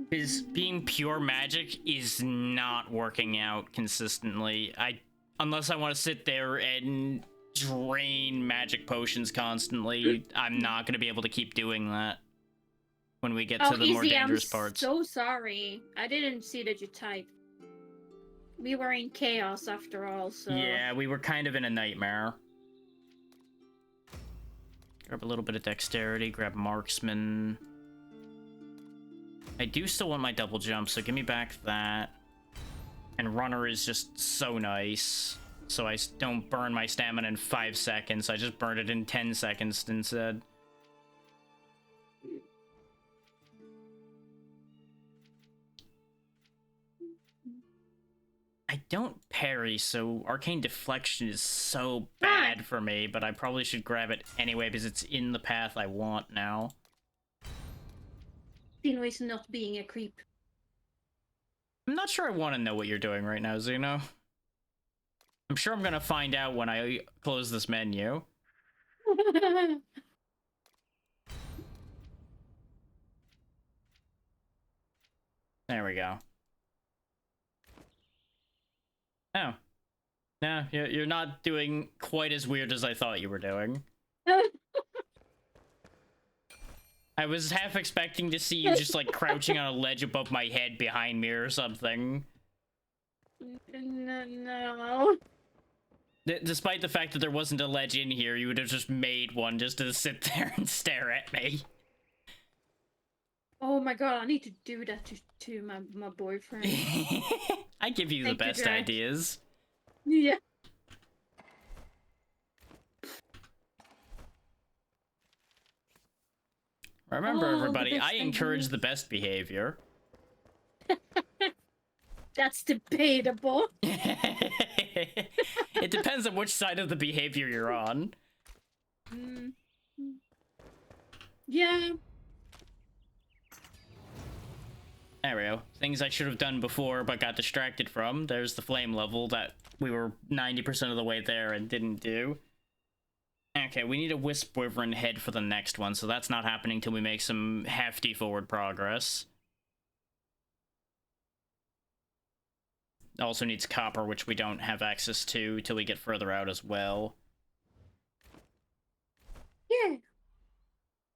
Because being pure magic is not working out consistently. Unless I want to sit there and drain magic potions constantly, I'm not going to be able to keep doing that when we get to the more dangerous parts. I'm so sorry. I didn't see that you typed. We were in chaos after all, so... Yeah, we were kind of in a nightmare. Grab a little bit of dexterity, grab marksman. I do still want my double jump, so give me back that. And runner is just so nice. So I don't burn my stamina in 5 seconds, I just burned it in 10 seconds instead. I don't parry, so arcane deflection is so bad for me, but I probably should grab it anyway because it's in the path I want now. Zeno is not being a creep. I'm not sure I want to know what you're doing right now, Zeno. I'm sure I'm gonna find out when I close this menu. There we go. Oh. No, you're not doing quite as weird as I thought you were doing. I was half expecting to see you just like crouching on a ledge above my head behind me or something. No. Despite the fact that there wasn't a ledge in here, you would have just made one just to sit there and stare at me. Oh my god, I need to do that to my boyfriend. I give you the Thank you, best Jack. ideas. Yeah. Remember, Oh, the everybody, best I encourage ideas. the best behavior. That's debatable. It depends on which side of the behavior you're on. Mm. Yeah. There we go. Things I should have done before but got distracted from. There's the flame level that we were 90% of the way there and didn't do. Okay, we need a Wisp Wyvern head for the next one, so that's not happening till we make some hefty forward progress. Also needs copper, which we don't have access to till we get further out as well. Yeah.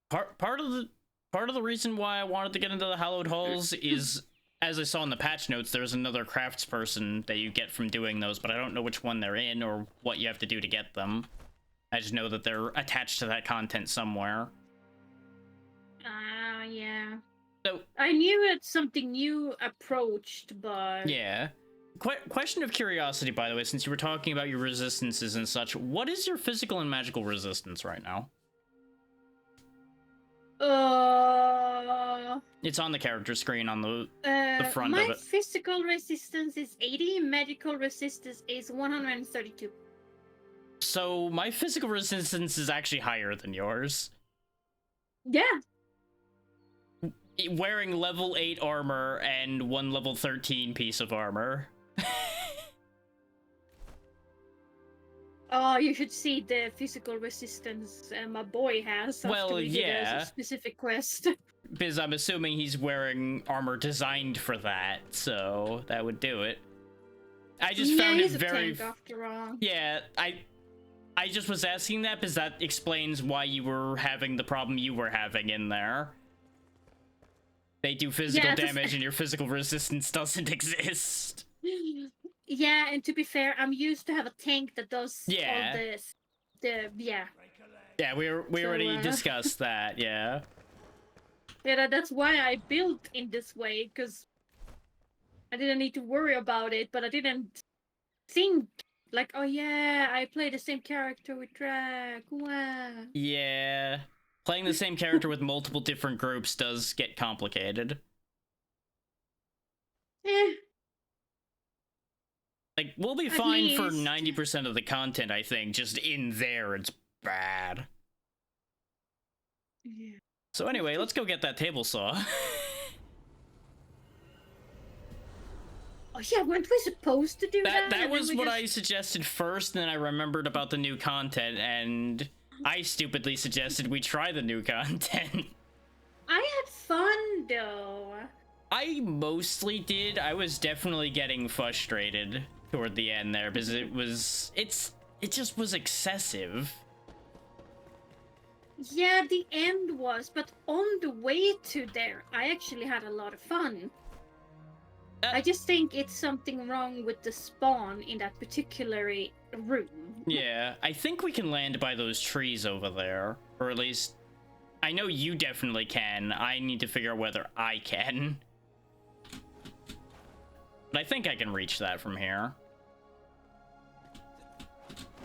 Part of the reason why I wanted to get into the Hallowed Halls is, as I saw in the patch notes, there's another craftsperson that you get from doing those, but I don't know which one they're in or what you have to do to get them. I just know that they're attached to that content somewhere. Yeah. So I knew it's something you approached, but yeah. Question of curiosity, by the way, since you were talking about your resistances and such, what is your physical and magical resistance right now? It's on the character screen on the front my of it. physical resistance is 80, medical resistance is 132. So my physical resistance is actually higher than yours. Yeah. Wearing level 8 armor and one level 13 piece of armor. Oh, you should see the physical resistance my boy has after Well, we did yeah. a specific quest. Because I'm assuming he's wearing armor designed for that, so that would do it. I just found it he's a very... tank after all. Yeah, I just was asking that because that explains why you were having the problem you were having in there. They do physical Yeah, just- damage and your physical resistance doesn't exist. Yeah, and to be fair, I'm used to have a tank that does Yeah. all this. Yeah. Yeah, we So, already discussed that, yeah. Yeah, that's why I built in this way, because I didn't need to worry about it, but I didn't think, like, oh yeah, I play the same character with Drag, wow. Yeah. Playing the same character with multiple different groups does get complicated. Eh, Like, we'll be At fine for least. 90% of the content, I think. Just in there, it's bad. yeah. So anyway, let's go get that table saw. Oh yeah, weren't we supposed to do that? That And then was we what just- I suggested first, and then I remembered about the new content, and I stupidly suggested we try the new content. I had fun, though. I mostly did. I was definitely getting frustrated toward the end there, because it just was excessive. Yeah, the end was, but on the way to there, I actually had a lot of fun. I just think it's something wrong with the spawn in that particular room. Yeah, I think we can land by those trees over there, or at least I know you definitely can. I need to figure out whether I can. But I think I can reach that from here.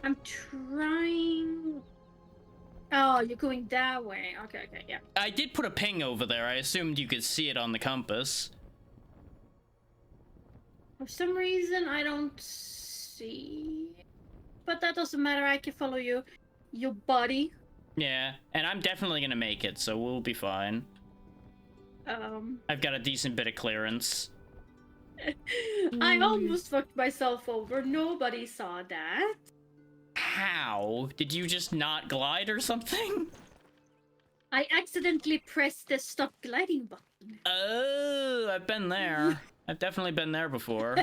I'm trying. Oh, you're going that way. Okay, yeah. I did put a ping over there. I assumed you could see it on the compass. For some reason, I don't see. But that doesn't matter. I can follow you. Your body. Yeah, and I'm definitely gonna make it, so we'll be fine. I've got a decent bit of clearance. I almost fucked myself over. Nobody saw that. How? Did you just not glide or something? I accidentally pressed the stop gliding button. Oh, I've been there. I've definitely been there before.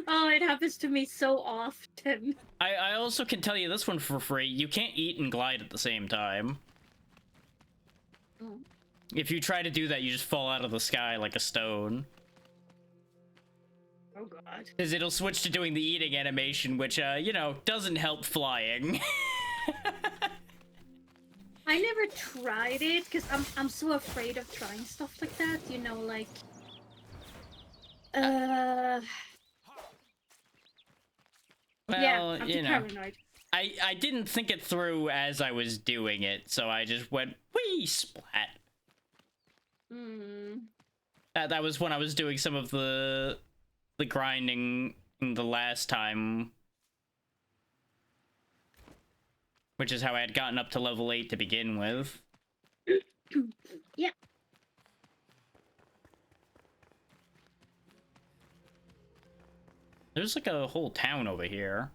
Oh, it happens to me so often. I also can tell you this one for free. You can't eat and glide at the same time. Oh. If you try to do that, you just fall out of the sky like a stone. Oh god. Because it'll switch to doing the eating animation, which, you know, doesn't help flying. I never tried it because I'm so afraid of trying stuff like that. You know, like Well, yeah, I'm you too know. paranoid. I didn't think it through as I was doing it, so I just went, whee, splat. Hmm. That was when I was doing some of the grinding the last time. Which is how I had gotten up to level 8 to begin with. Yeah. There's like a whole town over here.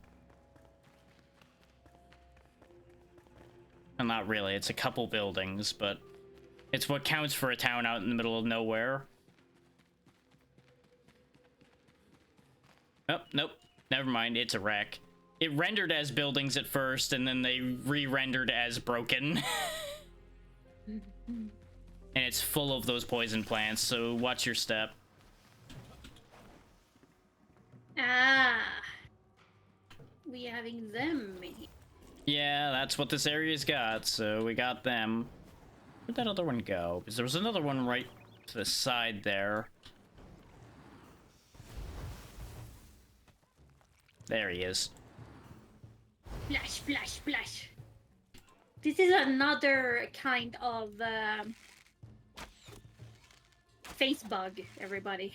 Well, not really, it's a couple buildings, but it's what counts for a town out in the middle of nowhere. Oh, nope. Never mind, it's a wreck. It rendered as buildings at first, and then they re-rendered as broken. And it's full of those poison plants, so watch your step. Ah. We having them. Yeah, that's what this area's got, so we got them. Where'd that other one go? Because there was another one right to the side there. There he is. Splash, splash, splash. This is another kind of face bug, everybody.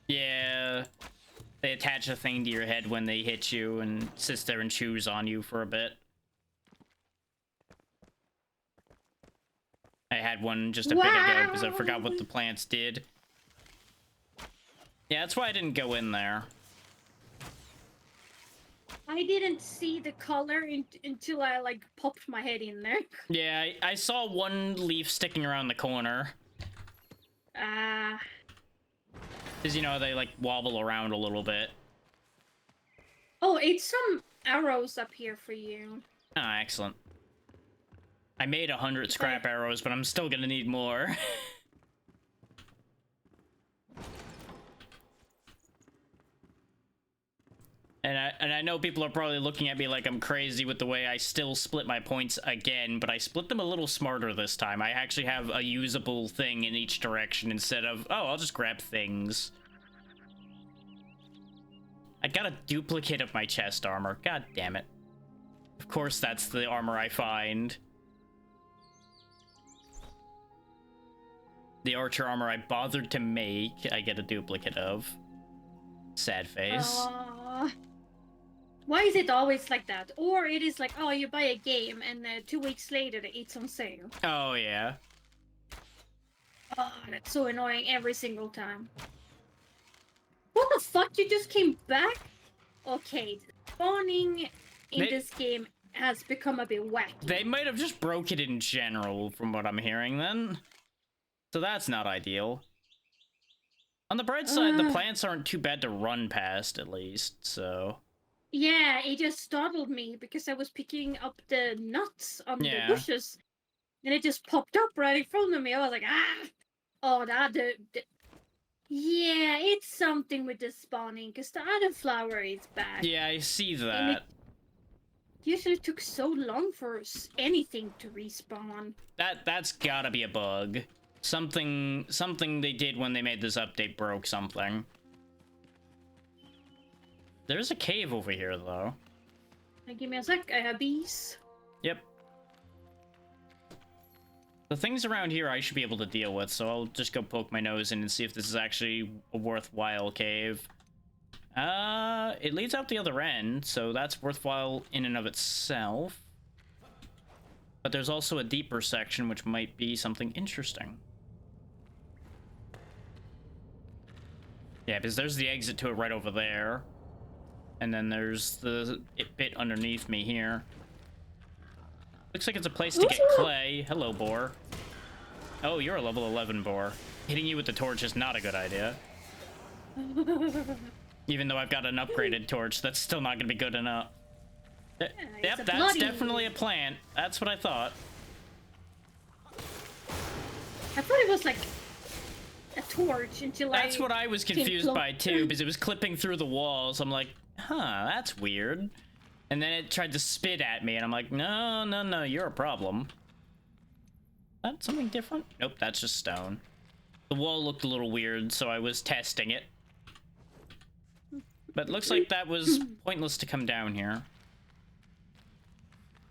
Yeah. They attach a thing to your head when they hit you and sits there and chews on you for a bit. I had one just a bit ago because I forgot what the plants did. Yeah, that's why I didn't go in there. I didn't see the color until I like popped my head in there. Yeah, I saw one leaf sticking around the corner. Ah. Because, you know, they, like, wobble around a little bit. Oh, it's some arrows up here for you. Ah, excellent. I made 100 scrap arrows, but I'm still gonna need more. And I know people are probably looking at me like I'm crazy with the way I still split my points again, but I split them a little smarter this time. I actually have a usable thing in each direction instead of, oh, I'll just grab things. I got a duplicate of my chest armor. God damn it. Of course that's the armor I find. The archer armor I bothered to make, I get a duplicate of. Sad face. Why is it always like that? Or it is like, oh, you buy a game and 2 weeks later it's on sale. Oh, yeah. Oh, that's so annoying every single time. What the fuck? You just came back? Okay, spawning in this game has become a bit wacky. They might have just broke it in general, from what I'm hearing, then. So that's not ideal. On the bright side, the plants aren't too bad to run past, at least, so... Yeah, it just startled me because I was picking up the nuts on the bushes. And it just popped up right in front of me. I was like, ah! Oh, yeah, it's something with the spawning, because the other flower is back. Yeah, I see that. Usually took so long for anything to respawn. That's gotta be a bug. Something they did when they made this update broke something. There's a cave over here, though. Give me a sec, I have bees. Yep. The things around here I should be able to deal with, so I'll just go poke my nose in and see if this is actually a worthwhile cave. It leads out the other end, so that's worthwhile in and of itself. But there's also a deeper section which might be something interesting. Yeah, because there's the exit to it right over there. And then there's the bit underneath me here. Looks like it's a place to get clay. Hello, boar. Oh, you're a level 11 boar. Hitting you with the torch is not a good idea. Even though I've got an upgraded torch, that's still not gonna be good enough. Yep, that's definitely a plant. That's what I thought. I thought it was like a torch until That's what I was confused by too, because it was clipping through the walls. I'm like, huh, that's weird. And then it tried to spit at me, and I'm like, no, no, no, you're a problem. That something different? Nope, that's just stone. The wall looked a little weird, so I was testing it. But it looks like that was pointless to come down here.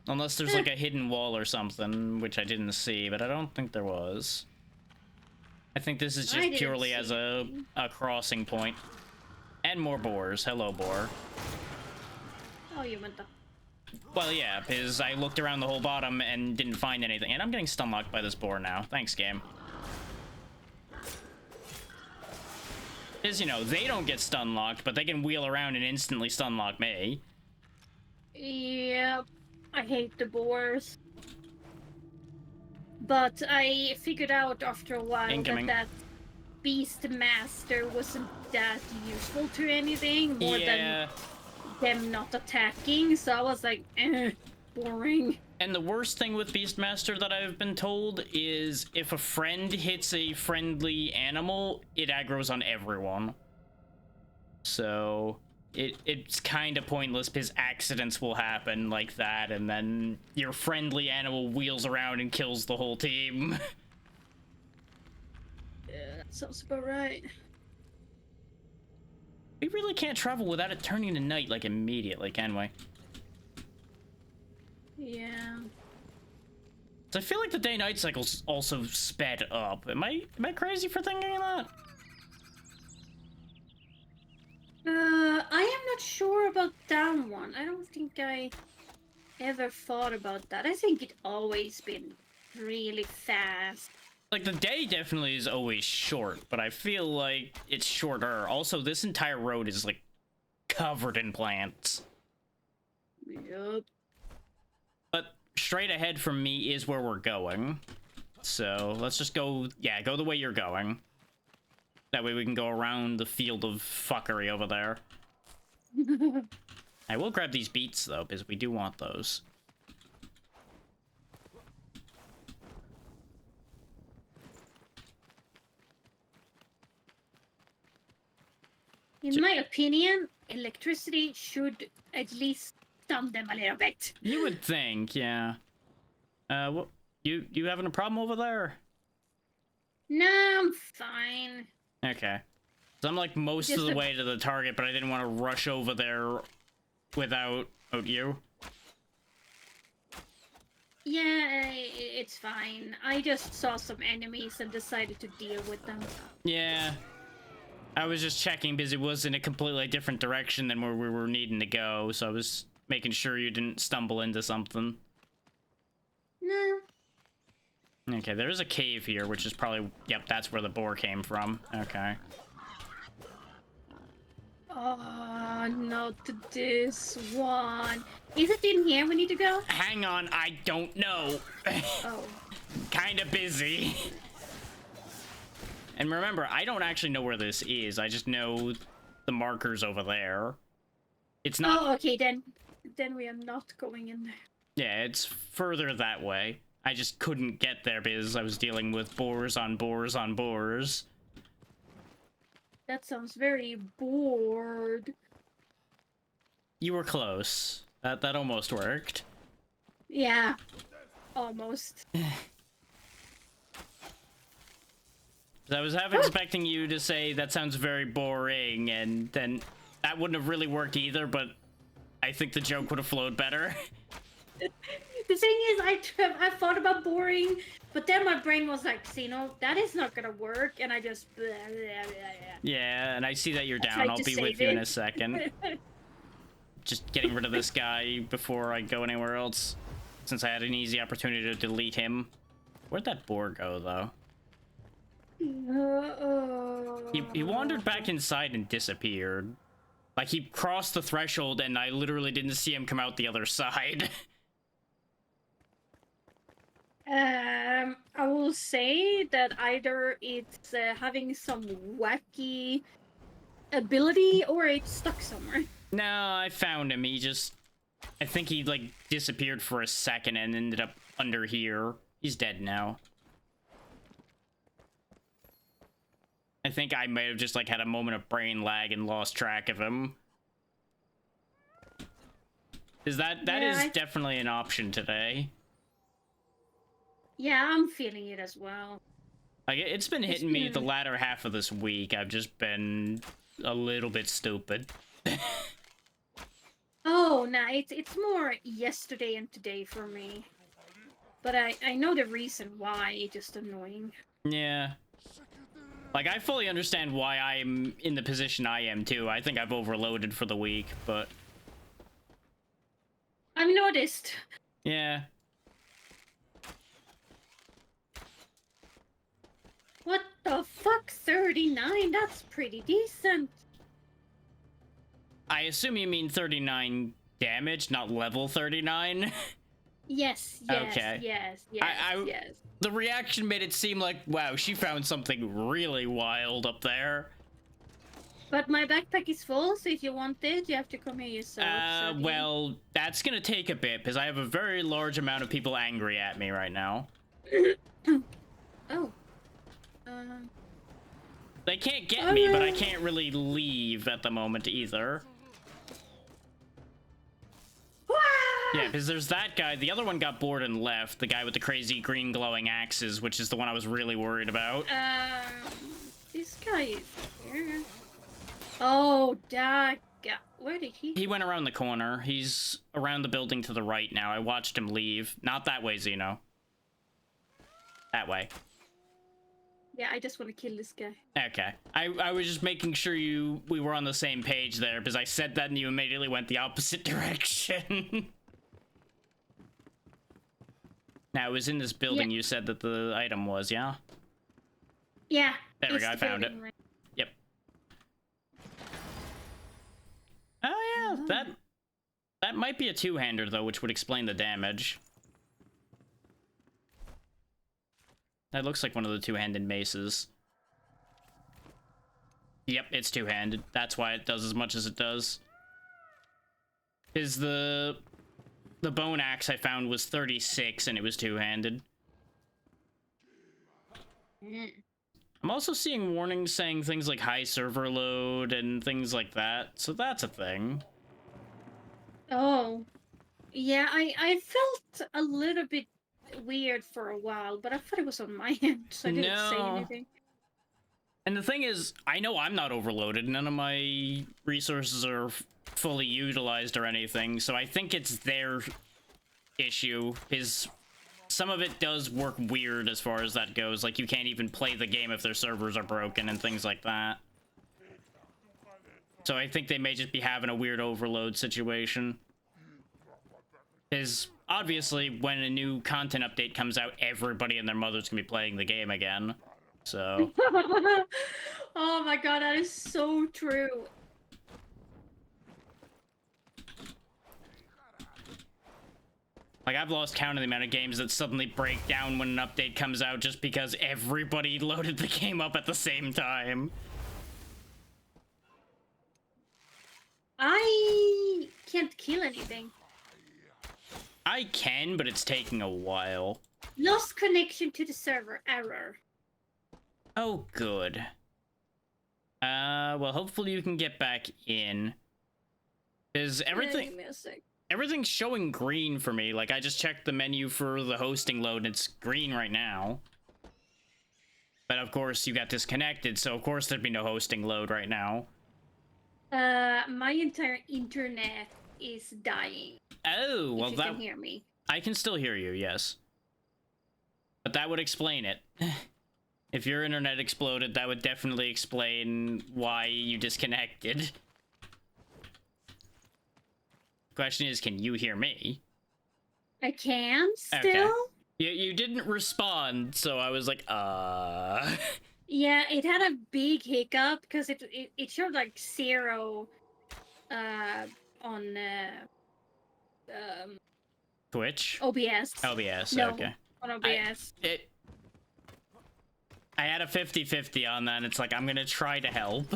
Unless there's like a hidden wall or something, which I didn't see, but I don't think there was. I think this is just purely as a crossing point. And more boars. Hello, boar. Oh, you meant that. Well, yeah, because I looked around the whole bottom and didn't find anything. And I'm getting stun locked by this boar now. Thanks, game. Because, you know, they don't get stun locked, but they can wheel around and instantly stun lock me. Yep. I hate the boars. But I figured out after a while that Beast Master wasn't that useful to anything more than them not attacking, so I was like, boring. And the worst thing with Beastmaster that I've been told is if a friend hits a friendly animal, it aggroes on everyone. So it's kind of pointless because accidents will happen like that, and then your friendly animal wheels around and kills the whole team. Yeah, that sounds about right. We really can't travel without it turning to night like immediately, can we? Yeah. So I feel like the day-night cycle's also sped up. Am I crazy for thinking that? I am not sure about that one. I don't think I ever thought about that. I think it always been really fast. Like, the day definitely is always short, but I feel like it's shorter. Also, this entire road is, like, covered in plants. Yup. But straight ahead from me is where we're going. So, let's just go, yeah, go the way you're going. That way we can go around the field of fuckery over there. I will grab these beets, though, because we do want those. In my opinion, electricity should at least stun them a little bit. You would think, yeah. What? You having a problem over there? No, I'm fine. Okay. So I'm like most of the way to the target, but I didn't want to rush over there without... Oh, you? Yeah, it's fine. I just saw some enemies and decided to deal with them. Yeah. I was just checking because it was in a completely different direction than where we were needing to go, so I was making sure you didn't stumble into something. No. Okay, there's a cave here, which is probably... Yep, that's where the boar came from. Okay. Oh, not this one. Is it in here we need to go? Hang on, I don't know. Oh. Kinda busy. And remember, I don't actually know where this is. I just know the markers over there. It's not... Oh, okay, then we are not going in there. Yeah, it's further that way. I just couldn't get there because I was dealing with boars on boars on boars. That sounds very bored. You were close. That almost worked. Yeah, almost. I was half expecting you to say that sounds very boring, and then that wouldn't have really worked either, but I think the joke would have flowed better. The thing is, I thought about boring, but then my brain was like, see, no, that is not gonna work, and I just... Blah, blah, blah, blah. Yeah, and I see that you're down. I'll be with you in a second. Just getting rid of this guy before I go anywhere else, since I had an easy opportunity to delete him. Where'd that boar go, though? He wandered back inside and disappeared. Like, he crossed the threshold and I literally didn't see him come out the other side. I will say that either it's having some wacky ability or it's stuck somewhere. No, I found him. I think he, like, disappeared for a second and ended up under here. He's dead now. I think I might have just, like, had a moment of brain lag and lost track of him. Is that Yeah, is definitely an option today. Yeah, I'm feeling it as well. Like, it's been hitting me the latter half of this week. I've just been a little bit stupid. Oh, nah, it's more yesterday and today for me. But I know the reason why, it's just annoying. Yeah. Like, I fully understand why I'm in the position I am, too. I think I've overloaded for the week, but... I've noticed. yeah. What the fuck? 39? That's pretty decent. I assume you mean 39 damage, not level 39? Yes, Okay. yes. The reaction made it seem like, wow, she found something really wild up there. But my backpack is full, so if you want it, you have to come here yourself. Sadly. Well, that's gonna take a bit, because I have a very large amount of people angry at me right now. Oh. They can't get me, but I can't really leave at the moment either. Yeah, because there's that guy. The other one got bored and left. The guy with the crazy green glowing axes, which is the one I was really worried about. This guy is here. Oh, that guy. Where did he? He went around the corner. He's around the building to the right now. I watched him leave. Not that way, Xeno. That way. Yeah, I just want to kill this guy. Okay. I was just making sure we were on the same page there, because I said that and you immediately went the opposite direction. Now, it was in this building you said that the item was, yeah? Yeah. There we go, I found it. Right. Yep. Oh, yeah, that might be a two-hander, though, which would explain the damage. That looks like one of the two-handed maces. Yep, it's two-handed. That's why it does as much as it does. Is the bone axe I found was 36 and it was two-handed. I'm also seeing warnings saying things like high server load and things like that, so that's a thing. Oh. Yeah, I felt a little bit weird for a while, but I thought it was on my end, so I didn't say anything. And the thing is, I know I'm not overloaded. None of my resources are fully utilized or anything, so I think it's their issue. Some of it does work weird as far as that goes. Like, you can't even play the game if their servers are broken and things like that. So I think they may just be having a weird overload situation. Because obviously, when a new content update comes out, everybody and their mother's gonna be playing the game again. So... oh my god, that is so true. like, I've lost count of the amount of games that suddenly break down when an update comes out just because everybody loaded the game up at the same time. I can't kill anything. I can, but it's taking a while. Lost connection to the server. Error. Oh, good. Well, hopefully you can get back in. Because everything's showing green for me. Like, I just checked the menu for the hosting load, and it's green right now. But of course, you got disconnected, so of course there'd be no hosting load right now. My entire internet is dying. Oh, well, if you can hear me. I can still hear you, yes. But that would explain it. If your internet exploded, that would definitely explain why you disconnected. Question is, can you hear me? I can still? Okay. You didn't respond, so I was like, Yeah, it had a big hiccup because it showed like 0 on Twitch? OBS. OBS, No. okay. On OBS. I had a 50-50 on that, and it's like, I'm gonna try to help.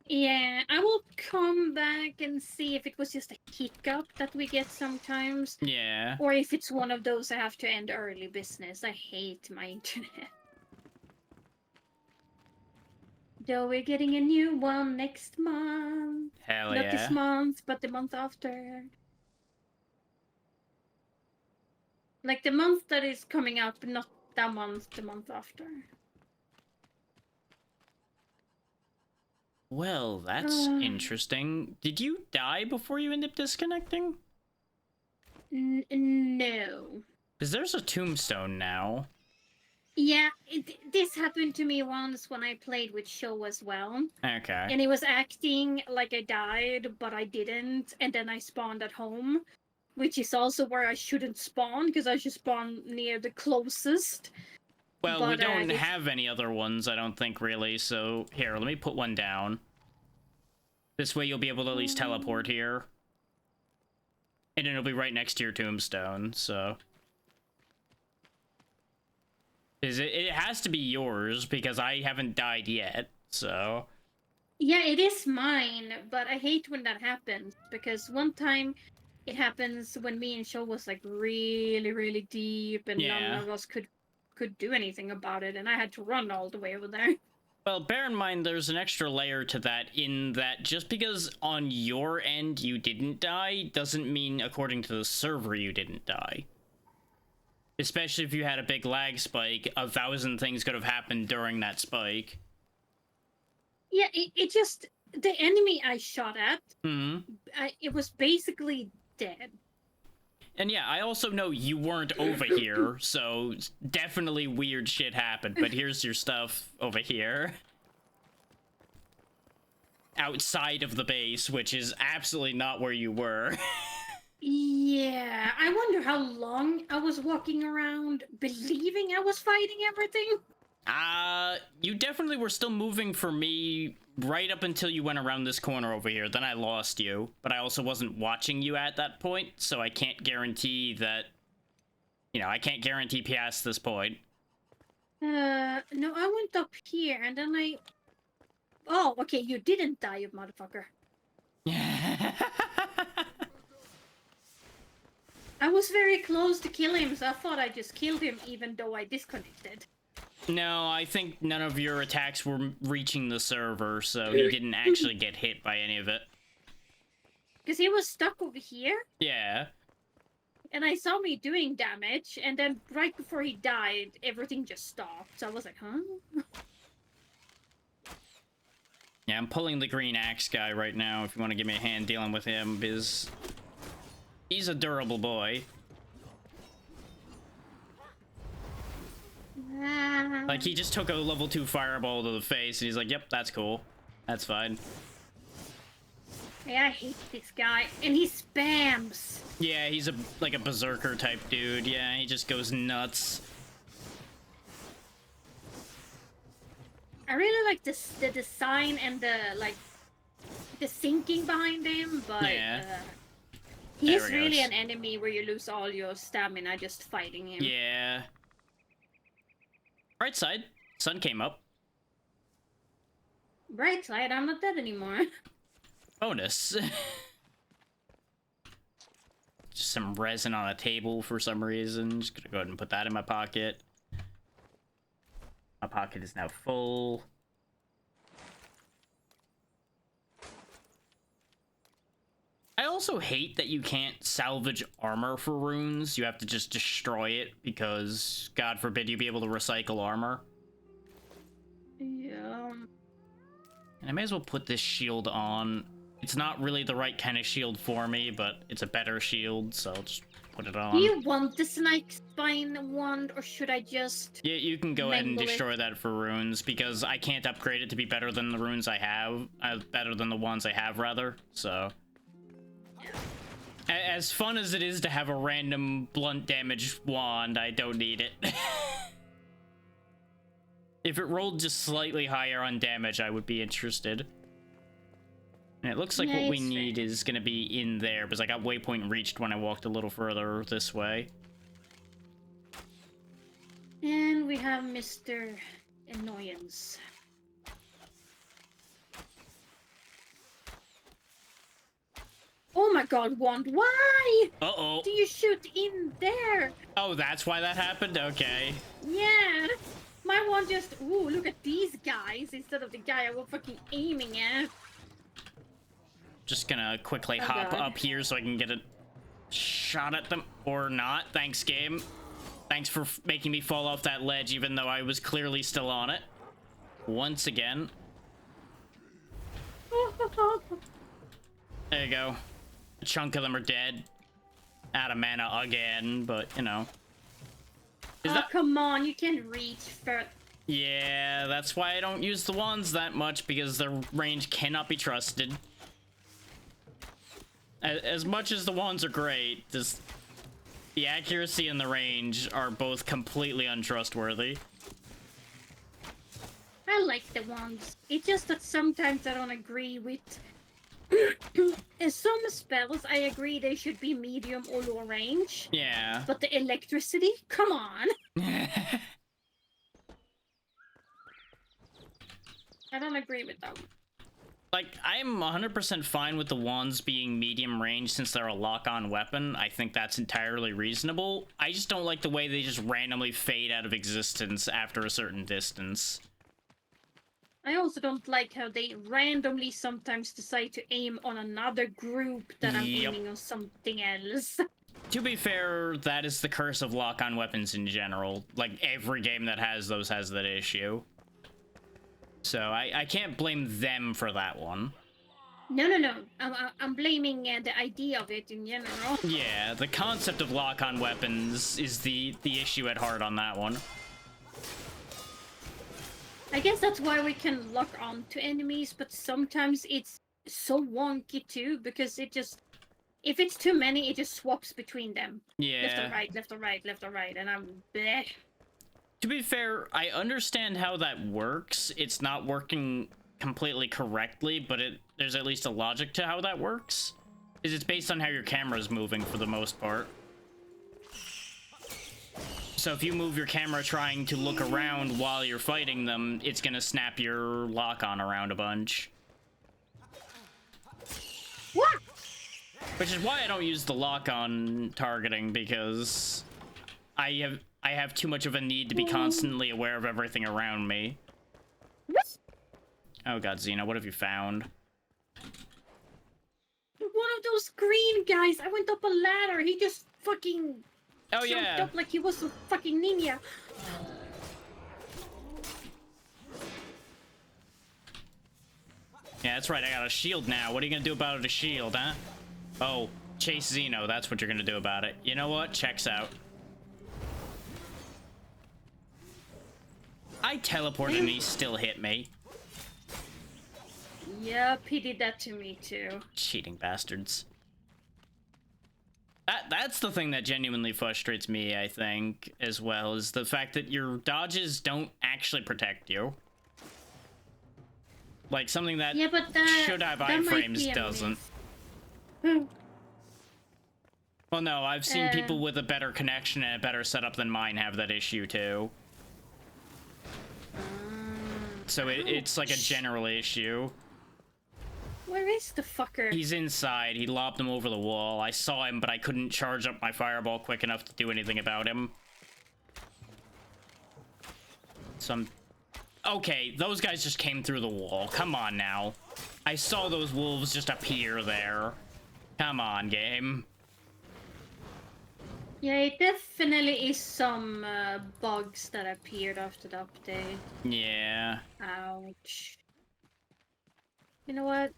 Yeah, I will come back and see if it was just a hiccup that we get sometimes. Yeah. Or if it's one of those I have to end early business. I hate my internet. Though we're getting a new one next month. Hell Not yeah. this month, but the month after. Like the month that is coming out, but not that month, the month after. Well, that's interesting. Did you die before you end up disconnecting? No. Because there's a tombstone now. Yeah, this happened to me once when I played with Show as well. Okay. And it was acting like I died, but I didn't. And then I spawned at home, which is also where I shouldn't spawn, because I should spawn near the closest. Well, we But, don't have any other ones, I don't think, really, so... Here, let me put one down. This way you'll be able to at least teleport here. And it'll be right next to your tombstone, so... It has to be yours, because I haven't died yet, so... Yeah, it is mine, but I hate when that happens, because one time it happens when me and Show was like really, really deep, and none of us could do anything about it, and I had to run all the way over there. Well, bear in mind there's an extra layer to that, in that just because on your end you didn't die, doesn't mean according to the server you didn't die. Especially if you had a big lag spike, 1,000 things could have happened during that spike. Yeah, it just... The enemy I shot at, Mm-hmm. it was basically dead. And yeah, I also know you weren't over here, so definitely weird shit happened, but here's your stuff over here. Outside of the base, which is absolutely not where you were. Yeah, I wonder how long I was walking around believing I was fighting everything. You definitely were still moving for me right up until you went around this corner over here. Then I lost you, but I also wasn't watching you at that point, so I can't guarantee that... You know, I can't guarantee past this point. No, I went up here, and then I... Oh, okay, you didn't die, you motherfucker. I was very close to kill him, so I thought I just killed him even though I disconnected. No, I think none of your attacks were reaching the server, so he didn't actually get hit by any of it. Because he was stuck over here, Yeah. and I saw me doing damage, and then right before he died, everything just stopped. So I was like, huh? Yeah, I'm pulling the green axe guy right now if you want to give me a hand dealing with him, because he's a durable boy. Like, he just took a level 2 fireball to the face, and he's like, yep, that's cool. That's fine. Yeah, I hate this guy. And he spams. Yeah, he's like a berserker type dude. Yeah, he just goes nuts. I really like the design and the thinking behind him, but Yeah. he's There we really go. an enemy where you lose all your stamina just fighting him. Yeah. Right side, sun came up. Bright side, I'm not dead anymore. Bonus. Just some resin on a table for some reason. Just gonna go ahead and put that in my pocket. My pocket is now full. I also hate that you can't salvage armor for runes. You have to just destroy it because, God forbid, you be able to recycle armor. Yeah. And I may as well put this shield on. It's not really the right kind of shield for me, but it's a better shield, so I'll just put it on. Do you want the snake spine wand, or should I just... Yeah, you can go ahead and mangle it? destroy that for runes, because I can't upgrade it to be better than the runes I have. Better than the ones I have, rather, so... As fun as it is to have a random blunt damage wand, I don't need it. If it rolled just slightly higher on damage, I would be interested. And it looks like Yeah, what we it's need is going to be in there, because I got waypoint reached when I walked a little further this way. And we have Mr. Annoyance. Oh my god, Wand, why? Uh-oh. Do you shoot in there? Oh, that's why that happened? Okay. Yeah. My one just, ooh, look at these guys instead of the guy I was fucking aiming at. Just gonna quickly Oh, hop God. up here so I can get a shot at them. Or not. Thanks, game. Thanks for making me fall off that ledge even though I was clearly still on it. Once again. There you go. A chunk of them are dead. Out of mana again, but, you know. Is Oh, that... come on, you can reach for... Yeah, that's why I don't use the wands that much, because their range cannot be trusted. As much as the wands are great, just the accuracy and the range are both completely untrustworthy. I like the ones. It's just that sometimes I don't agree with... In some spells, I agree they should be medium or low range. Yeah. But the electricity? Come on! I don't agree with that one. Like, I'm 100% fine with the wands being medium range since they're a lock-on weapon. I think that's entirely reasonable. I just don't like the way they just randomly fade out of existence after a certain distance. I also don't like how they randomly sometimes decide to aim on another group that I'm Yep. aiming on something else. To be fair, that is the curse of lock-on weapons in general. Like, every game that has those has that issue. So, I can't blame them for that one. No. I'm blaming the idea of it in general. Yeah, the concept of lock-on weapons is the issue at heart on that one. I guess that's why we can lock on to enemies, but sometimes it's so wonky too, because it just... If it's too many, it just swaps between them. Yeah. Left or right, left or right, left or right, and I'm... bleh. To be fair, I understand how that works. It's not working completely correctly, but there's at least a logic to how that works. Is it's based on how your camera's moving for the most part. So if you move your camera trying to look around while you're fighting them, it's gonna snap your lock-on around a bunch. What? Which is why I don't use the lock-on targeting, because I have too much of a need to be constantly aware of everything around me. What? Oh god, Xena, what have you found? One of those green guys. I went up a ladder. He just fucking Oh jumped yeah. up like he was a fucking ninja. Yeah, that's right, I got a shield now. What are you gonna do about a shield, huh? Oh, chase Xeno, that's what you're gonna do about it. You know what? Checks out. I teleported and he still hit me. Yep, he did that to me too. Cheating bastards. That's the thing that genuinely frustrates me, I think, as well, is the fact that your dodges don't actually protect you. Like, something that Yeah, but that should have that might iframes be a doesn't. myth. Well, no, I've seen people with a better connection and a better setup than mine have that issue, too. So it's like a general issue. Where is the fucker? He's inside. He lobbed him over the wall. I saw him, but I couldn't charge up my fireball quick enough to do anything about him. Okay, those guys just came through the wall. Come on now. I saw those wolves just appear there. Come on, game. Yeah, it definitely is some bugs that appeared after the update. Yeah. Ouch. You know what?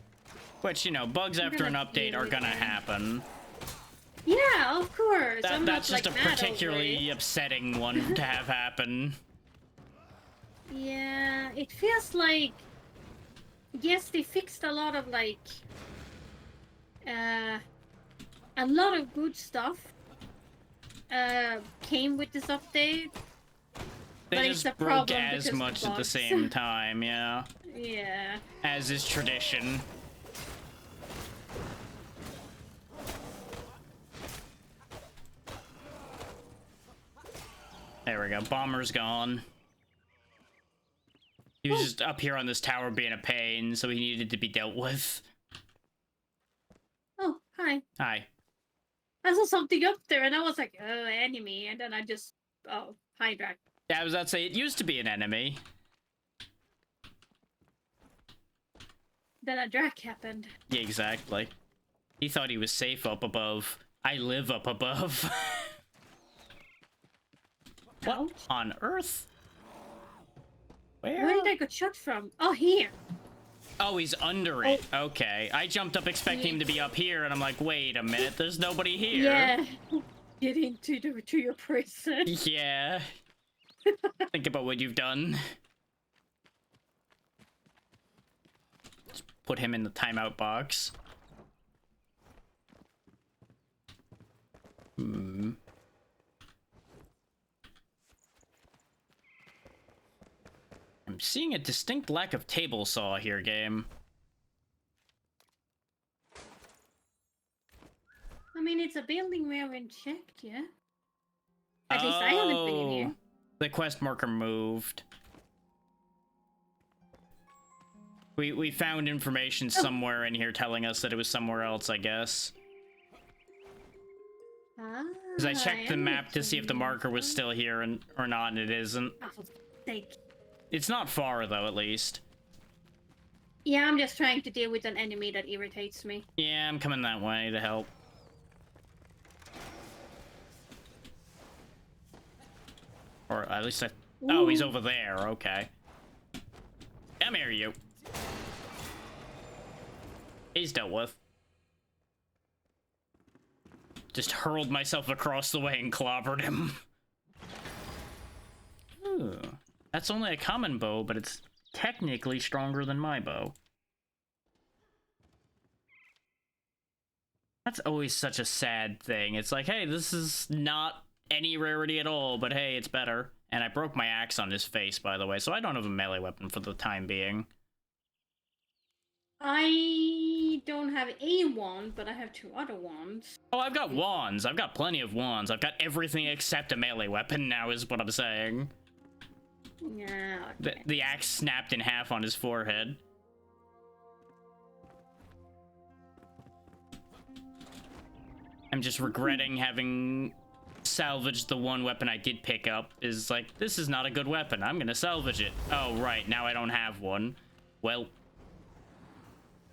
Which, you know, bugs after an update are gonna happen. Yeah, of course. I'm That's not, just like, a mad over particularly it. upsetting one to have happen. Yeah, it feels like... Yes, they fixed a lot of, like... a lot of good stuff came with this update. They But just it's a broke problem as because of much at the bugs. same time, yeah. Yeah. As is tradition. There we go. Bomber's gone. He was just up here on this tower being a pain, so he needed to be dealt with. Oh, hi. Hi. I saw something up there, and I was like, oh, enemy. And then I just, oh, hi, Drac. Yeah, I was about to say, it used to be an enemy. Then a Drac happened. Yeah, exactly. He thought he was safe up above. I live up above. What Ouch. on earth? Where did I get shot from? Oh, here. Oh, he's under it. Okay. I jumped up expecting him to be up here, and I'm like, wait a minute, there's nobody here. Yeah. Get into to your prison. Yeah. Think about what you've done. Just put him in the timeout box. Hmm. I'm seeing a distinct lack of table saw here, game. I mean, it's a building we haven't checked yet. At least I haven't been in here. The quest marker moved. We found information somewhere in here telling us that it was somewhere else, I guess. Because I checked the map to see if the marker was still here or not, and it isn't. Oh, for sake. It's not far, though, at least. Yeah, I'm just trying to deal with an enemy that irritates me. Yeah, I'm coming that way to help. Or at least I... Oh, he's over there. Okay. Come here, you. He's dealt with. Just hurled myself across the way and clobbered him. Ooh. That's only a common bow, but it's technically stronger than my bow. That's always such a sad thing. It's like, hey, this is not any rarity at all, but hey, it's better. And I broke my axe on his face, by the way, so I don't have a melee weapon for the time being. I don't have a wand, but I have 2 other wands. Oh, I've got wands. I've got plenty of wands. I've got everything except a melee weapon now, is what I'm saying. Yeah, okay. The axe snapped in half on his forehead. I'm just regretting having salvaged the one weapon I did pick up. Is like, this is not a good weapon. I'm gonna salvage it. Oh, right. Now I don't have one. Well,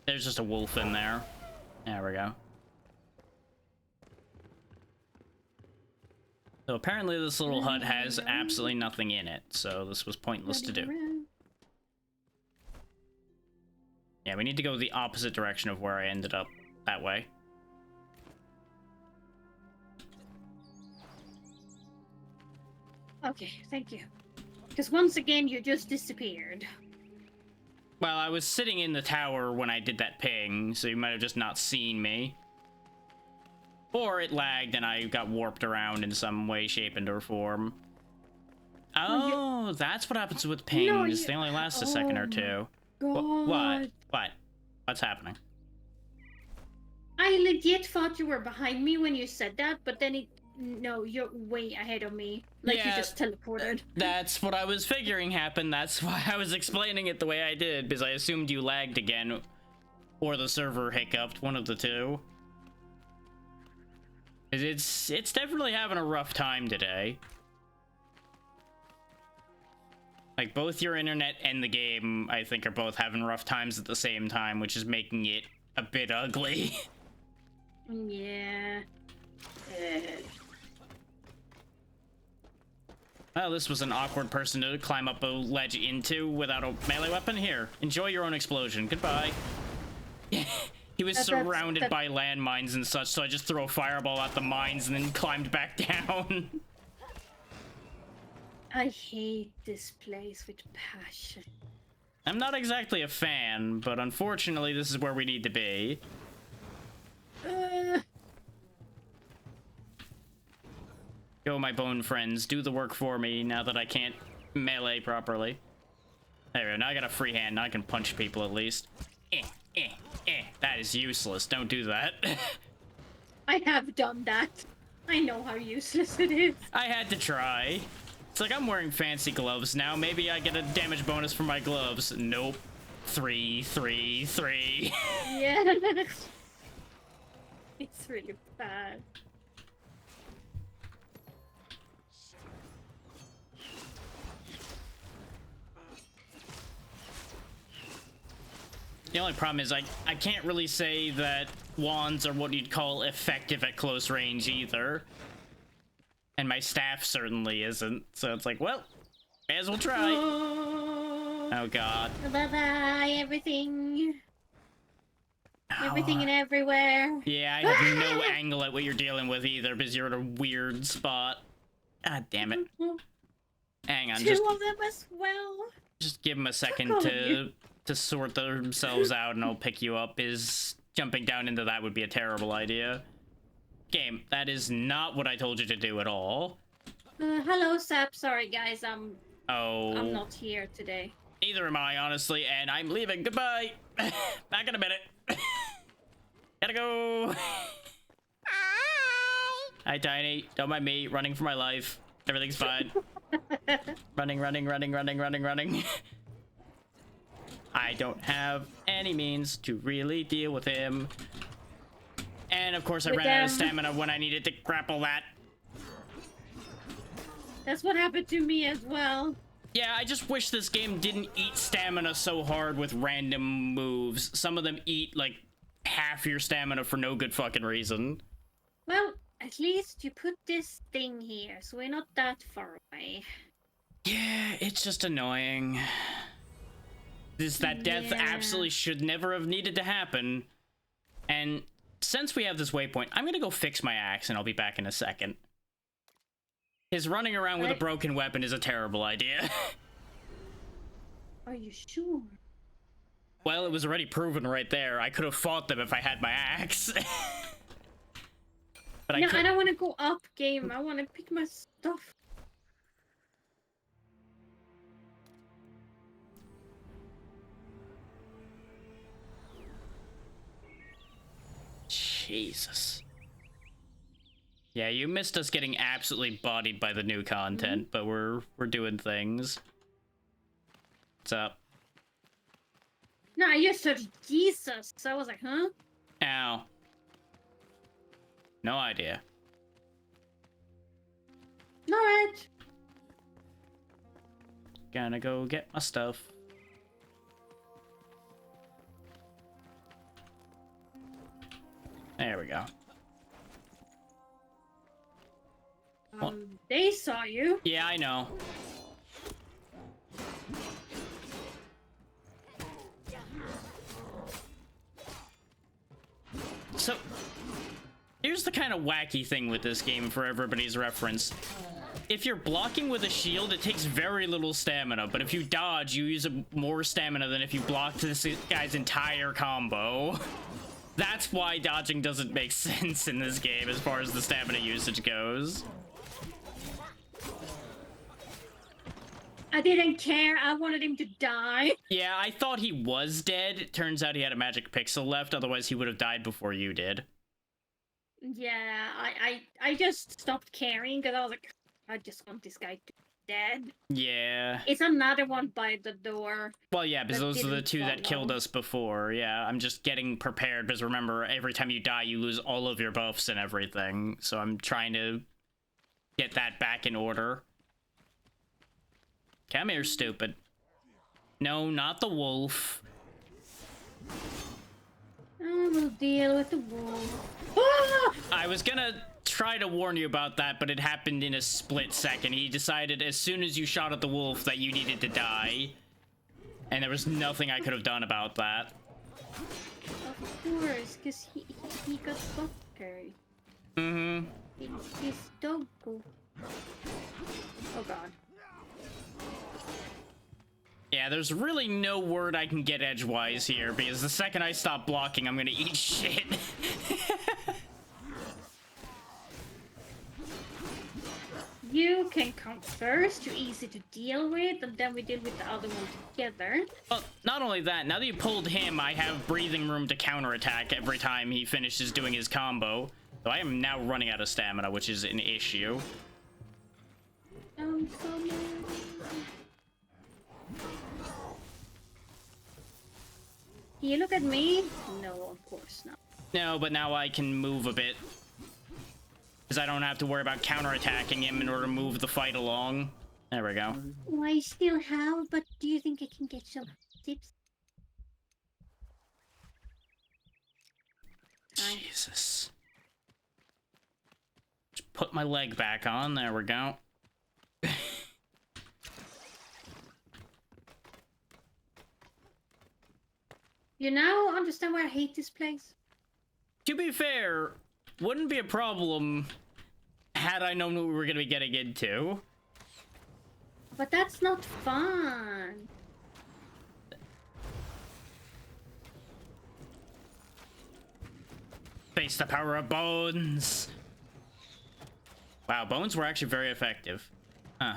there's just a wolf in there. There we go. So apparently this little hut has absolutely nothing in it, so this was pointless to do. Yeah, we need to go the opposite direction of where I ended up. That way. Okay, thank you. Because once again, you just disappeared. Well, I was sitting in the tower when I did that ping, so you might have just not seen me. Or it lagged and I got warped around in some way, shape, and or form. Oh, that's what happens with pings. They only last a second or two. God. What? What's happening? I legit thought you were behind me when you said that, but then it... No, you're way ahead of me. Like, you just teleported. That's what I was figuring happened. That's why I was explaining it the way I did, because I assumed you lagged again. Or the server hiccuped, one of the two. It's definitely having a rough time today. Like, both your internet and the game, I think, are both having rough times at the same time, which is making it a bit ugly. Yeah. Well, this was an awkward person to climb up a ledge into without a melee weapon. Here, enjoy your own explosion. Goodbye. He was surrounded by landmines and such, so I just threw a fireball at the mines and then climbed back down. I hate this place with passion. I'm not exactly a fan, but unfortunately this is where we need to be. Go, my bone friends, do the work for me now that I can't melee properly. There we go, now I got a free hand, now I can punch people at least. That is useless, don't do that. I have done that. I know how useless it is. I had to try. It's like I'm wearing fancy gloves now. Maybe I get a damage bonus for my gloves. Nope. 3, 3, 3. Yeah. It's really bad. The only problem is I can't really say that wands are what you'd call effective at close range either. And my staff certainly isn't. So it's like, well, may as well try. Oh god. Bye-bye, everything. Everything and everywhere. Yeah, I have no angle at what you're dealing with either because you're at a weird spot. God damn it. Hang on, Two of them as well. just give them a second Fuck all of you. to sort themselves out and I'll pick you up. Is jumping down into that would be a terrible idea. Game, that is not what I told you to do at all. Hello, Sap. Sorry, guys. I'm Oh, not here today. neither am I, honestly, and I'm leaving. Goodbye. Back in a minute. Gotta go. Hi, Tiny. Don't mind me. Running for my life. Everything's fine. Running, running, running, running, running, running. I don't have any means to really deal with him. And of course I With ran out of them. stamina when I needed to grapple that. That's what happened to me as well. Yeah, I just wish this game didn't eat stamina so hard with random moves. Some of them eat like half your stamina for no good fucking reason. Well, at least you put this thing here, so we're not that far away. Yeah, it's just annoying. That death Yeah. absolutely should never have needed to happen. And since we have this waypoint, I'm gonna go fix my axe and I'll be back in a second. His running around with a Right. broken weapon is a terrible idea. Are you sure? Well, it was already proven right there. I could have fought them if I had my axe. But No, I I don't want to go up, game. I want to pick my stuff. Jesus. Yeah, you missed us getting absolutely bodied by the new content, but we're doing things. What's up? No, you said Jesus. So I was like, huh? Ow. No idea. Alright. Gonna go get my stuff. There we go. They saw you. Yeah, I know. So, here's the kind of wacky thing with this game for everybody's reference. If you're blocking with a shield, it takes very little stamina, but if you dodge, you use more stamina than if you blocked this guy's entire combo. That's why dodging doesn't make sense in this game as far as the stamina usage goes. I didn't care. I wanted him to die. Yeah, I thought he was dead. It turns out he had a magic pixel left, otherwise he would have died before you did. Yeah, I just stopped caring because I was like, I just want this guy to be dead. Yeah. It's another one by the door. Well, yeah, because That those are the didn't two that killed follow. us before. Yeah, I'm just getting prepared because remember, every time you die, you lose all of your buffs and everything. So I'm trying to get that back in order. Come here, stupid. No, not the wolf. I will deal with the wolf. Ah! I was gonna try to warn you about that, but it happened in a split second. He decided as soon as you shot at the wolf that you needed to die. And there was nothing I could have done about that. Of course, because he got fucked. Mm-hmm. His dog go. Oh god. Yeah, there's really no word I can get edgewise here, because the second I stop blocking, I'm gonna eat shit. You can come first, you're easy to deal with, and then we deal with the other one together. Well, not only that, now that you pulled him, I have breathing room to counterattack every time he finishes doing his combo. So I am now running out of stamina, which is an issue. I'm so mad. Can you look at me? No, of course not. No, but now I can move a bit. Because I don't have to worry about counterattacking him in order to move the fight along. There we go. Oh, I still have, but do you think I can get some tips? Hi. Jesus. Just put my leg back on. There we go. You now understand why I hate this place? To be fair, wouldn't be a problem had I known what we were going to be getting into. But that's not fun. Face the power of bones. Wow, bones were actually very effective. Huh.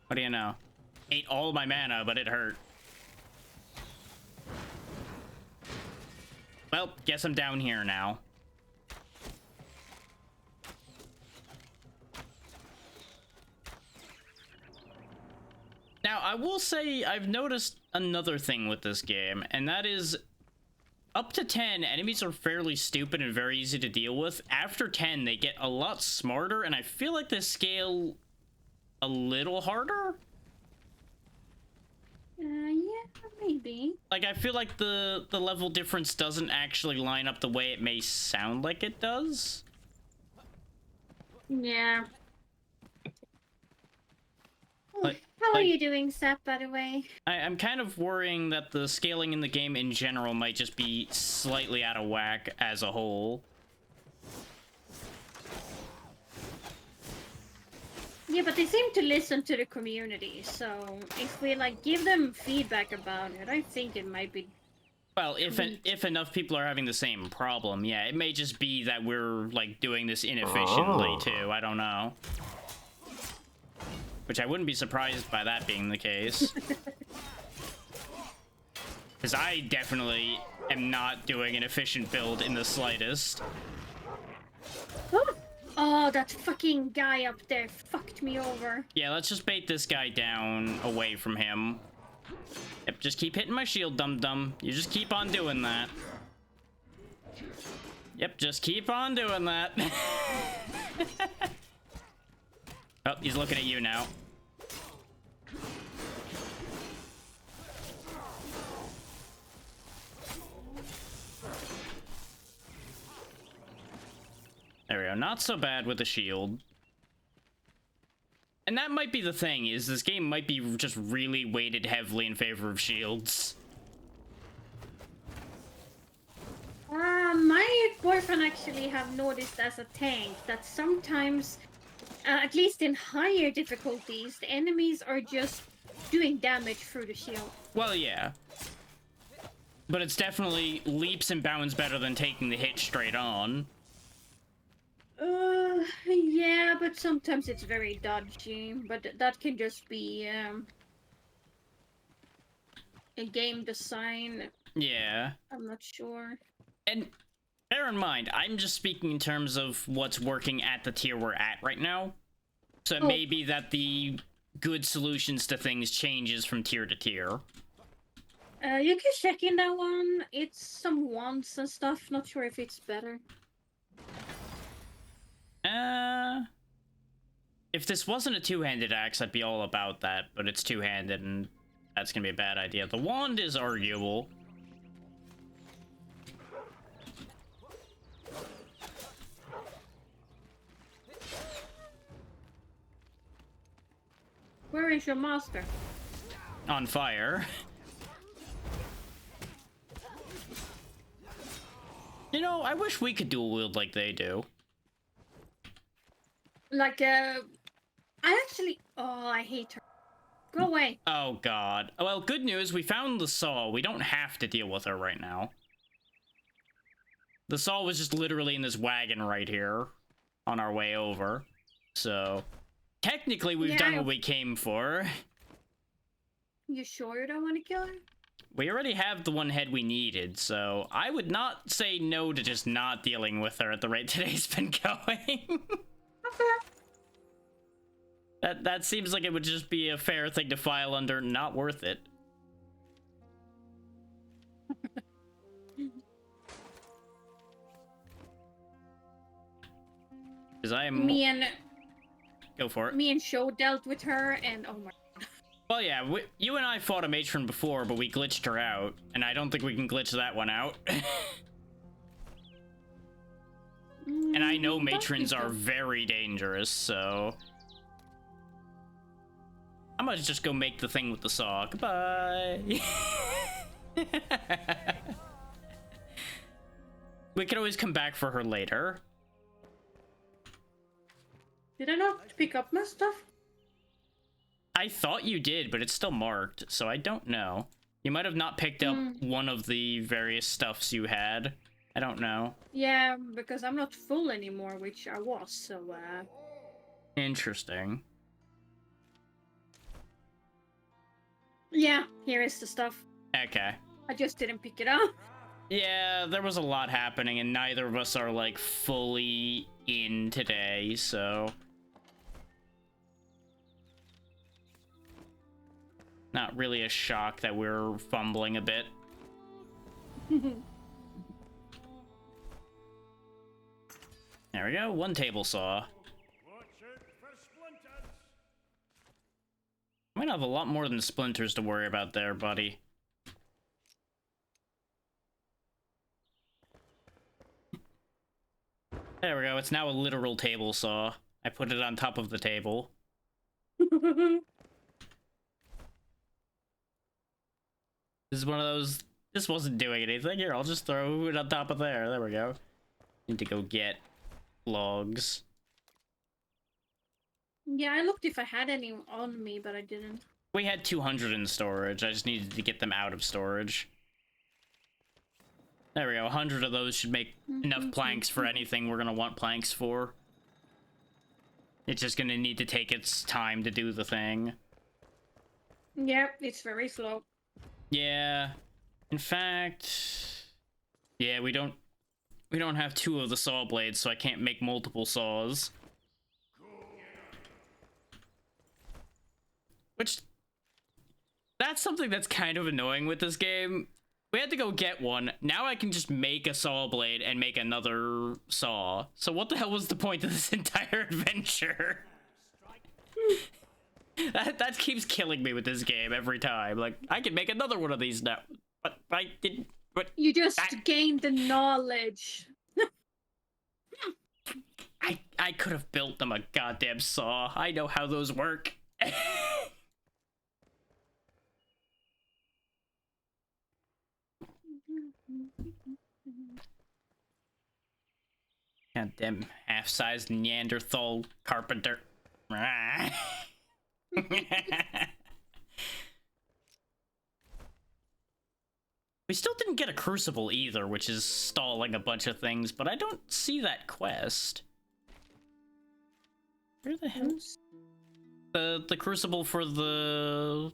What do you know? Ate all my mana, but it hurt. Well, guess I'm down here now. Now, I will say I've noticed another thing with this game, and that is up to 10, enemies are fairly stupid and very easy to deal with. After 10, they get a lot smarter, and I feel like they scale a little harder. Yeah, maybe. Like, I feel like the level difference doesn't actually line up the way it may sound like it does. Yeah. Like- How are like- you doing, Sap, by the way? I'm kind of worrying that the scaling in the game in general might just be slightly out of whack as a whole. Yeah, but they seem to listen to the community, so if we, like, give them feedback about it, I think it might be... Well, if enough people are having the same problem, yeah, it may just be that we're, like, doing this inefficiently, too. I don't know. Which I wouldn't be surprised by that being the case. Because I definitely am not doing an efficient build in the slightest. Oh, that fucking guy up there fucked me over. Yeah, let's just bait this guy down away from him. Yep, just keep hitting my shield, dum-dum. You just keep on doing that. Yep, just keep on doing that. Oh, he's looking at you now. There we go. Not so bad with the shield. And that might be the thing, is this game might be just really weighted heavily in favor of shields. My boyfriend actually have noticed as a tank that sometimes, at least in higher difficulties, the enemies are just doing damage through the shield. Well, yeah. But it's definitely leaps and bounds better than taking the hit straight on. Yeah, but sometimes it's very dodgy, but that can just be, a game design. Yeah. I'm not sure. And bear in mind, I'm just speaking in terms of what's working at the tier we're at right now. So it may be that the good solutions to things changes from tier to tier. You can check in that one. It's some wands and stuff. Not sure if it's better. If this wasn't a two-handed axe, I'd be all about that, but it's two-handed, and that's gonna be a bad idea. The wand is arguable. Where is your master? On fire. You know, I wish we could dual wield like they do. Like, I actually... Oh, I hate her. Go away. Oh god. Well, good news, we found the saw. We don't have to deal with her right now. The saw was just literally in this wagon right here on our way over. So, technically we've done what we came for. You sure you don't want to kill her? We already have the one head we needed, so I would not say no to just not dealing with her at the rate today's been going. Okay. That seems like it would just be a fair thing to file under not worth it. Because I am... Go for it. Me and Sho dealt with her, and oh my. Well, yeah, you and I fought a matron before, but we glitched her out, and I don't think we can glitch that one out. And I know matrons are very dangerous, so... I might just go make the thing with the saw. Goodbye! We could always come back for her later. Did I not pick up my stuff? I thought you did, but it's still marked, so I don't know. You might have not picked up one of the various stuffs you had. I don't know. Yeah, because I'm not full anymore, which I was, so, Interesting. Yeah, here is the stuff. Okay. I just didn't pick it up. Yeah, there was a lot happening, and neither of us are, like, fully in today, so... Not really a shock that we're fumbling a bit. There we go, one table saw. Might have a lot more than splinters to worry about there, buddy. There we go, it's now a literal table saw. I put it on top of the table. This is one of those... This wasn't doing anything. Here, I'll just throw it on top of there. There we go. Need to go get logs. Yeah, I looked if I had any on me, but I didn't. We had 200 in storage. I just needed to get them out of storage. There we go. 100 of those should make enough planks for anything we're going to want planks for. It's just going to need to take its time to do the thing. Yeah, it's very slow. Yeah. In fact... Yeah, we don't have 2 of the saw blades, so I can't make multiple saws. Which... That's something that's kind of annoying with this game. We had to go get one. Now I can just make a saw blade and make another saw. So what the hell was the point of this entire adventure? That keeps killing me with this game every time. Like, I can make another one of these now. But I didn't... But You just gained the knowledge. I could have built them a goddamn saw. I know how those work. Goddamn half-sized Neanderthal carpenter. We still didn't get a crucible either, which is stalling a bunch of things, but I don't see that quest. Where the hell is the crucible for the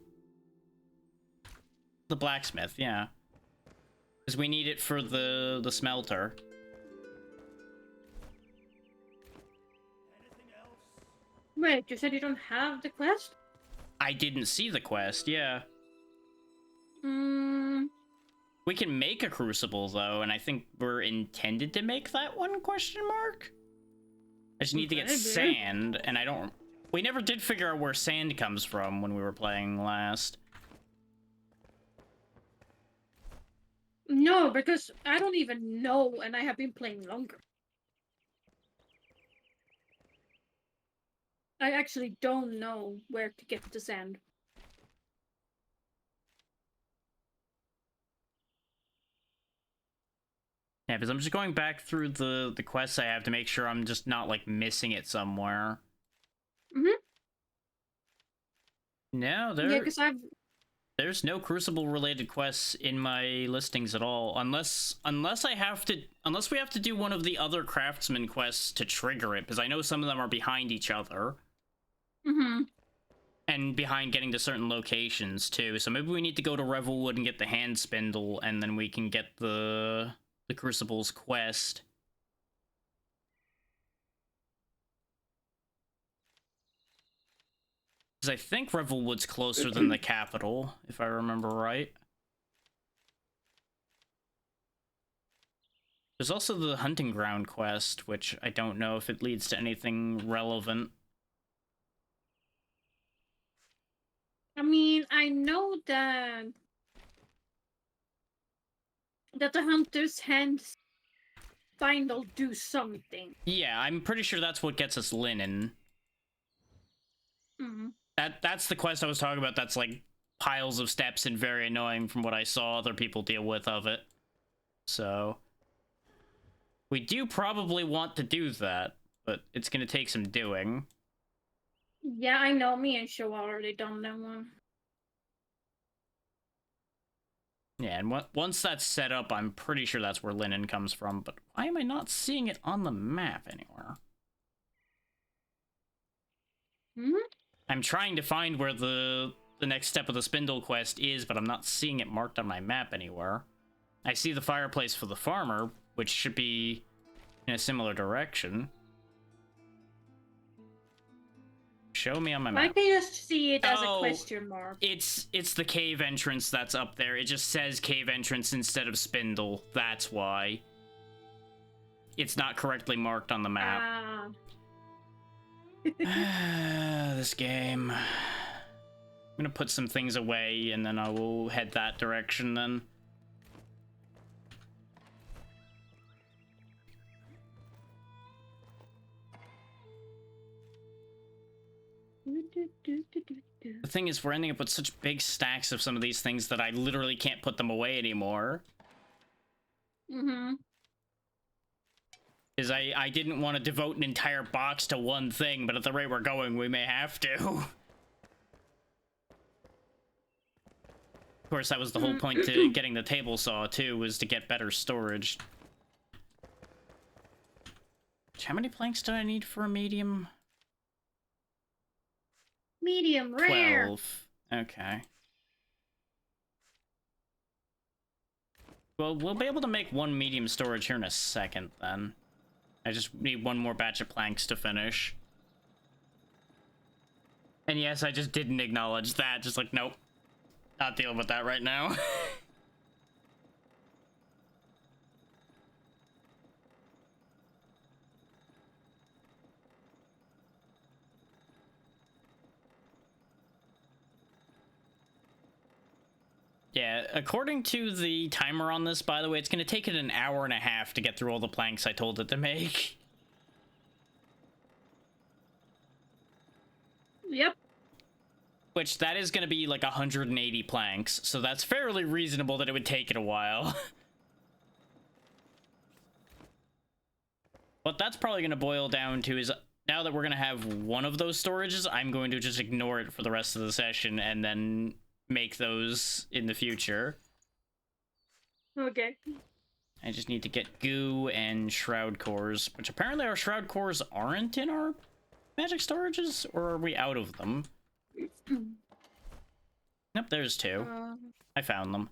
blacksmith? Yeah, because we need it for the smelter. Wait, you said you don't have the quest? I didn't see the quest. Yeah. Hmm. We can make a crucible though, and I think we're intended to make that one, question mark? I just need to get sand, and I don't... We never did figure out where sand comes from when we were playing last. No, because I don't even know, and I have been playing longer. I actually don't know where to get the sand. Yeah, because I'm just going back through the quests I have to make sure I'm just not, like, missing it somewhere. Mm-hmm. No, Yeah, because there's no Crucible-related quests in my listings at all, unless we have to do one of the other craftsman quests to trigger it, because I know some of them are behind each other. Mm-hmm. And behind getting to certain locations, too. So maybe we need to go to Revelwood and get the hand spindle, and then we can get the Crucible's quest. Because I think Revelwood's closer than the capital, if I remember right. There's also the hunting ground quest, which I don't know if it leads to anything relevant. I mean, I know that the hunter's hands bindle do something. Yeah, I'm pretty sure that's what gets us linen. Mm-hmm. That's the quest I was talking about. That's like piles of steps and very annoying from what I saw other people deal with of it. So we do probably want to do that, but it's gonna take some doing. Yeah, I know. Me and Show already done that one. Yeah, and once that's set up, I'm pretty sure that's where linen comes from, but why am I not seeing it on the map anywhere? Hmm? I'm trying to find where the next step of the spindle quest is, but I'm not seeing it marked on my map anywhere. I see the fireplace for the farmer, which should be in a similar direction. Show me on my I map. can just see it as a Oh, question mark. It's the cave entrance that's up there. It just says cave entrance instead of spindle. That's why. It's not correctly marked on the map. This game. I'm gonna put some things away and then I will head that direction then. The thing is, we're ending up with such big stacks of some of these things that I literally can't put them away anymore. Mm-hmm. Because I didn't want to devote an entire box to one thing, but at the rate we're going, we may have to. Of course, that was the whole point to getting the table saw, too, was to get better storage. How many planks did I need for a medium? Medium rare. 12. Okay. Well, we'll be able to make one medium storage here in a second, then. I just need one more batch of planks to finish. And yes, I just didn't acknowledge that. Just like, nope. Not dealing with that right now. Yeah, according to the timer on this, by the way, it's going to take it an hour and a half to get through all the planks I told it to make. Yep. Which, that is going to be like 180 planks, so that's fairly reasonable that it would take it a while. What that's probably going to boil down to is, now that we're going to have one of those storages, I'm going to just ignore it for the rest of the session and then make those in the future. Okay. I just need to get goo and shroud cores, which apparently our shroud cores aren't in our magic storages, or are we out of them? Nope, there's two. I found them.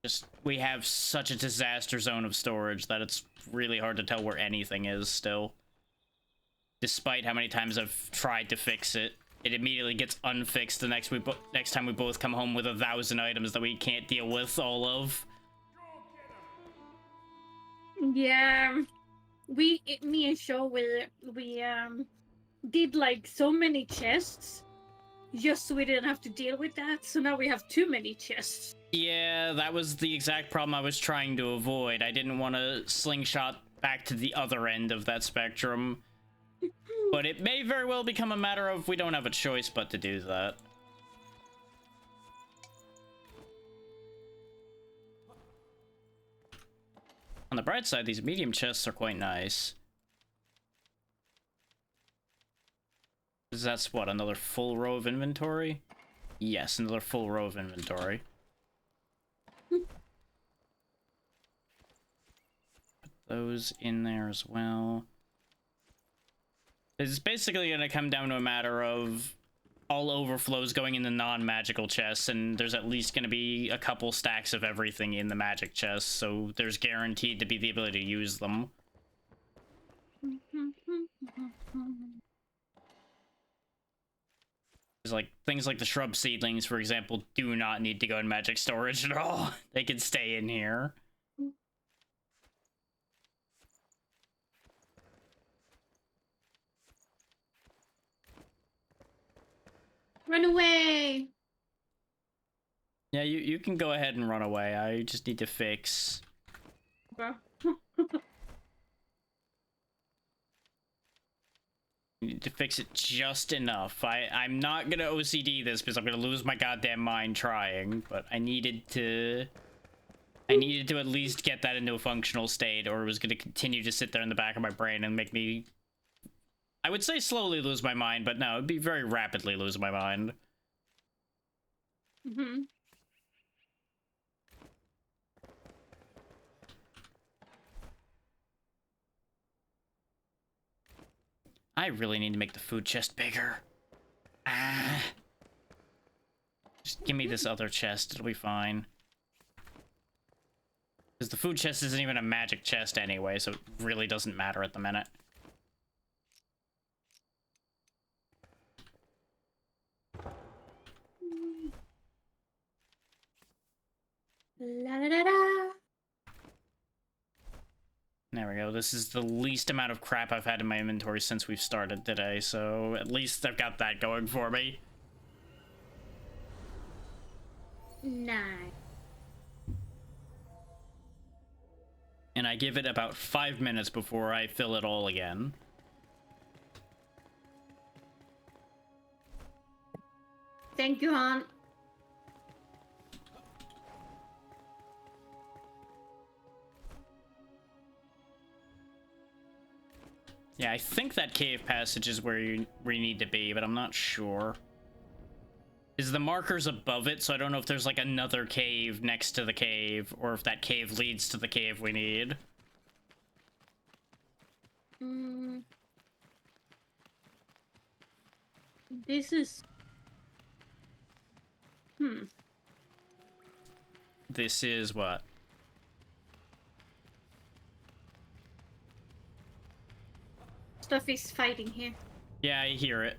Just, we have such a disaster zone of storage that it's really hard to tell where anything is still. Despite how many times I've tried to fix it, it immediately gets unfixed the next time we both come home with 1,000 items that we can't deal with all of. Yeah. Me and Show, we did like so many chests just so we didn't have to deal with that. So now we have too many chests. Yeah, that was the exact problem I was trying to avoid. I didn't want to slingshot back to the other end of that spectrum. But it may very well become a matter of we don't have a choice but to do that. On the bright side, these medium chests are quite nice. 'Cause that's what, another full row of inventory? Yes, another full row of inventory. Put those in there as well. It's basically going to come down to a matter of all overflows going in the non-magical chests, and there's at least going to be a couple stacks of everything in the magic chests, so there's guaranteed to be the ability to use them. It's like things like the shrub seedlings, for example, do not need to go in magic storage at all. They can stay in here. Run away! Yeah, you can go ahead and run away. I just need to fix. Okay. Need to fix it just enough. I'm not gonna OCD this because I'm gonna lose my goddamn mind trying, but I needed to at least get that into a functional state, or it was gonna continue to sit there in the back of my brain and make me, I would say, slowly lose my mind, but no, it'd be very rapidly lose my mind. Mm-hmm. I really need to make the food chest bigger. Ah. Just give me this other chest, it'll be fine. Because the food chest isn't even a magic chest anyway, so it really doesn't matter at the minute. La da da da. There we go. This is the least amount of crap I've had in my inventory since we've started today, so at least I've got that going for me. Nice. And I give it about 5 minutes before I fill it all again. Thank you, hon. Yeah, I think that cave passage is where you need to be, but I'm not sure. Is the markers above it, so I don't know if there's like another cave next to the cave, or if that cave leads to the cave we need. This is... This is what? Stuff is fighting here. Yeah, I hear it.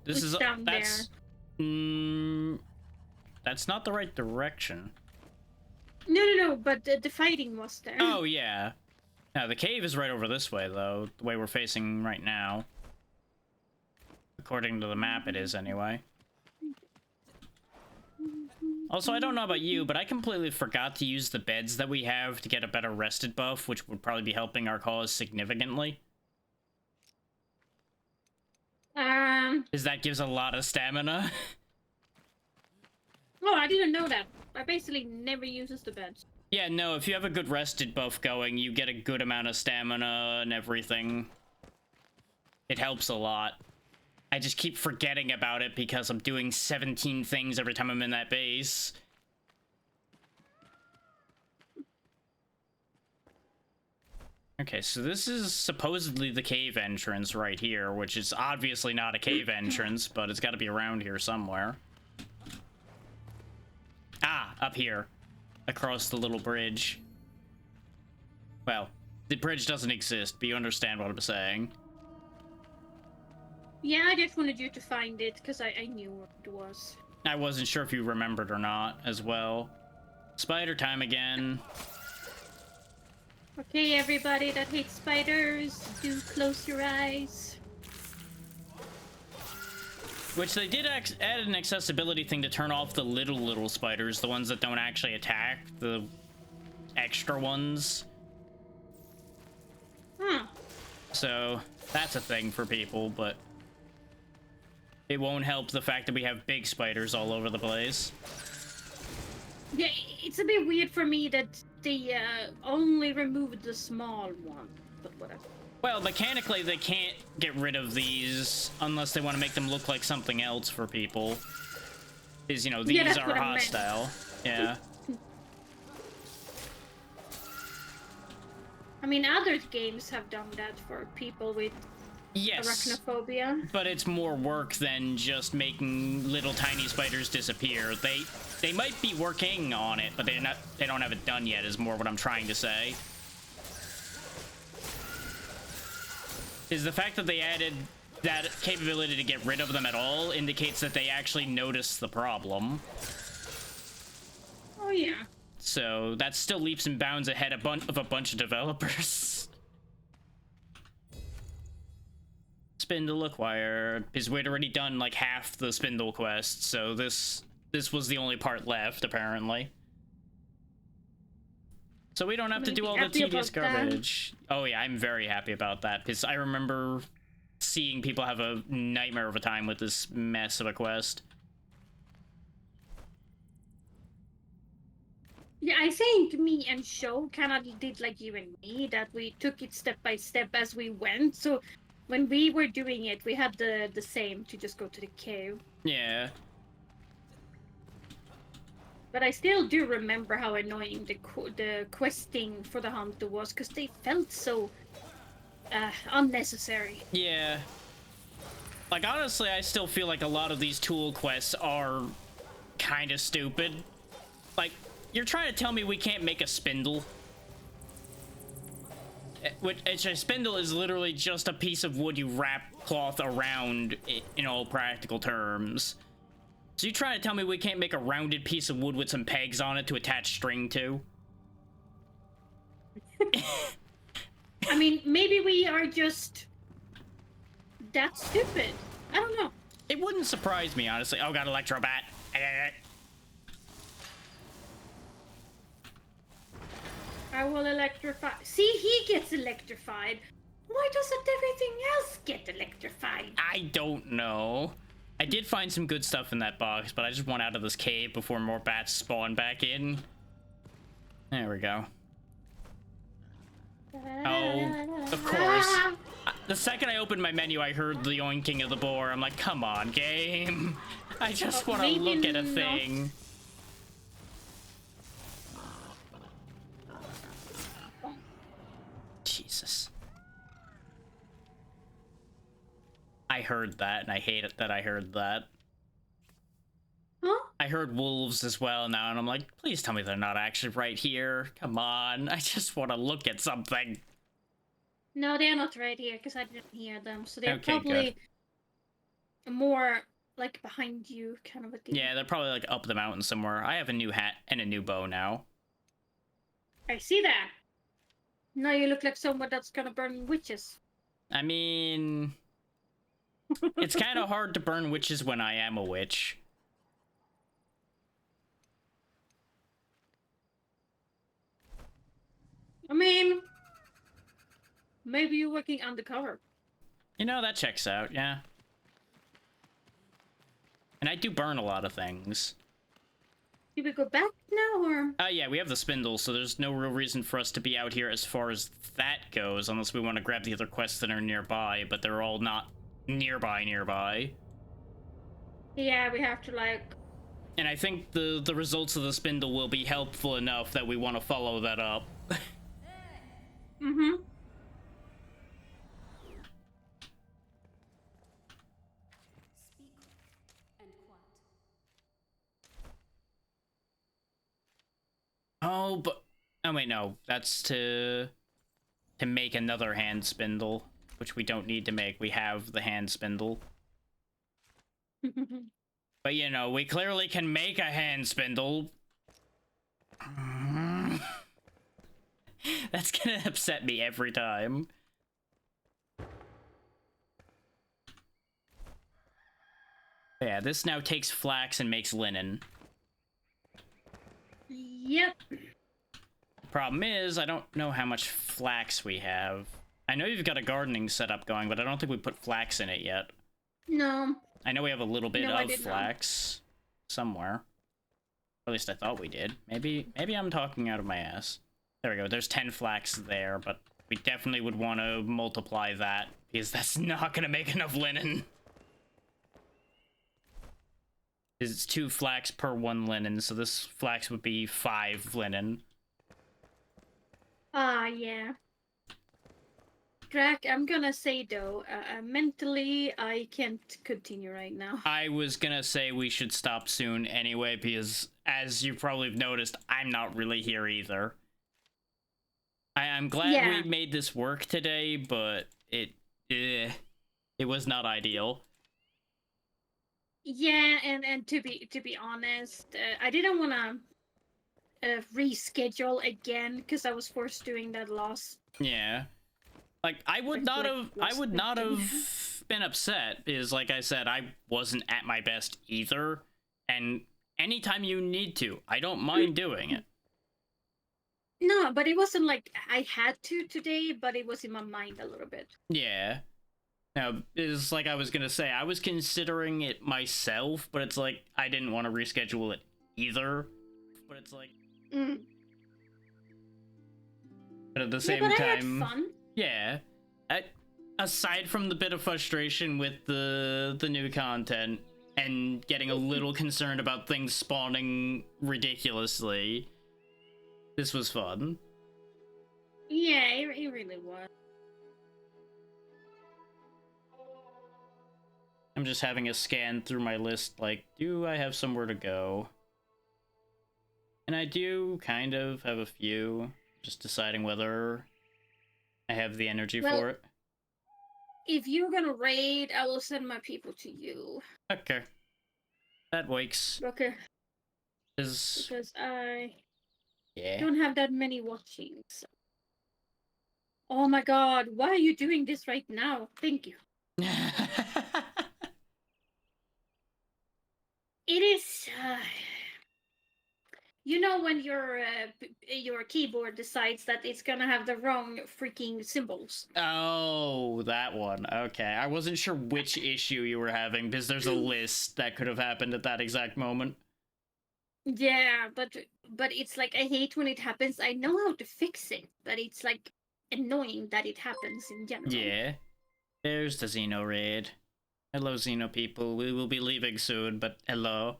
This It's is down that's that's not the right direction. No, but the fighting was there. Oh yeah. Now the cave is right over this way though, the way we're facing right now. According to the map it is anyway. Also, I don't know about you, but I completely forgot to use the beds that we have to get a better rested buff, which would probably be helping our cause significantly. Because that gives a lot of stamina. Oh, I didn't know that. I basically never uses the beds. Yeah, no, if you have a good rested buff going, you get a good amount of stamina and everything. It helps a lot. I just keep forgetting about it because I'm doing 17 things every time I'm in that base. Okay, so this is supposedly the cave entrance right here, which is obviously not a cave entrance, but it's got to be around here somewhere. Ah, up here. Across the little bridge. Well, the bridge doesn't exist, but you understand what I'm saying. Yeah, I just wanted you to find it, because I knew what it was. I wasn't sure if you remembered or not, as well. Spider time again. Okay, everybody that hates spiders, do close your eyes. Which they did add an accessibility thing to turn off the little spiders, the ones that don't actually attack, the extra ones. So, that's a thing for people, but it won't help the fact that we have big spiders all over the place. Yeah, it's a bit weird for me that they only removed the small one, but whatever. Well, mechanically, they can't get rid of these unless they want to make them look like something else for people. Is, you know, these that's are what I meant. hostile. Yeah. I mean, other games have done that for people with Yes. arachnophobia. But it's more work than just making little tiny spiders disappear. They might be working on it, but they don't have it done yet, is more what I'm trying to say. is the fact that they added that capability to get rid of them at all indicates that they actually noticed the problem. Oh yeah. So that's still leaps and bounds ahead of a bunch of developers. Spindle acquired, because we'd already done like half the spindle quest, so this was the only part left, apparently. So we don't have to do all the tedious garbage. Oh yeah, I'm very happy about that, because I remember seeing people have a nightmare of a time with this mess of a quest. Yeah, I think me and Show kind of did like you and me, that we took it step by step as we went. So when we were doing it, we had the same to just go to the cave. Yeah. But I still do remember how annoying the questing for the hunter was, because they felt so unnecessary. Yeah. Like, honestly, I still feel like a lot of these tool quests are kind of stupid. Like, you're trying to tell me we can't make a spindle? Which a spindle is literally just a piece of wood you wrap cloth around in all practical terms. So you trying to tell me we can't make a rounded piece of wood with some pegs on it to attach string to? I mean, maybe we are just that stupid. I don't know. It wouldn't surprise me, honestly. Oh, got electrobat. I will electrify. See, he gets electrified. Why doesn't everything else get electrified? I don't know. I did find some good stuff in that box, but I just want out of this cave before more bats spawn back in. There we go. Oh, of course. The second I opened my menu, I heard the yoinking of the boar. I'm like, come on, game. I just want to look at a thing. Jesus. I heard that, and I hate it that I heard that. Huh? I heard wolves as well now, and I'm like, please tell me they're not actually right here. Come on, I just want to look at something. No, they're not right here, because I didn't hear them. So they're Okay, probably more like behind you, kind of a thing. Yeah, they're probably like up the mountain somewhere. I have a new hat and a new bow now. I see that. Now you look like someone that's gonna burn witches. I mean, it's kind of hard to burn witches when I am a witch. I mean, maybe you're working undercover. You know, that checks out, yeah. And I do burn a lot of things. Do we go back now, or? Yeah, we have the spindle, so there's no real reason for us to be out here as far as that goes, unless we want to grab the other quests that are nearby, but they're all not nearby. Yeah, we have to, like... And I think the results of the spindle will be helpful enough that we want to follow that up. Mm-hmm. Oh, but... Oh, wait, no. That's to make another hand spindle, which we don't need to make. We have the hand spindle. But, you know, we clearly can make a hand spindle. That's gonna upset me every time. Yeah, this now takes flax and makes linen. Yep. Problem is, I don't know how much flax we have. I know you've got a gardening setup going, but I don't think we put flax in it yet. No. I know we have a little bit No, I of did not. flax somewhere. Or at least I thought we did. Maybe I'm talking out of my ass. There we go. There's 10 flax there, but we definitely would want to multiply that, because that's not going to make enough linen. It's 2 flax per 1 linen, so this flax would be 5 linen. Yeah. Drac, I'm gonna say though, mentally, I can't continue right now. I was gonna say we should stop soon anyway, because as you probably have noticed, I'm not really here either. I'm glad Yeah. we made this work today, but it it was not ideal. Yeah, and to be honest, I didn't want to reschedule again because I was forced doing that last. Yeah. Like I would not have been upset because like I said, I wasn't at my best either. And anytime you need to, I don't mind doing it. No, but it wasn't like I had to today, but it was in my mind a little bit. Yeah. Now, it's like I was gonna say, I was considering it myself, but it's like I didn't want to reschedule it either. But it's like, Mm. but at the Yeah, same but I time, had fun. yeah. Aside from the bit of frustration with the new content and getting a little concerned about things spawning ridiculously, this was fun. Yeah, it really was. I'm just having a scan through my list, like, do I have somewhere to go? And I do kind of have a few, just deciding whether I have the energy for it. If you're gonna raid, I will send my people to you. Okay. That works. Okay. Is Because I yeah. don't have that many watching. So. Oh my god, why are you doing this right now? Thank you. It is. You know when your keyboard decides that it's gonna have the wrong freaking symbols. Oh, that one. Okay. I wasn't sure which issue you were having because there's a list that could have happened at that exact moment. Yeah, but it's like I hate when it happens. I know how to fix it, but it's like annoying that it happens in general. Yeah. There's the Xeno raid. Hello, Xeno people. We will be leaving soon, but hello.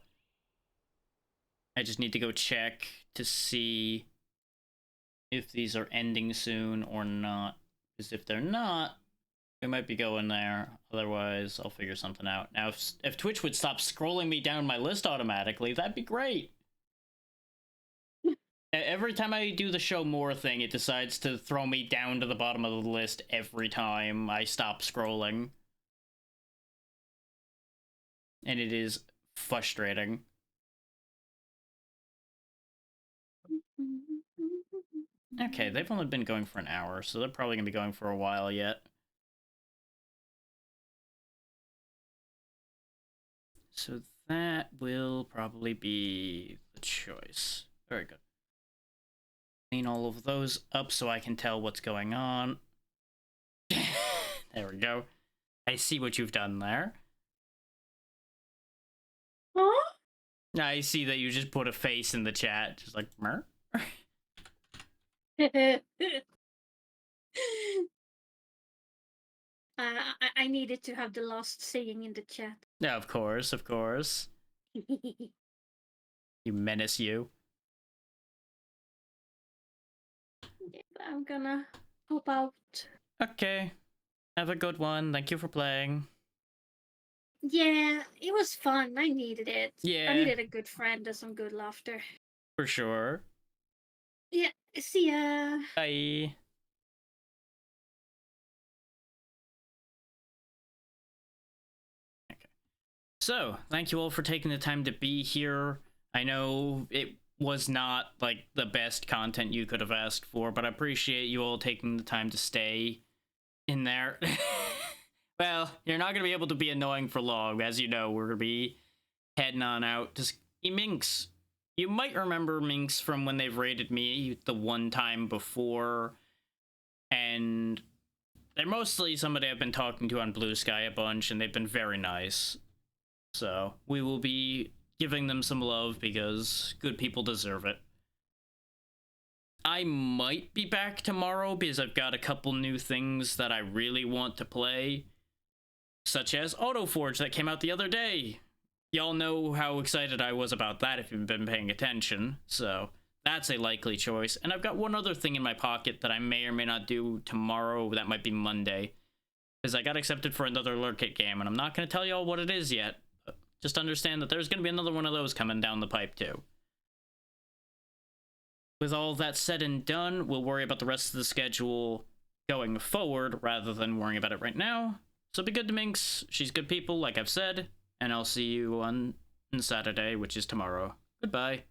I just need to go check to see if these are ending soon or not. Because if they're not, we might be going there. Otherwise, I'll figure something out. Now, if Twitch would stop scrolling me down my list automatically, that'd be great. Every time I do the show more thing, it decides to throw me down to the bottom of the list every time I stop scrolling. And it is frustrating. Okay, they've only been going for an hour, so they're probably going to be going for a while yet. So that will probably be the choice. Very good. Clean all of those up so I can tell what's going on. There we go. I see what you've done there. Huh? I see that you just put a face in the chat, just like, mer. I needed to have the last saying in the chat. Yeah, of course, of course. You menace you. I'm gonna hop out. Okay. Have a good one. Thank you for playing. Yeah, it was fun. I needed it. Yeah. I needed a good friend and some good laughter. For sure. Yeah, see ya. Bye. Okay. So, thank you all for taking the time to be here. I know it was not, like, the best content you could have asked for, but I appreciate you all taking the time to stay in there. Well, you're not going to be able to be annoying for long. As you know, we're going to be heading on out to see Minx. You might remember Minx from when they've raided me the one time before. And they're mostly somebody I've been talking to on Blue Sky a bunch, and they've been very nice. So, we will be giving them some love because good people deserve it. I might be back tomorrow because I've got a couple new things that I really want to play. Such as AutoForge that came out the other day. Y'all know how excited I was about that if you've been paying attention, so that's a likely choice. And I've got one other thing in my pocket that I may or may not do tomorrow, that might be Monday. Because I got accepted for another Lurk It game, and I'm not going to tell y'all what it is yet. But just understand that there's going to be another one of those coming down the pipe too. With all that said and done, we'll worry about the rest of the schedule going forward rather than worrying about it right now. So be good to Minx. She's good people, like I've said. And I'll see you on Saturday, which is tomorrow. Goodbye.